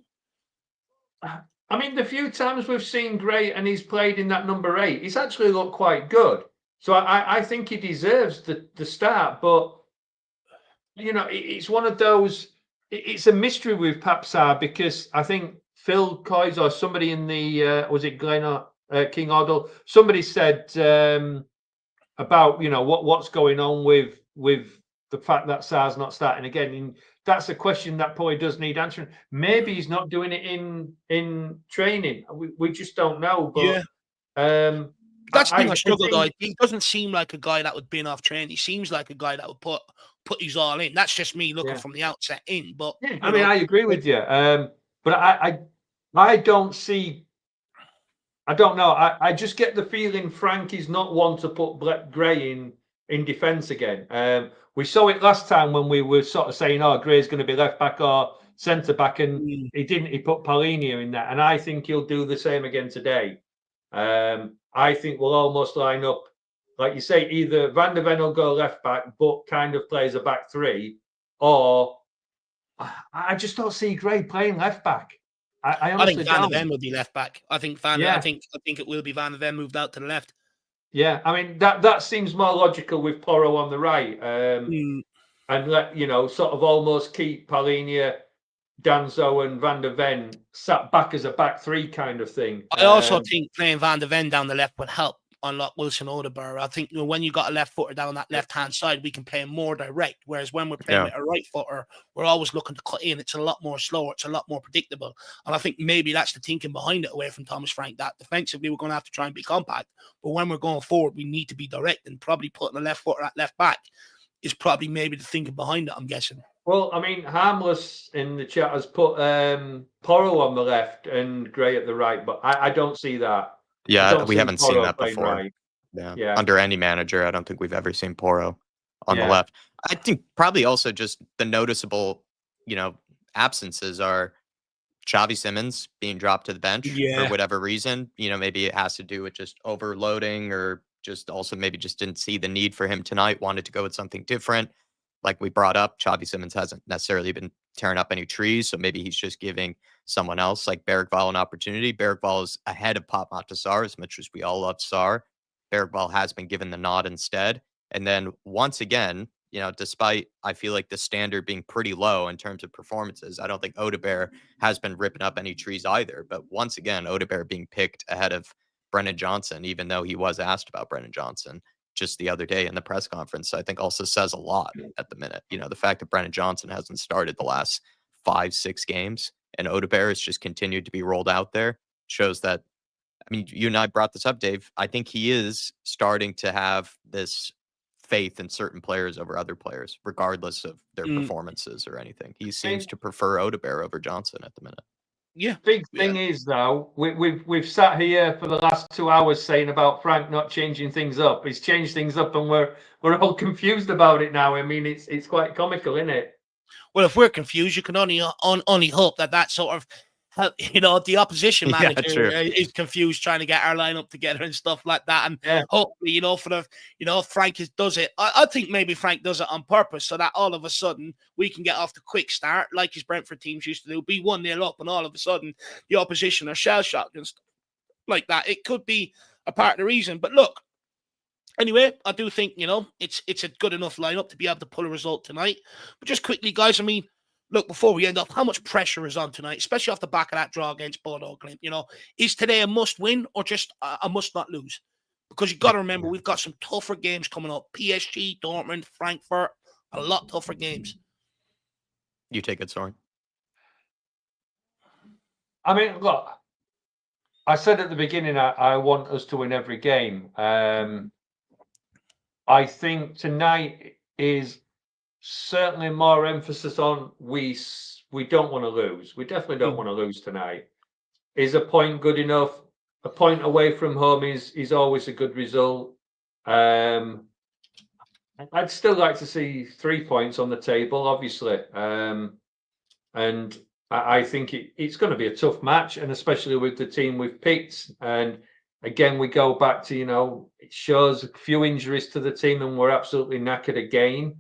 I mean, the few times we've seen Gray and he's played in that number 8, he's actually looked quite good. So I think he deserves the start. But, it's one of those, it's a mystery with Papsar, because I think Phil Coyes or somebody in the, was it Glenn or King Oddle? Somebody said about, what's going on with the fact that Sarr's not starting again. And that's a question that probably does need answering. Maybe he's not doing it in training. We just don't know. But that's the thing I struggle think, though. He doesn't seem like a guy that would bin off training. He seems like a guy that would put his all in. That's just me looking from the outset in. But yeah, I mean, I agree with you. But I don't see. I don't know. I just get the feeling Frank is not one to put Gray in defence again. We saw it last time when we were sort of saying, "Oh, Gray's going to be left back or centre back," and he didn't. He put Paulinho in that, and I think he'll do the same again today. I think we'll almost line up, like you say, either Van der Ven will go left back, but kind of plays a back three, or I just don't see Gray playing left back. I honestly think Van der don't. Ven will be left back. I think I think it will be Van der Ven moved out to the left. Yeah, I mean that seems more logical with Porro on the right, and sort of almost keep Paulinho, Danzo, and Van der Ven sat back as a back three kind of thing. I also think playing Van der Ven down the left would help unlock Wilson Odegaard. I think when you got a left footer down that left hand side, we can play him more direct. Whereas when we're playing with a right footer, we're always looking to cut in. It's a lot more slower. It's a lot more predictable. And I think maybe that's the thinking behind it away from Thomas Frank. That defensively we're going to have to try and be compact, but when we're going forward, we need to be direct. And probably putting a left footer at left back is probably maybe the thinking behind it. I'm guessing. Well, I mean, Harmless in the chat has put Porro on the left and Gray at the right, but I don't see that. Yeah, we haven't seen that before. Right. Yeah. Under any manager, I don't think we've ever seen Porro on the left. I think probably also just the noticeable, absences are Xavi Simons being dropped to the bench for whatever reason. Maybe it has to do with just overloading, or just also maybe just didn't see the need for him tonight, wanted to go with something different. Like we brought up, Xavi Simons hasn't necessarily been tearing up any trees, so maybe he's just giving someone else like Bergvall an opportunity. Bergvall is ahead of Pop Sarr, as much as we all love Sarr. Bergvall has been given the nod instead. And then once again, despite I feel like the standard being pretty low in terms of performances, I don't think Odegaard has been ripping up any trees either. But once again, Odegaard being picked ahead of Brennan Johnson, even though he was asked about Brennan Johnson just the other day in the press conference, I think also says a lot at the minute. The fact that Brennan Johnson hasn't started the last 5-6 games and Odegaard has just continued to be rolled out there shows that, I mean, you and I brought this up, Dave. I think he is starting to have this faith in certain players over other players, regardless of their performances or anything. He seems to prefer Odegaard over Johnson at the minute. Yeah. Big thing is, though, we've sat here for the last 2 hours saying about Frank not changing things up. He's changed things up, and we're all confused about it now. I mean, it's quite comical, isn't it? Well, if we're confused, you can only hope that sort of, the opposition manager is confused trying to get our lineup together and stuff like that. And hopefully, Frank does it. I think maybe Frank does it on purpose so that all of a sudden we can get off the quick start like his Brentford teams used to do, be 1-0 up, and all of a sudden the opposition are shell-shocked and stuff like that. It could be a part of the reason. But look, anyway, I do think, it's a good enough lineup to be able to pull a result tonight. But just quickly, guys, I mean, look, before we end up, how much pressure is on tonight, especially off the back of that draw against Bordeaux Glimt? Is today a must win or just a must not lose? Because you've got to remember, we've got some tougher games coming up. PSG, Dortmund, Frankfurt, a lot tougher games. You take it, Soren. I mean, look, I said at the beginning, I want us to win every game. I think tonight is certainly more emphasis on we don't want to lose. We definitely don't want to lose tonight. Is a point good enough? A point away from home is always a good result. I'd still like to see 3 points on the table, obviously. And I think it's going to be a tough match, and especially with the team we've picked. And again, we go back to, it shows a few injuries to the team and we're absolutely knackered again.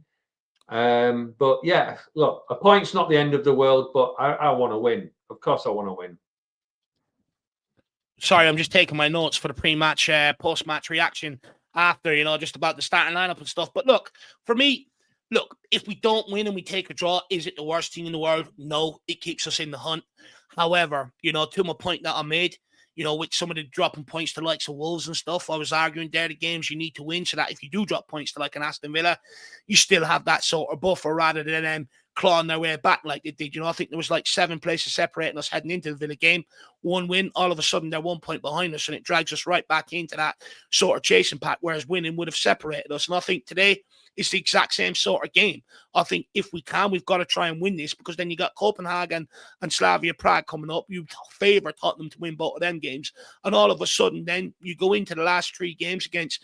But yeah, look, a point's not the end of the world, but I want to win. Of course I want to win. Sorry, I'm just taking my notes for the pre-match, post-match reaction after, just about the starting lineup and stuff. But look, for me, if we don't win and we take a draw, is it the worst thing in the world? No, it keeps us in the hunt. However, to my point that I made, with some of the dropping points to likes of Wolves and stuff, I was arguing there the games you need to win so that if you do drop points to like an Aston Villa, you still have that sort of buffer rather than clawing their way back like they did. I think there was like 7 places separating us heading into the Villa game. 1 win, all of a sudden they're 1 point behind us, and it drags us right back into that sort of chasing pack, whereas winning would have separated us. And I think today it's the exact same sort of game. I think if we can, we've got to try and win this, because then you got Copenhagen and Slavia Prague coming up. You favour Tottenham to win both of them games, and all of a sudden then you go into the last 3 games against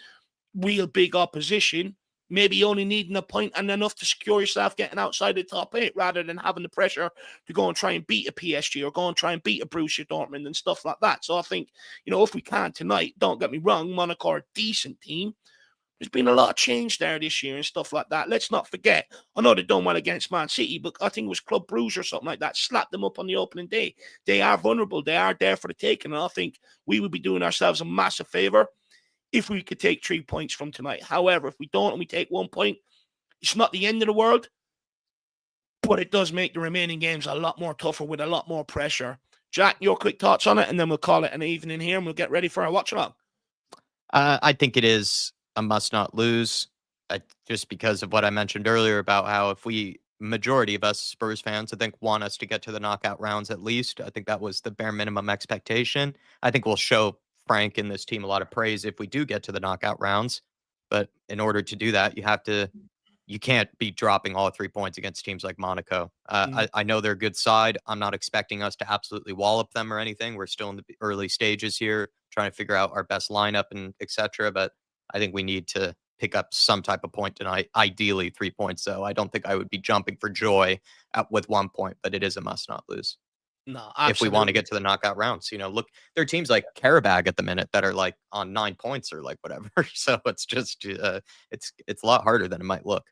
real big opposition, maybe only needing a point and enough to secure yourself getting outside the top 8, rather than having the pressure to go and try and beat a PSG or go and try and beat a Borussia Dortmund and stuff like that. So I think, if we can tonight, don't get me wrong, Monaco are a decent team. There's been a lot of change there this year and stuff like that. Let's not forget, I know they done well against Man City, but I think it was Club Brugge or something like that slapped them up on the opening day. They are vulnerable. They are there for the taking. And I think we would be doing ourselves a massive favour if we could take 3 points from tonight. However, if we don't and we take 1 point, it's not the end of the world, but it does make the remaining games a lot more tougher with a lot more pressure. Jack, your quick thoughts on it, and then we'll call it an evening here and we'll get ready for our watch-along. I think it is a must not lose, just because of what I mentioned earlier about how if majority of us Spurs fans, I think, want us to get to the knockout rounds at least. I think that was the bare minimum expectation. I think we'll show Frank and this team a lot of praise if we do get to the knockout rounds. But in order to do that, you can't be dropping all 3 points against teams like Monaco. I know they're a good side. I'm not expecting us to absolutely wallop them or anything. We're still in the early stages here, trying to figure out our best lineup and etc. But I think we need to pick up some type of point tonight. Ideally 3 points, though. I don't think I would be jumping for joy with 1 point, but it is a must not lose. No, absolutely. If we want to get to the knockout rounds, look, there are teams like Karabag at the minute that are like on 9 points or like whatever. So it's just it's a lot harder than it might look.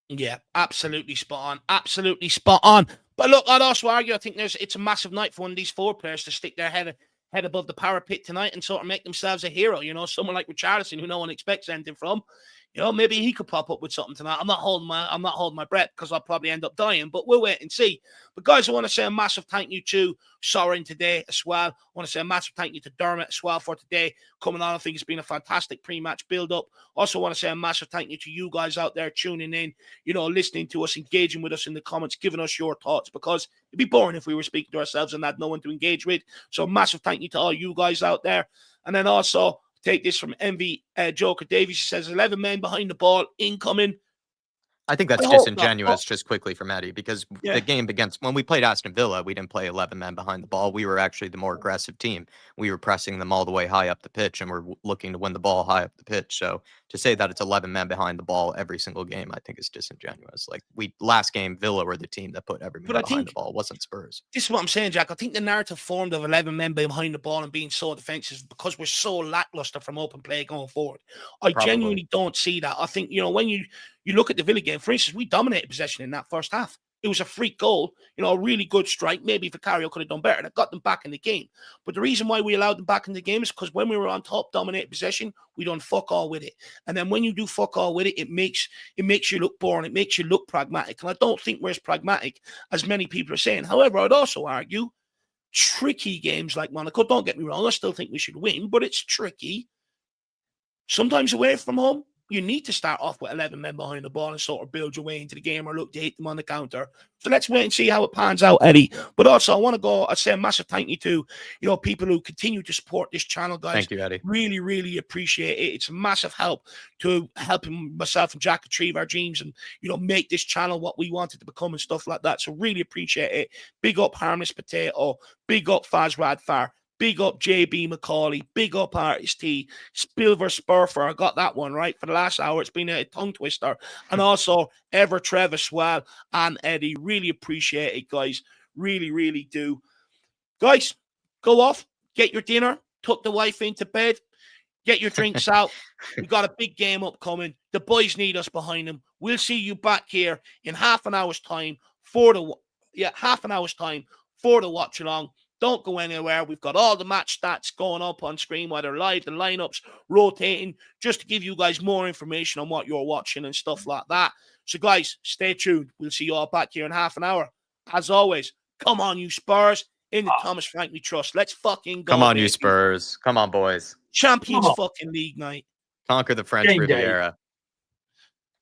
Yeah, absolutely spot on. Absolutely spot on. But look, I'd also argue, I think it's a massive night for one of these 4 players to stick their head above the parapet tonight and sort of make themselves a hero. Someone like Richarlison, who no one expects anything from. Maybe he could pop up with something tonight. I'm not holding my breath, because I'll probably end up dying, but we'll wait and see. But guys, I want to say a massive thank you to Soren today as well. I want to say a massive thank you to Dermot as well for today coming on. I think it's been a fantastic pre-match build-up. Also want to say a massive thank you to you guys out there tuning in, listening to us, engaging with us in the comments, giving us your thoughts, because it'd be boring if we were speaking to ourselves and had no one to engage with. So massive thank you to all you guys out there. And then also, take this from MV Joker Davies. He says 11 men behind the ball, incoming. I think that's disingenuous, just quickly from Eddie, because the game when we played Aston Villa, we didn't play 11 men behind the ball. We were actually the more aggressive team. We were pressing them all the way high up the pitch, and we're looking to win the ball high up the pitch. So to say that it's 11 men behind the ball every single game, I think is disingenuous. Like last game, Villa were the team that put every man behind the ball. It wasn't Spurs. This is what I'm saying, Jack. I think the narrative formed of 11 men behind the ball and being so defensive because we're so lackluster from open play going forward. I genuinely don't see that. I think, when you look at the Villa game, for instance, we dominated possession in that first half. It was a freak goal, a really good strike. Maybe Vicario could have done better. That got them back in the game. But the reason why we allowed them back in the game is because when we were on top, dominated possession, we done fuck all with it. And then when you do fuck all with it, it makes you look boring. It makes you look pragmatic. And I don't think we're as pragmatic as many people are saying. However, I'd also argue tricky games like Monaco, don't get me wrong, I still think we should win, but it's tricky. Sometimes away from home, you need to start off with 11 men behind the ball and sort of build your way into the game or look to hit them on the counter. So let's wait and see how it pans out, Eddie. But also, I want to say a massive thank you to, people who continue to support this channel, guys. Thank you, Eddie. Really, really appreciate it. It's a massive help to helping myself and Jack achieve our dreams and, make this channel what we wanted to become and stuff like that. So really appreciate it. Big up Harmless Potato. Big up Faz Radfar. Big up JB McCauley. Big up Artist T. Spilver Spurfer. I got that one right for the last hour. It's been a tongue twister. And also Ever Trev as well. And Eddie. Really appreciate it, guys. Really, really do. Guys, go off. Get your dinner. Tuck the wife into bed. Get your drinks out. We got a big game upcoming. The boys need us behind them. We'll see you back here in half an hour's time for the watch along. Don't go anywhere. We've got all the match stats going up on screen, whether live, the lineups rotating, just to give you guys more information on what you're watching and stuff like that. So, guys, stay tuned. We'll see you all back here in half an hour. As always, come on, you Spurs, in the Thomas Frank we trust. Let's fucking go. Come on, you Spurs. Come on, boys. Champions fucking League night. Conquer the French Riviera.